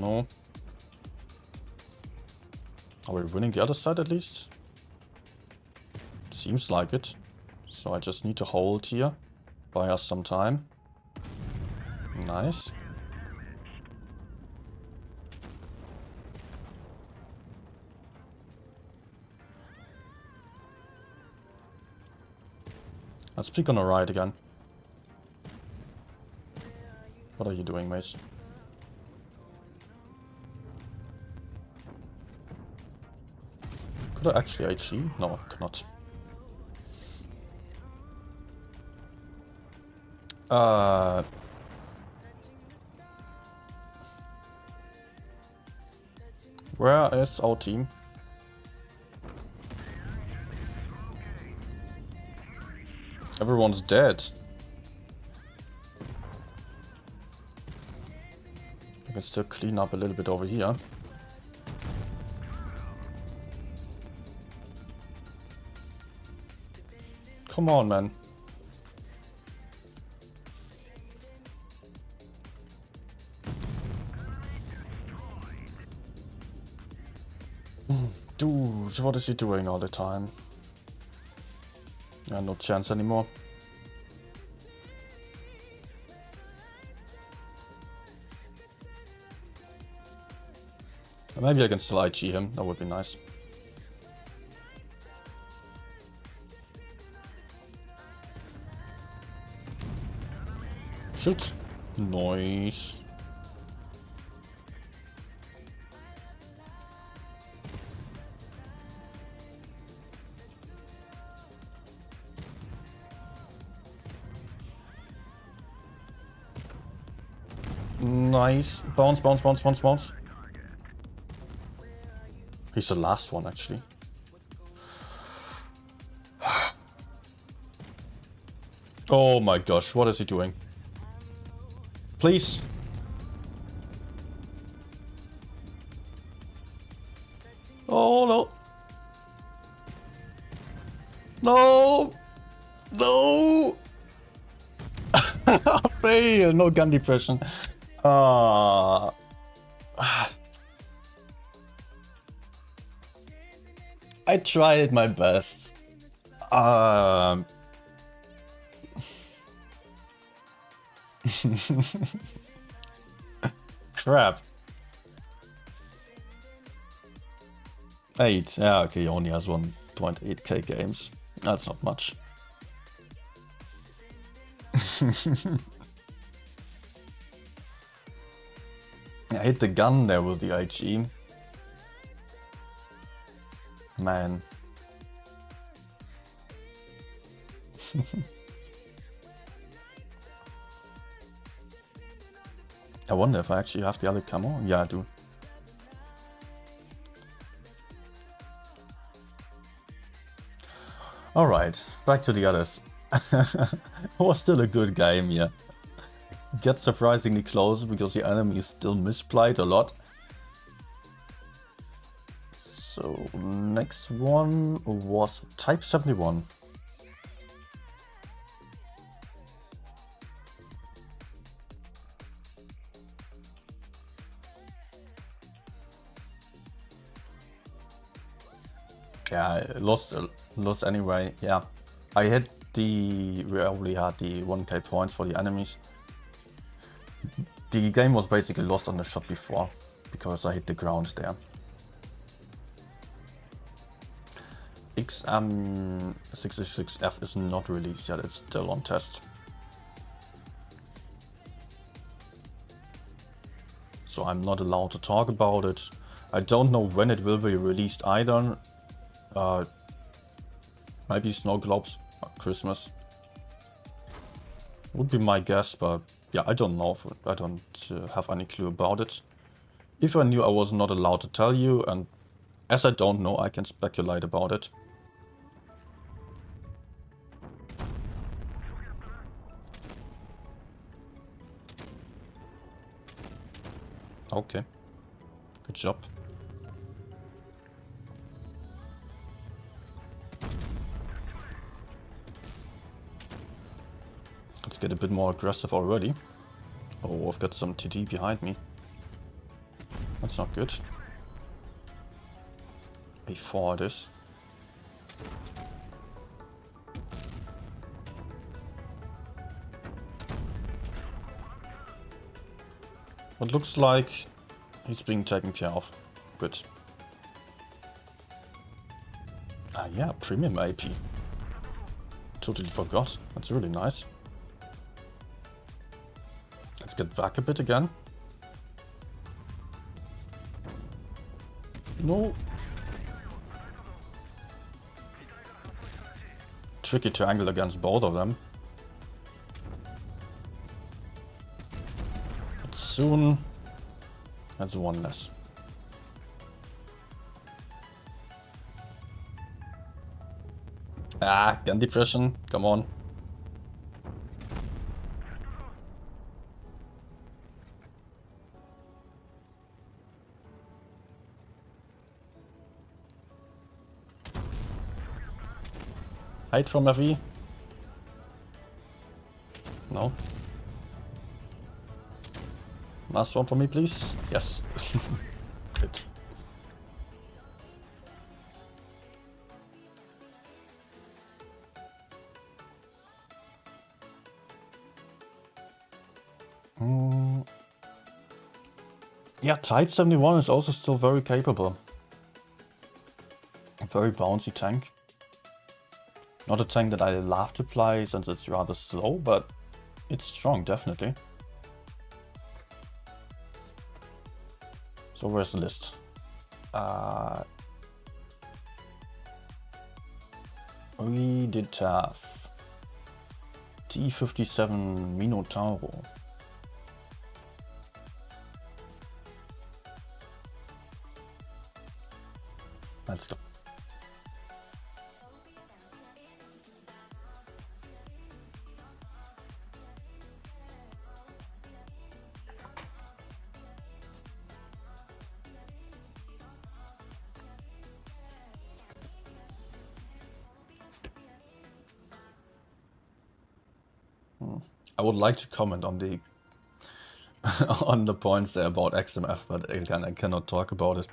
No. Are we winning the other side at least? Seems like it. So I just need to hold here. Buy us some time. Nice. Let's peek on the right again. What are you doing, mate? Could I actually HE? No, I cannot. Where is our team? Everyone's dead. I can still clean up a little bit over here. Come on, man. Dude, what is he doing all the time? Yeah, no chance anymore. Maybe I can still IG him, that would be nice. Shoot. Nice. Nice. Bounce, bounce, bounce, bounce, bounce. He's the last one, actually. Oh my gosh, what is he doing? Please. Oh no. No. No. Fail. No gun depression. I tried my best. Crap. 8. Yeah, okay, he only has 1.8k games. That's not much. I hit the gun there with the IG. Man. I wonder if I actually have the other camo. Yeah, I do. Alright, back to the others. It was still a good game, yeah. Get surprisingly close because the enemy is still misplayed a lot. So, next one was Type 71. Yeah, I lost anyway. Yeah, we only had the 1k points for the enemies. The game was basically lost on the shot before because I hit the ground there. XM66F is not released yet, it's still on test. So I'm not allowed to talk about it. I don't know when it will be released either. Maybe snow globes, Christmas. Would be my guess, but yeah, I don't know. I don't have any clue about it. If I knew, I was not allowed to tell you, and As I don't know, I can speculate about it. Okay. Good job. Let's get a bit more aggressive already. Oh, I've got some TD behind me. That's not good. A4 it is. It looks like he's being taken care of. Good. Ah yeah, premium AP. Totally forgot. That's really nice. Let's get back a bit again. No. Tricky to angle against both of them. But soon, that's one less. Ah, gun depression, come on. Hide from FE. No. Last one for me, please. Yes. Good. Yeah, Type 71 is also still very capable. A very bouncy tank. Not a tank that I love to play since it's rather slow, but it's strong, definitely. So where's the list? We did have T57 Minotauro. Let's go. I would like to comment on the on the points there about XMF, but again, I cannot talk about it.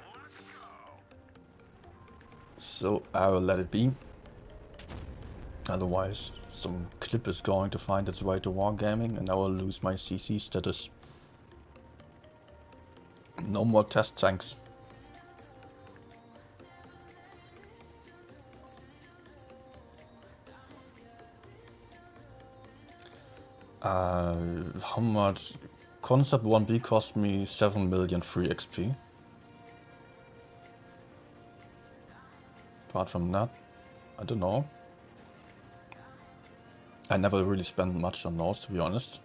So I will let it be. Otherwise, some clip is going to find its way to Wargaming and I will lose my CC status. No more test tanks. How much? Concept 1B cost me 7 million free XP. Apart from that, I don't know. I never really spent much on those, to be honest.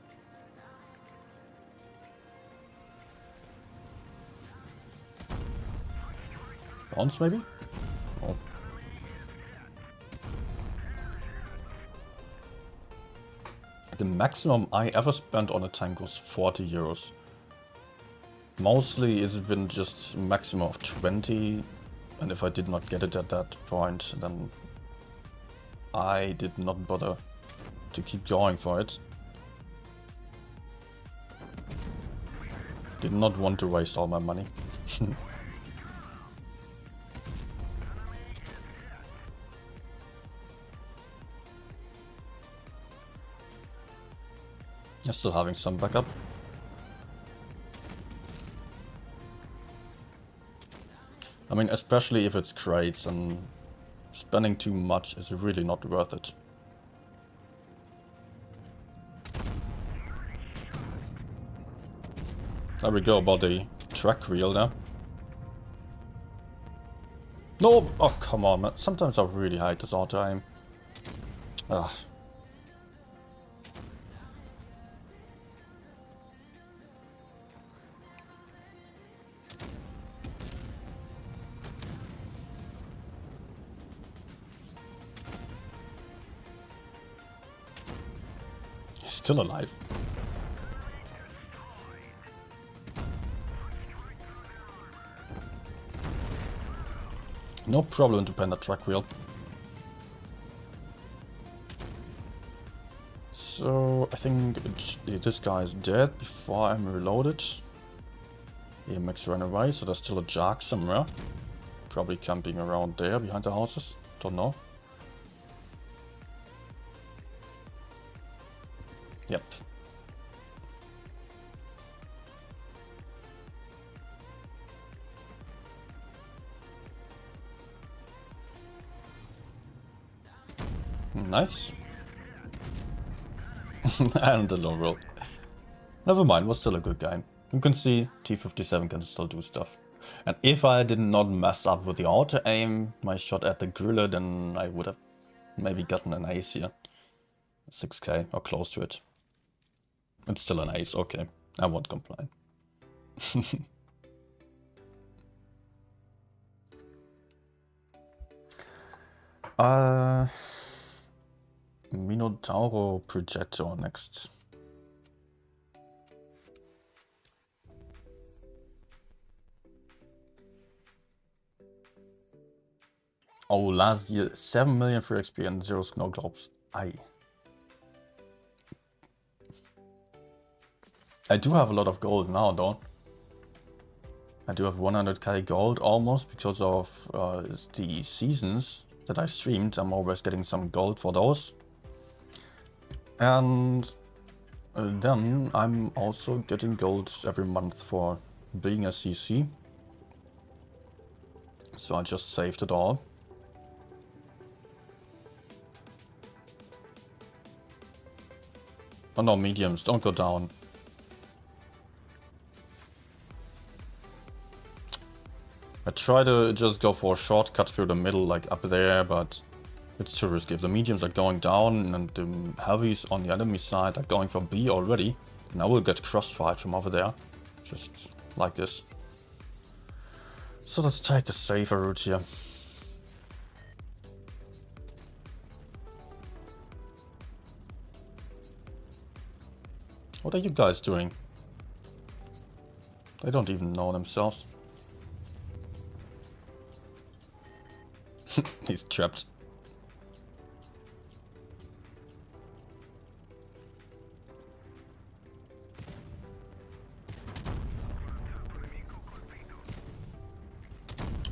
Bounce, maybe? Oh. The maximum I ever spent on a tank was 40 euros. Mostly it's been just maximum of 20, and if I did not get it at that point, then I did not bother to keep going for it. Did not want to waste all my money. I'm still having some backup. I mean, especially if it's crates, and spending too much is really not worth it. There we go about the track wheel there. No! Oh, come on, man. Sometimes I really hate this auto aim. Ah. He's still alive. No problem to pen a truck wheel. So I think this guy is dead before I'm reloaded. EMX ran away, so there's still a Jark somewhere. Probably camping around there behind the houses. Don't know. Yep. Nice. And the low roll. Never mind, was still a good game. You can see T-57 can still do stuff. And if I did not mess up with the auto aim, my shot at the griller, then I would have maybe gotten an ace here. 6k or close to it. It's still an ace, okay. I won't complain. Minotauro projector next. Oh, last year 7 million for XP and 0 snow globes. I do have a lot of gold now though. I do have 100k gold almost because of the seasons that I streamed. I'm always getting some gold for those. And then I'm also getting gold every month for being a CC. So I just saved it all. Oh no, mediums, don't go down. I try to just go for a shortcut through the middle, like up there, but it's too risky. If the mediums are going down and the heavies on the enemy side are going for B already, then I will get crossfired from over there. Just like this. So let's take the safer route here. What are you guys doing? They don't even know themselves. He's trapped.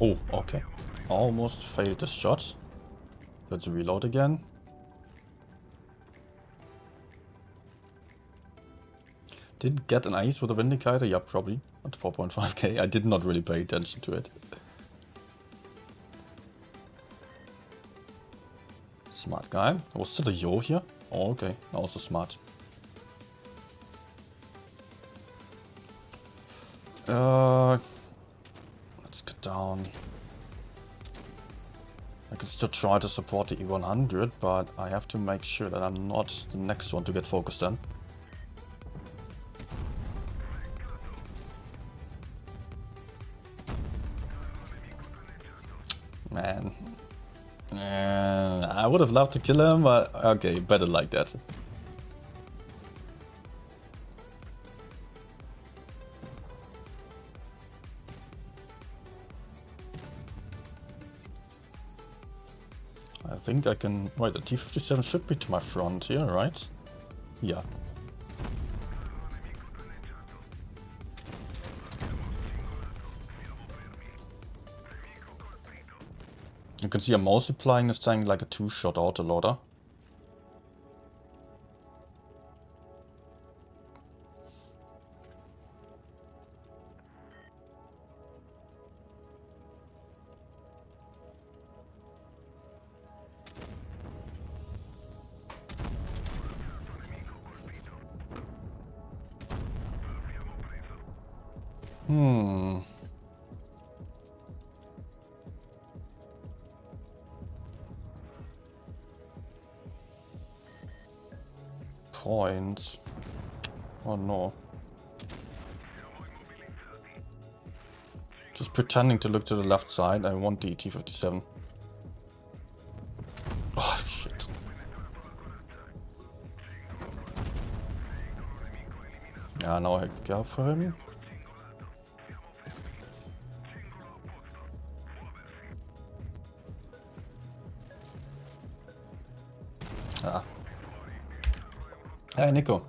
Oh, okay. Almost failed the shot. Let's reload again. Did get an ace with a Vindicator? Yeah, probably. At 4.5k. I did not really pay attention to it. Smart guy. Was still a Yo here? Oh, okay. Also smart. Let's get down. I can still try to support the E100, but I have to make sure that I'm not the next one to get focused on. Man. I would have loved to kill him, but okay, better like that. I think I can... Wait, the T-57 should be to my front here, right? Yeah. You can see I'm multiplying this tank like a 2-shot autoloader. Points. Oh no. Just pretending to look to the left side. I want the T-57. Oh shit. Yeah, now I go for him. Ah. Hey, Nico.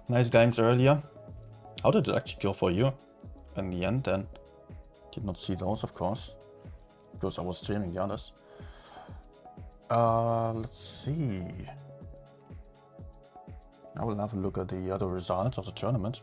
Nice games earlier. How did it actually go for you in the end then? Did not see those, of course, because I was streaming the others. Let's see. I will have a look at the other results of the tournament.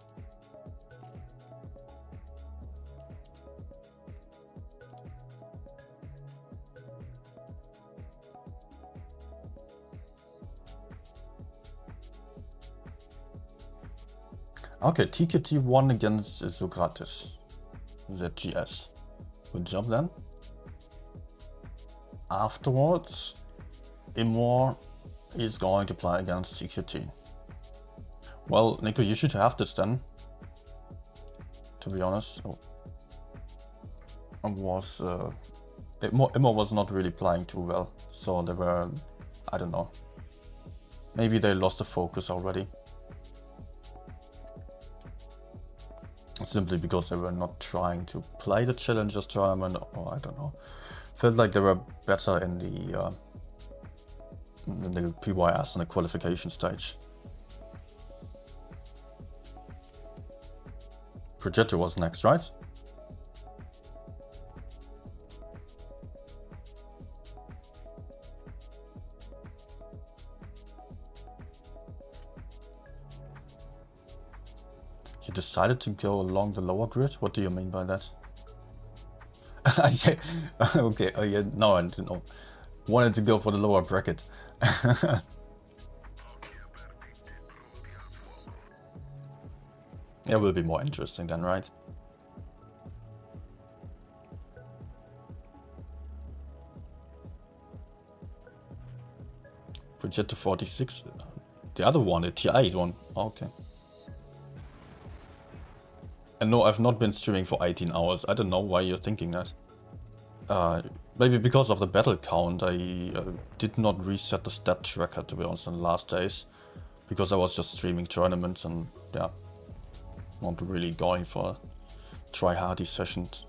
Okay, TKT won against Sokrates, ZGS. Good job then. Afterwards, Immo is going to play against TKT. Well, Nico, you should have this then, to be honest. Immo was not really playing too well, so they were, I don't know, maybe they lost the focus already. Simply because they were not trying to play the Challengers tournament, or I don't know. Felt like they were better in the PYS in the qualification stage. Progetto was next, right? You decided to go along the lower grid? What do you mean by that? Yeah. Okay, oh yeah, no, I didn't know. Wanted to go for the lower bracket. It will be more interesting then, right? Progetto 46. The other one, the Tier 8 one. Okay. And no, I've not been streaming for 18 hours. I don't know why you're thinking that. Maybe because of the battle count, I did not reset the stat tracker, to be honest, in the last days. Because I was just streaming tournaments and, yeah, not really going for try-hardy sessions.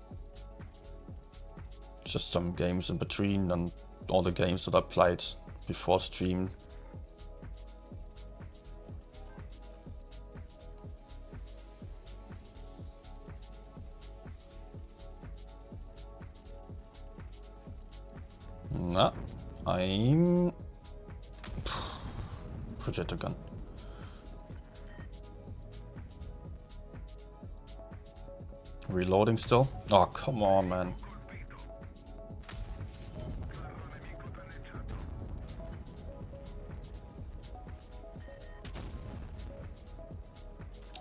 Just some games in between and all the games that I played before stream. Nah, I'm... Projector gun. Reloading still? Oh, come on, man.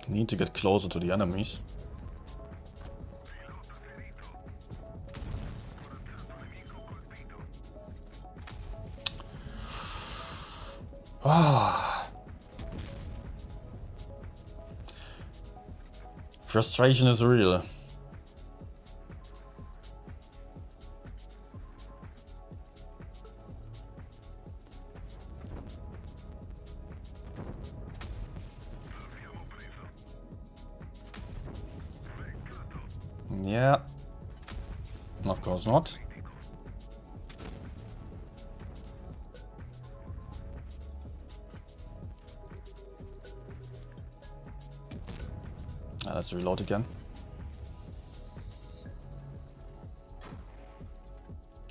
Need to get closer to the enemies. Frustration is real. Yeah. Of course not. Let's reload again.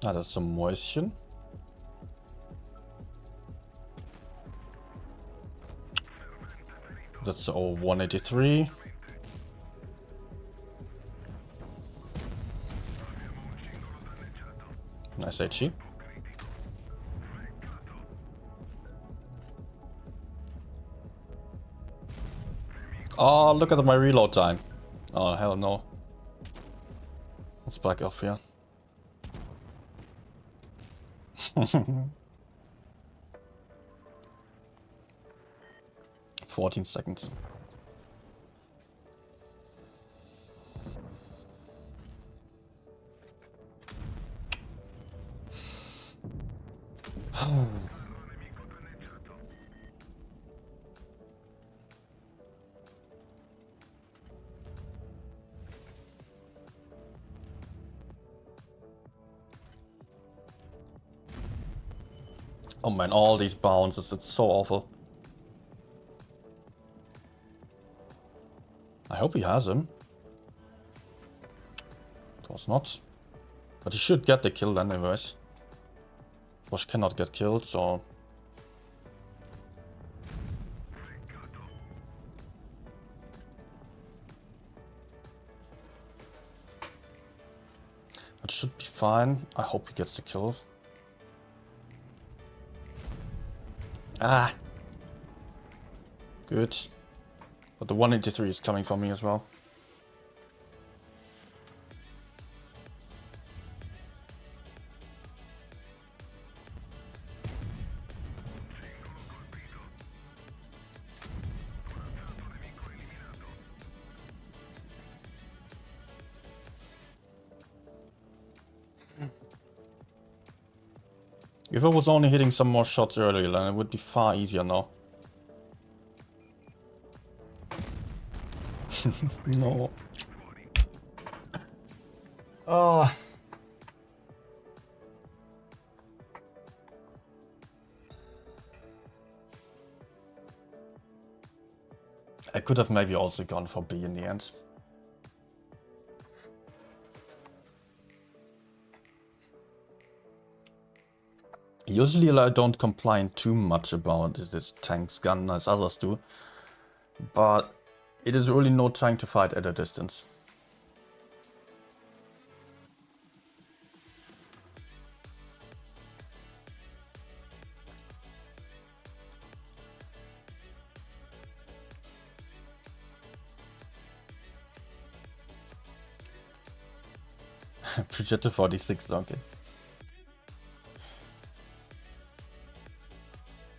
That's some moisture. That's 183. Nice HE. Oh, look at my reload time. Oh, hell no. Let's back off here. 14 seconds. Oh man, all these bounces, it's so awful. I hope he has him. It was not. But he should get the kill anyways. Bosch cannot get killed, so... It should be fine. I hope he gets the kill. Ah! Good. But the 183 is coming for me as well. If I was only hitting some more shots earlier, then it would be far easier now. No. Oh. I could have maybe also gone for B in the end. Usually I don't complain too much about this tank's gun as others do, but it is really no time to fight at a distance. Projector 46, okay.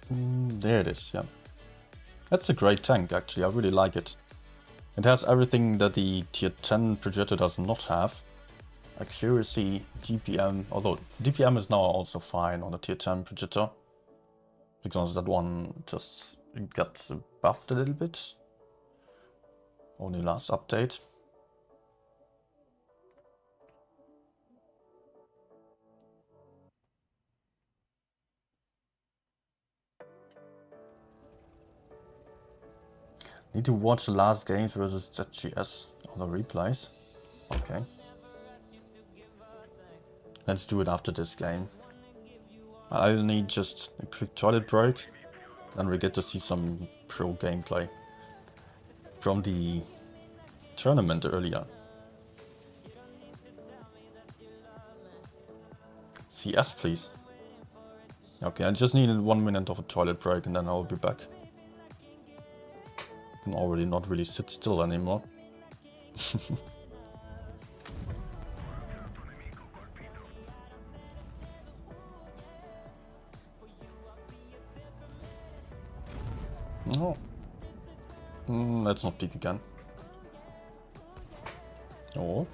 There it is, yeah. That's a great tank, actually. I really like it. It has everything that the tier 10 projector does not have. Accuracy, DPM, although DPM is now also fine on the tier 10 projector. Because that one just got buffed a little bit. Only last update. Need to watch the last games versus ZGS on the replays. Okay. Let's do it after this game. I'll need just a quick toilet break. Then we get to see some pro gameplay from the tournament earlier. CS, please. Okay, I just needed 1 minute of a toilet break and then I'll be back. I can already not really sit still anymore. No. Let's not peek again. Oh.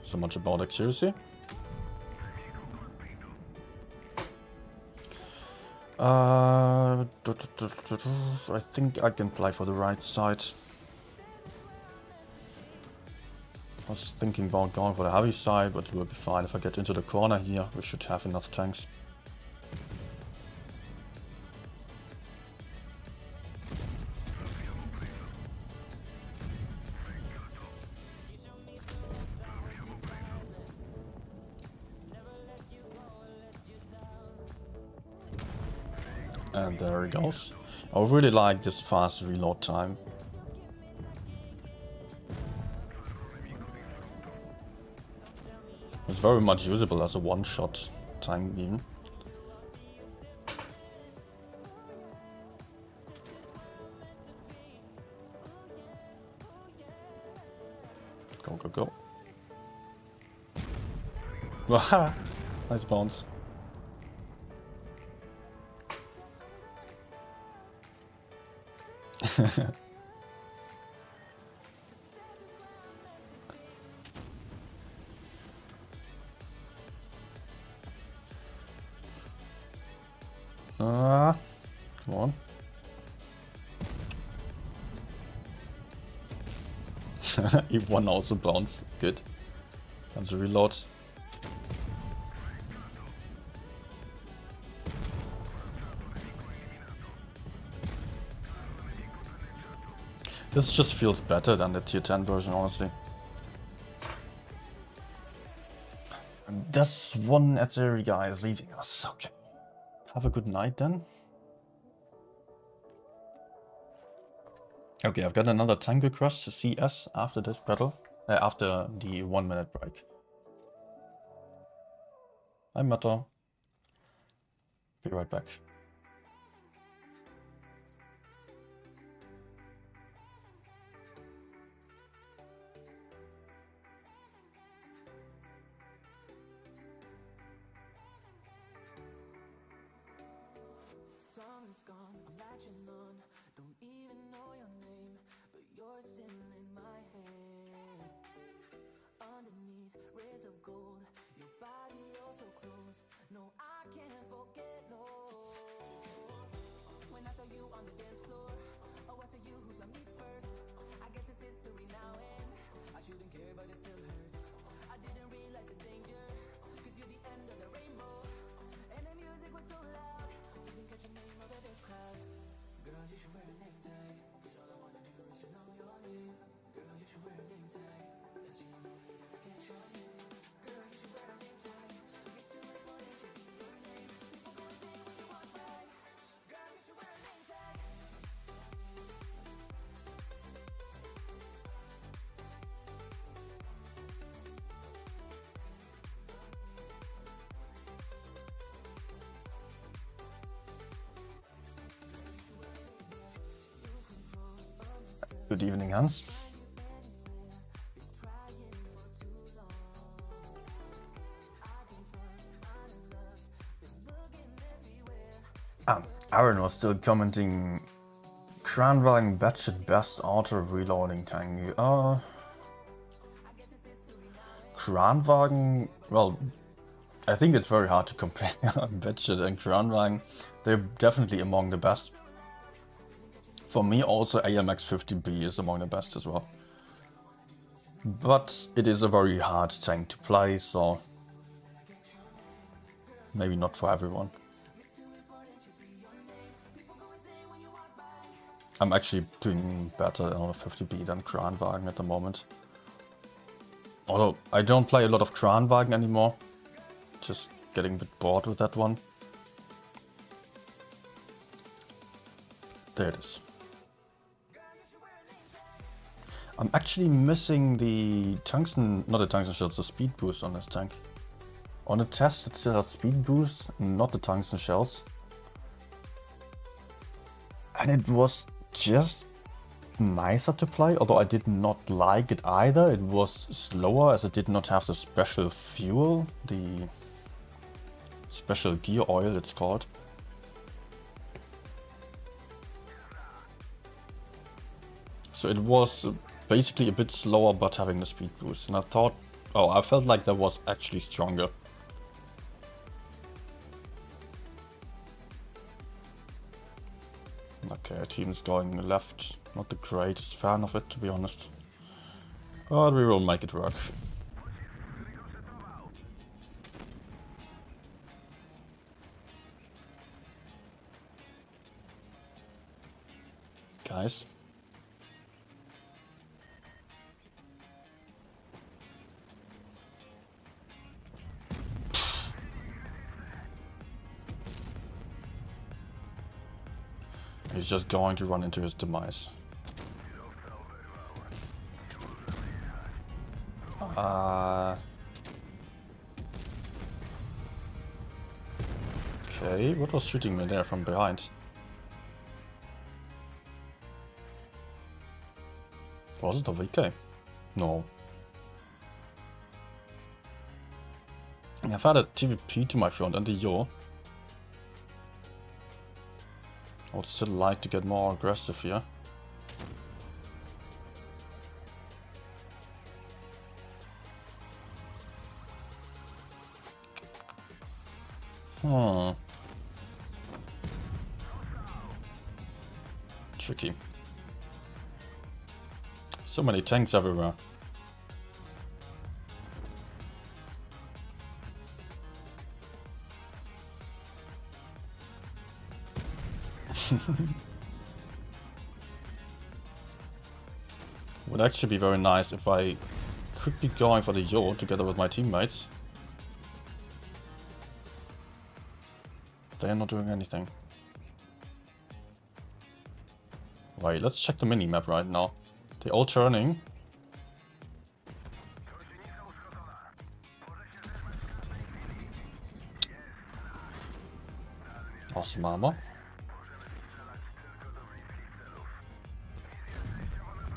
So much about accuracy. I think I can play for the right side. I was thinking about going for the heavy side, but it will be fine if I get into the corner here. We should have enough tanks. And there he goes. I really like this fast reload time. It's very much usable as a one-shot tank even. Go, go, go. Waha! Nice bounce. Come on. E1 also bounce. Good. That's a reload. This just feels better than the tier 10 version, honestly. This one Azeri guy is leaving us. Okay. Have a good night then. Okay, I've got another tank request to CS after this battle. After the 1 minute break. Hi Matter. Be right back. Good evening, Hans. Aaron was still commenting Kranwagen Batchet best auto reloading tank. Kranwagen, well, I think it's very hard to compare Batchet and Kranwagen. They're definitely among the best. For me also AMX 50B is among the best as well. But it is a very hard tank to play, so maybe not for everyone. I'm actually doing better on a 50B than Kranwagen at the moment. Although I don't play a lot of Kranwagen anymore. Just getting a bit bored with that one. There it is. I'm actually missing the tungsten, not the tungsten shells, the speed boost on this tank. On the test it still has speed boost, not the tungsten shells. And it was just nicer to play, although I did not like it either. It was slower as it did not have the special fuel, the special gear oil it's called. So it was basically a bit slower but having the speed boost, and I thought, oh, I felt like that was actually stronger. Okay, team's going left. Not the greatest fan of it, to be honest. But we will make it work. Guys. He's just going to run into his demise. Okay, what was shooting me there from behind? Was it a VK? No. I've had a TVP to my front and the Yo. I would still like to get more aggressive here. Tricky. So many tanks everywhere. Would actually be very nice if I could be going for the Yo together with my teammates. They are not doing anything. Wait, let's check the mini-map right now. They're all turning. Awesome armor.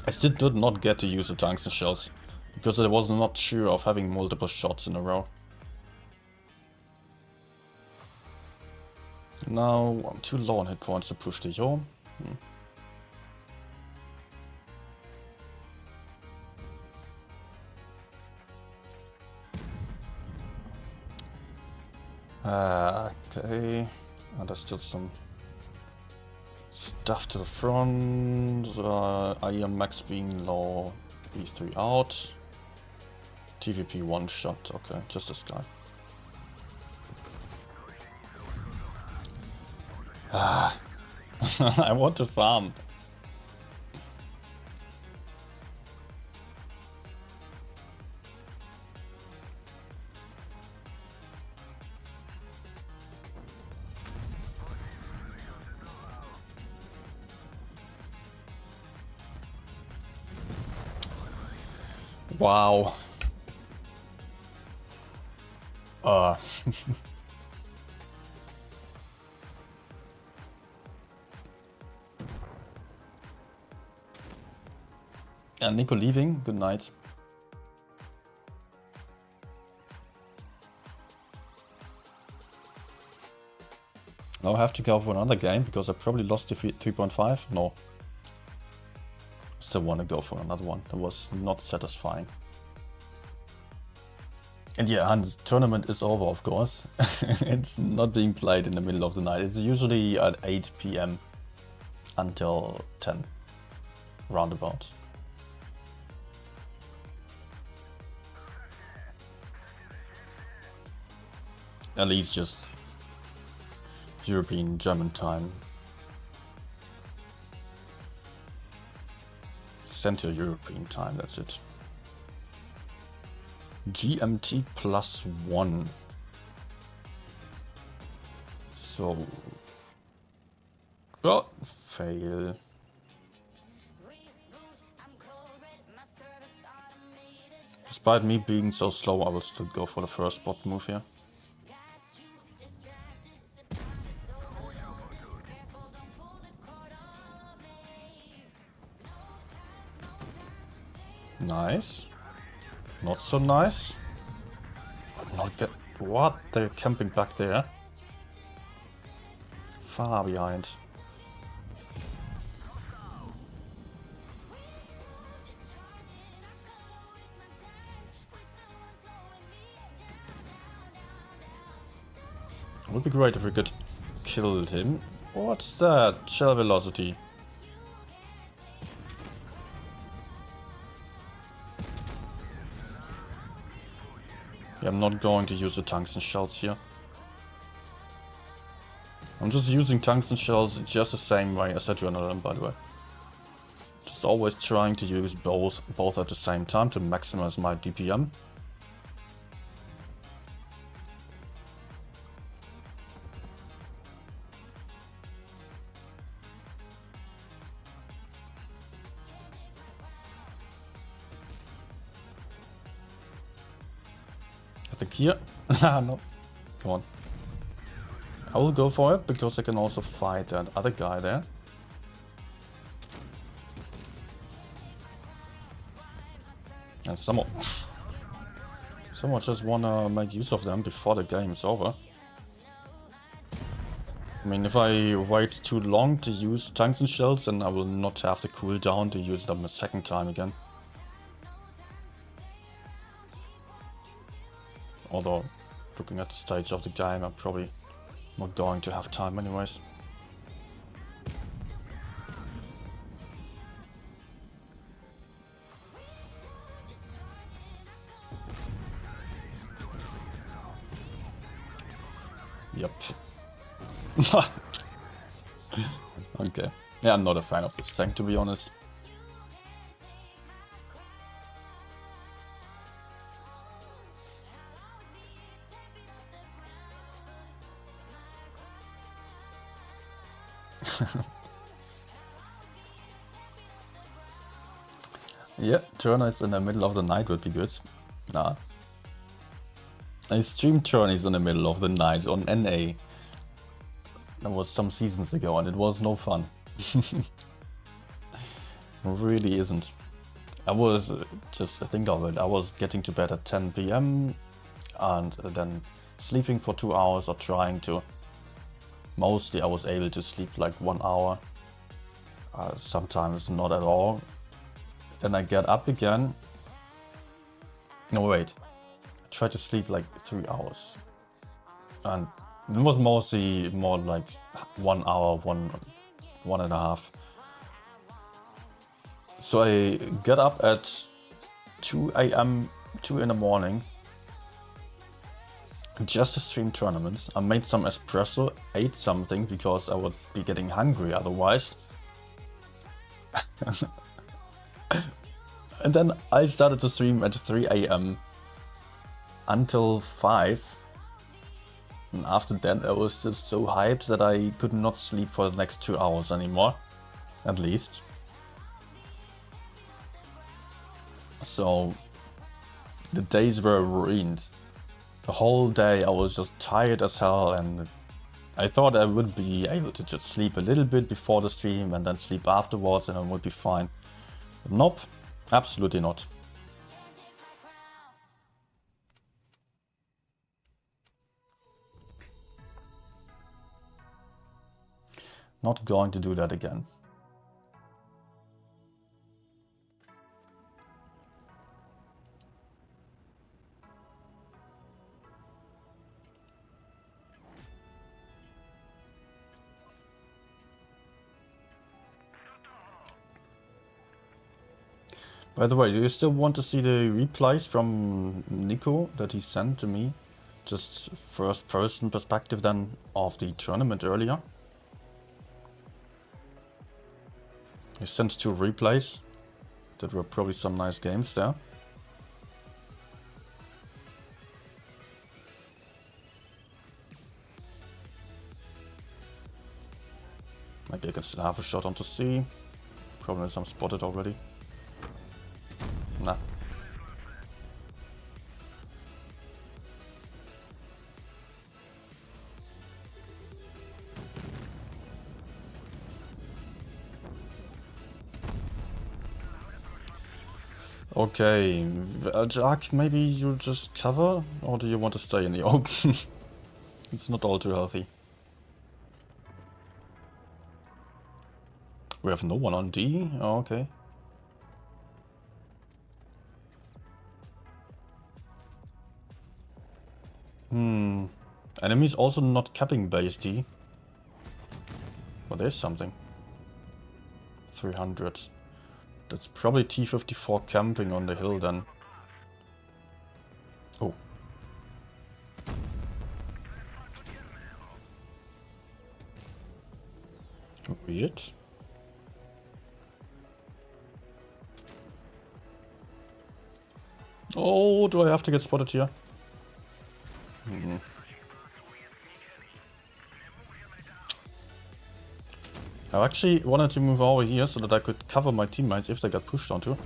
I still did not get to use the tungsten shells, because I was not sure of having multiple shots in a row. Now I'm too low on hit points to push the Yo. Okay. And there's still some stuff to the front. I am max being low. B3 out. TVP one shot. Okay, just this guy. I want to farm. Wow. And Nico leaving. Good night. Now I have to go for another game because I probably lost the 3.5. No. Still want to go for another one. That was not satisfying. And yeah, and the tournament is over, of course. It's not being played in the middle of the night. It's usually at 8 PM until 10. Roundabout. At least just European German time. Central European time, that's it. GMT +1. So... oh, fail. Despite me being so slow, I will still go for the first spot move here. Nice. Not so nice. Not get what? They're camping back there. Far behind. It would be great if we could kill him. What's that? Shell velocity. Yeah, I'm not going to use the tungsten shells here. I'm just using tungsten shells just the same way as adrenaline, by the way. Just always trying to use both at the same time to maximize my DPM. I think here. No. Come on. I will go for it because I can also fight that other guy there. And someone just wanna make use of them before the game is over. I mean, if I wait too long to use tungsten shells, then I will not have the cooldown to use them a second time again. Although, looking at the stage of the game, I'm probably not going to have time anyways. Yep. Okay. Yeah, I'm not a fan of this tank, to be honest. Yeah, tourneys in the middle of the night would be good. Nah. I streamed tourneys in the middle of the night on NA. That was some seasons ago and it was no fun. Really isn't. I was, just think of it, I was getting to bed at 10 PM and then sleeping for 2 hours or trying to. Mostly I was able to sleep like 1 hour, sometimes not at all. Then I get up again. No, wait. I tried to sleep like 3 hours. And it was mostly more like 1 hour, one and a half. So I get up at 2 AM, 2 in the morning. Just to stream tournaments. I made some espresso, ate something because I would be getting hungry otherwise. And then I started to stream at 3 AM until 5. And after that I was just so hyped that I could not sleep for the next 2 hours anymore. At least. So the days were ruined. The whole day I was just tired as hell and I thought I would be able to just sleep a little bit before the stream and then sleep afterwards and I would be fine. But nope, absolutely not. Not going to do that again. By the way, do you still want to see the replies from Nico that he sent to me? Just first person perspective then of the tournament earlier. He sent 2 replays. That were probably some nice games there. Maybe I can still have a shot onto C. Problem is I'm spotted already. Nah. Okay, Jack, maybe you just cover? Or do you want to stay in the open? It's not all too healthy. We have no one on D? Oh, okay. Enemies also not capping base D. Well, there's something. 300. That's probably T-54 camping on the hill then. Oh. Weird. Oh, do I have to get spotted here? I actually wanted to move over here so that I could cover my teammates if they got pushed onto.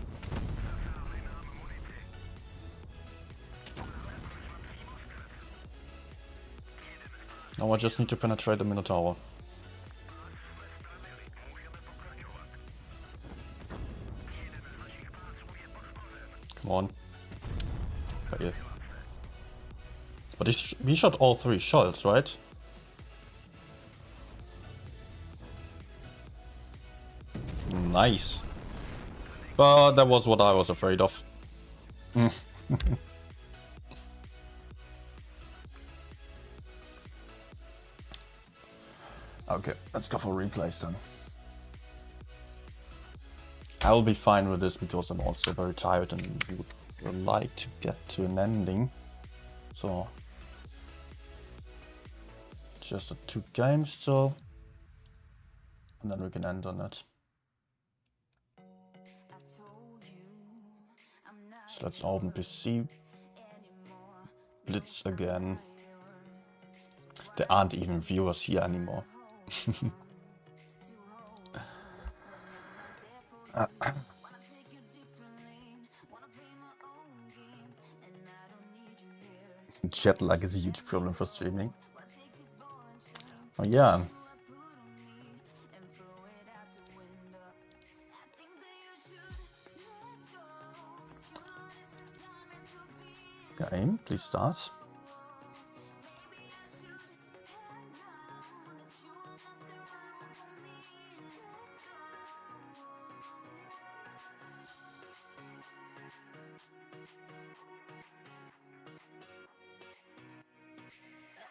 Now I just need to penetrate the Minotaur. Come on. Okay. But he shot all 3 shots, right? Nice. But that was what I was afraid of. Okay, let's go for replays then. I'll be fine with this because I'm also very tired and would like to get to an ending. So just a 2 games still. And then we can end on it. So let's open PC. Blitz again. There aren't even viewers here anymore. Jet lag is a huge problem for streaming. Oh yeah. Game, please start.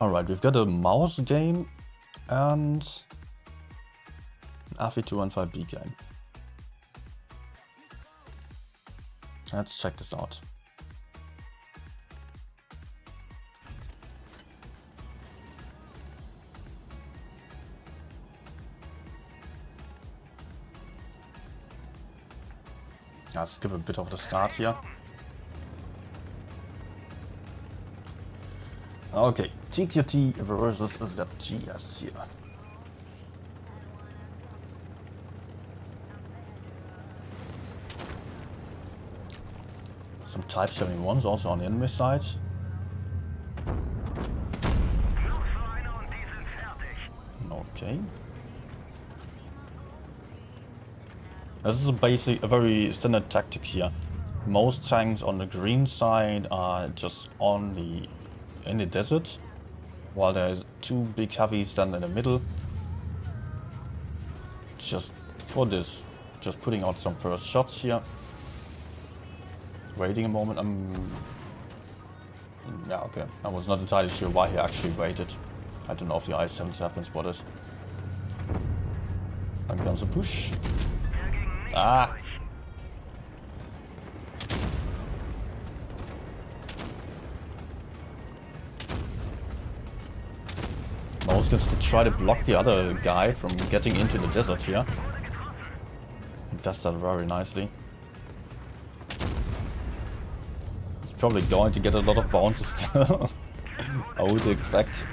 Alright, we've got a mouse game and an RV215B game. Let's check this out. I'll skip a bit of the start here. Okay, TQT versus ZGS here. Some Type 71s also on the enemy side. Okay. This is a very standard tactic here. Most tanks on the green side are just in the desert, while there's two big heavies then in the middle. Just for this, just putting out some first shots here. Waiting a moment. Yeah, okay. I was not entirely sure why he actually waited. I don't know if the I-7s have been spotted. Dann comes a push. Ah! Mouse gets to try to block the other guy from getting into the desert here. He does that very nicely. He's probably going to get a lot of bounces still. I would expect.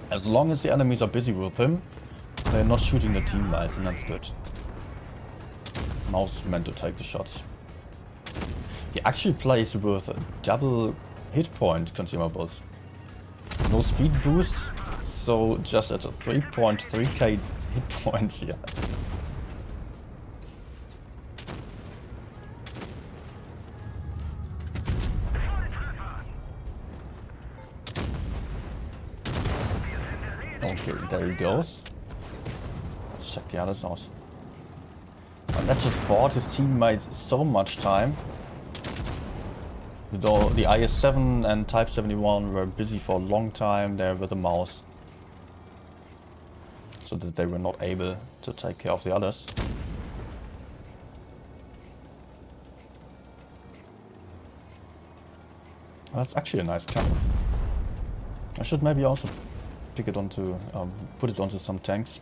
As long as the enemies are busy with him, they're not shooting the teammates, and that's good. Mouse is meant to take the shots. He actually plays with double hit point consumables. No speed boost, so just at a 3.3k hit points here. Okay, there he goes. Let's check the others out. And that just bought his teammates so much time. Though the IS-7 and Type 71 were busy for a long time there with the mouse. So that they were not able to take care of the others. That's actually a nice camera. I should maybe also pick it onto, put it onto some tanks.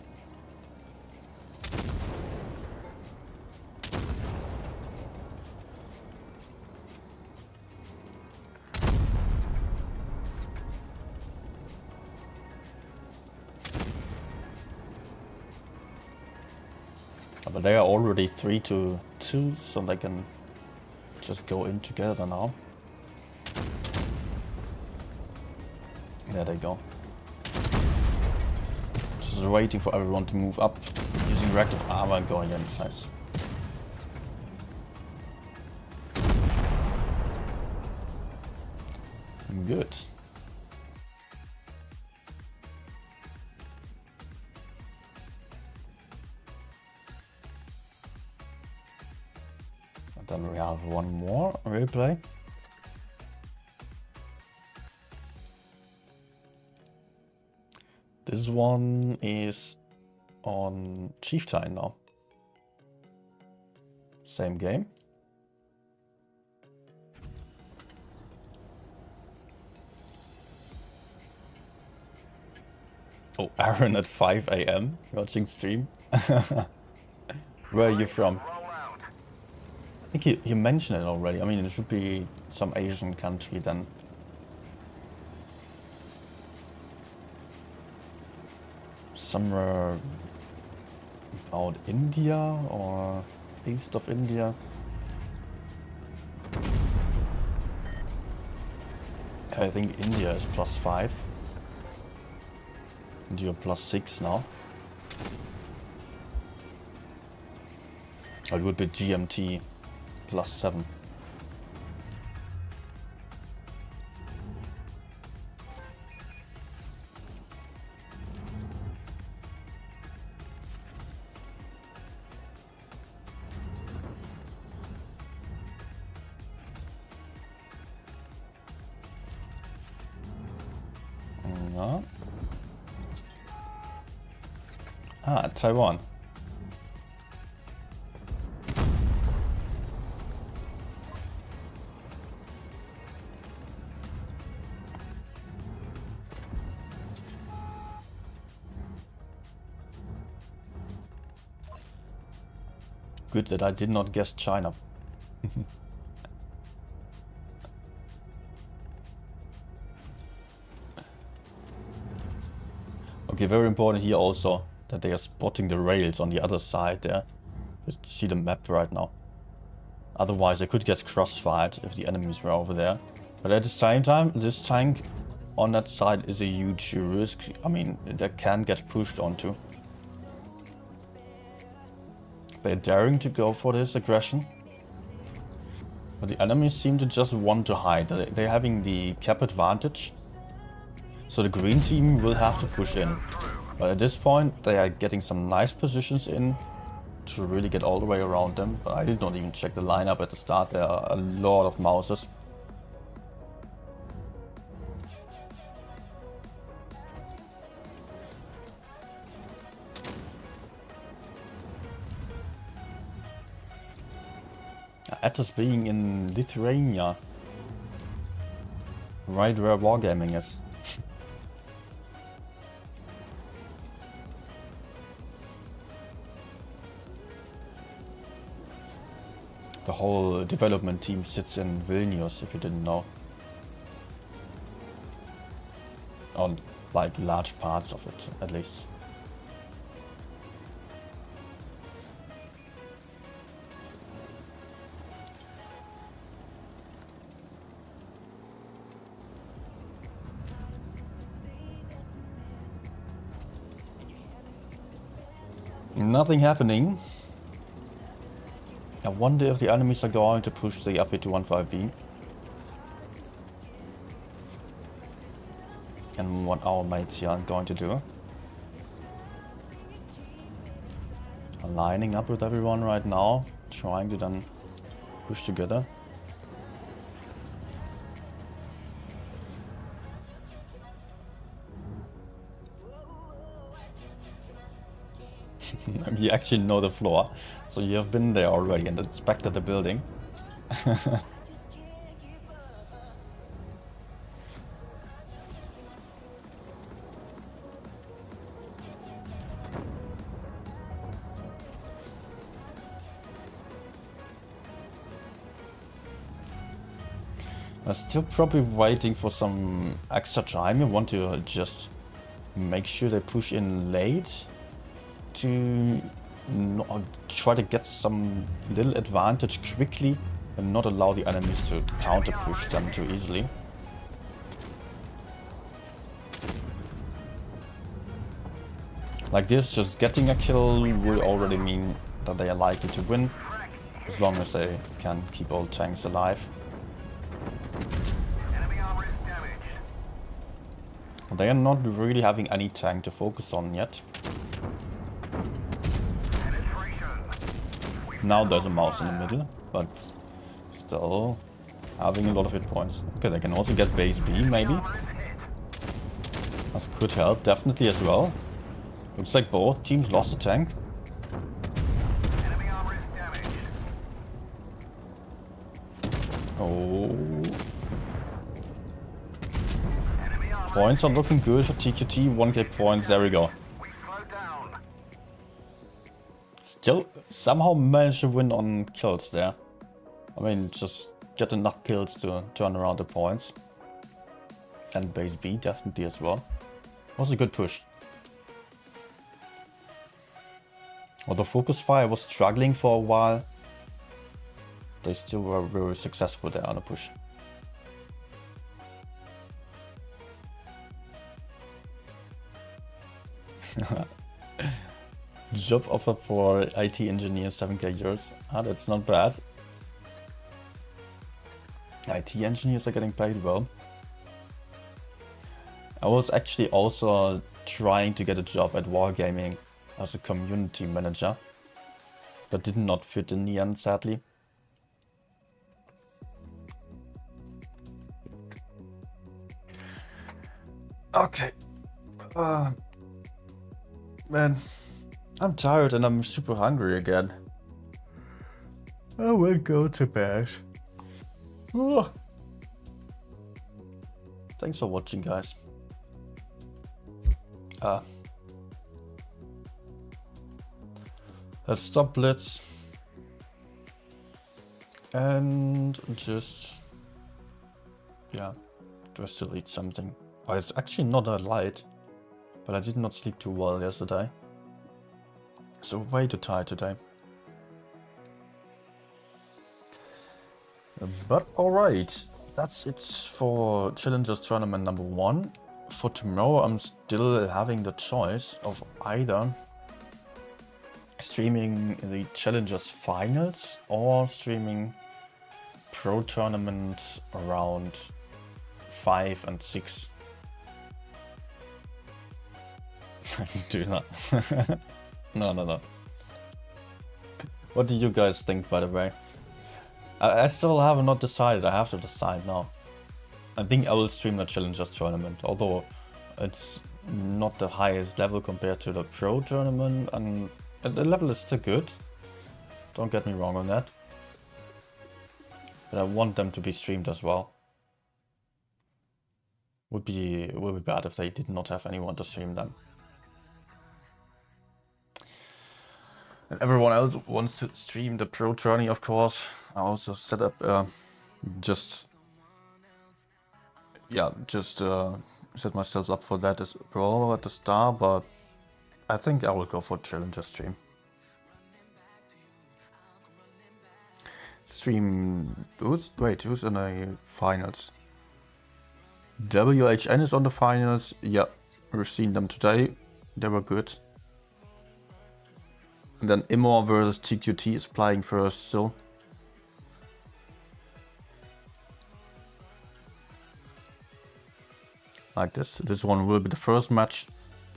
But they are already 3-2, so they can just go in together now. There they go. Just waiting for everyone to move up, using reactive armor and going in. Nice. Good. And then we have one more replay. This one is on Chieftain now. Same game. Oh, Aaron at 5 AM watching stream. Where are you from? I think you mentioned it already. I mean, it should be some Asian country then. somewhere about India or east of India. I think India is +5. And you're +6 now. It would be GMT +7. No. Ah, Taiwan. Good that I did not guess China. Okay, very important here also that they are spotting the rails on the other side there. You see the map right now. Otherwise I could get crossfired if the enemies were over there. But at the same time, this tank on that side is a huge risk. I mean, they can get pushed onto. They're daring to go for this aggression. But the enemies seem to just want to hide. They're having the cap advantage. So the green team will have to push in. But at this point, they are getting some nice positions in to really get all the way around them. But I did not even check the lineup at the start. There are a lot of mouses. Atlas being in Lithuania. Right where wargaming is. The whole development team sits in Vilnius, if you didn't know. On like large parts of it, at least. Nothing happening. I wonder if the enemies are going to push the AP215B. And what our mates here are going to do. Lining up with everyone right now, trying to then push together. You actually know the floor, so you have been there already and inspected the building. I'm still probably waiting for some extra time. I want to just make sure they push in late to try to get some little advantage quickly and not allow the enemies to counter push them too easily. Like this, just getting a kill will already mean that they are likely to win, as long as they can keep all tanks alive. They are not really having any tank to focus on yet. Now there's a mouse in the middle, but still having a lot of hit points. Okay, they can also get base B, maybe. That could help, definitely as well. Looks like both teams lost a tank. Oh. Points are looking good for TQT, 1k points, there we go. Still somehow managed to win on kills there. I mean, just get enough kills to turn around the points. And base B definitely as well. Was a good push. Although Focus Fire was struggling for a while, they still were very successful there on a push. Job offer for IT engineer, 7k euros. Ah, that's not bad. IT engineers are getting paid well. I was actually also trying to get a job at Wargaming as a community manager, but did not fit in the end, sadly. Okay. Man, I'm tired and I'm super hungry again. I will go to bed. Oh. Thanks for watching, guys. Let's stop Blitz. And just... yeah, do I still eat something? Oh, it's actually not that light. But I did not sleep too well yesterday. So way too tired today. But alright, that's it for Challengers Tournament number 1. For tomorrow I'm still having the choice of either streaming the Challengers Finals or streaming Pro Tournament around 5 and 6. Do not. No. What do you guys think, by the way? I still have not decided. I have to decide now. I think I will stream the Challengers Tournament, although it's not the highest level compared to the Pro Tournament, and the level is still good. Don't get me wrong on that. But I want them to be streamed as well. Would be bad if they did not have anyone to stream them. And everyone else wants to stream the Pro Tourney, of course. I also set up just set myself up for that as well at the start, but I think I will go for Challenger stream. Who's in the finals? WHN is on the finals. Yeah, we've seen them today. They were good. And then Immo versus TQT is playing first still. Like this. This one will be the first match.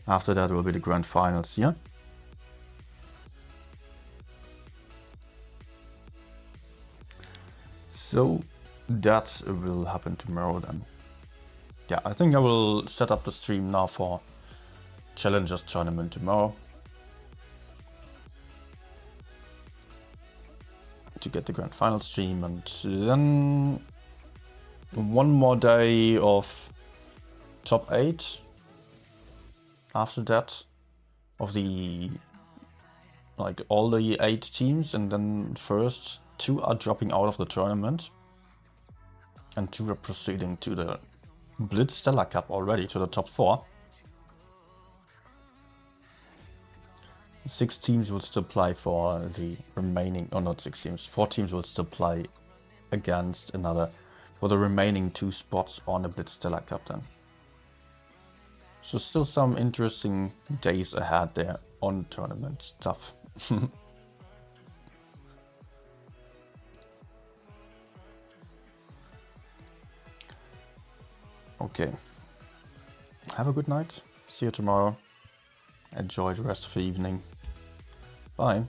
After that will be the grand finals, yeah? So that will happen tomorrow then. Yeah, I think I will set up the stream now for Challengers Tournament tomorrow. To get the grand final stream, and then one more day of top 8 after that of the all the 8 teams, and then first 2 are dropping out of the tournament and 2 are proceeding to the Blitz Stellar Cup already, to the top 4. 6 teams will still play for the remaining, or not 6 teams, 4 teams will still play against another for the remaining 2 spots on the Blitz Stellar Cup then. So still some interesting days ahead there on tournament stuff. Okay. Have a good night. See you tomorrow. Enjoy the rest of the evening. Bye.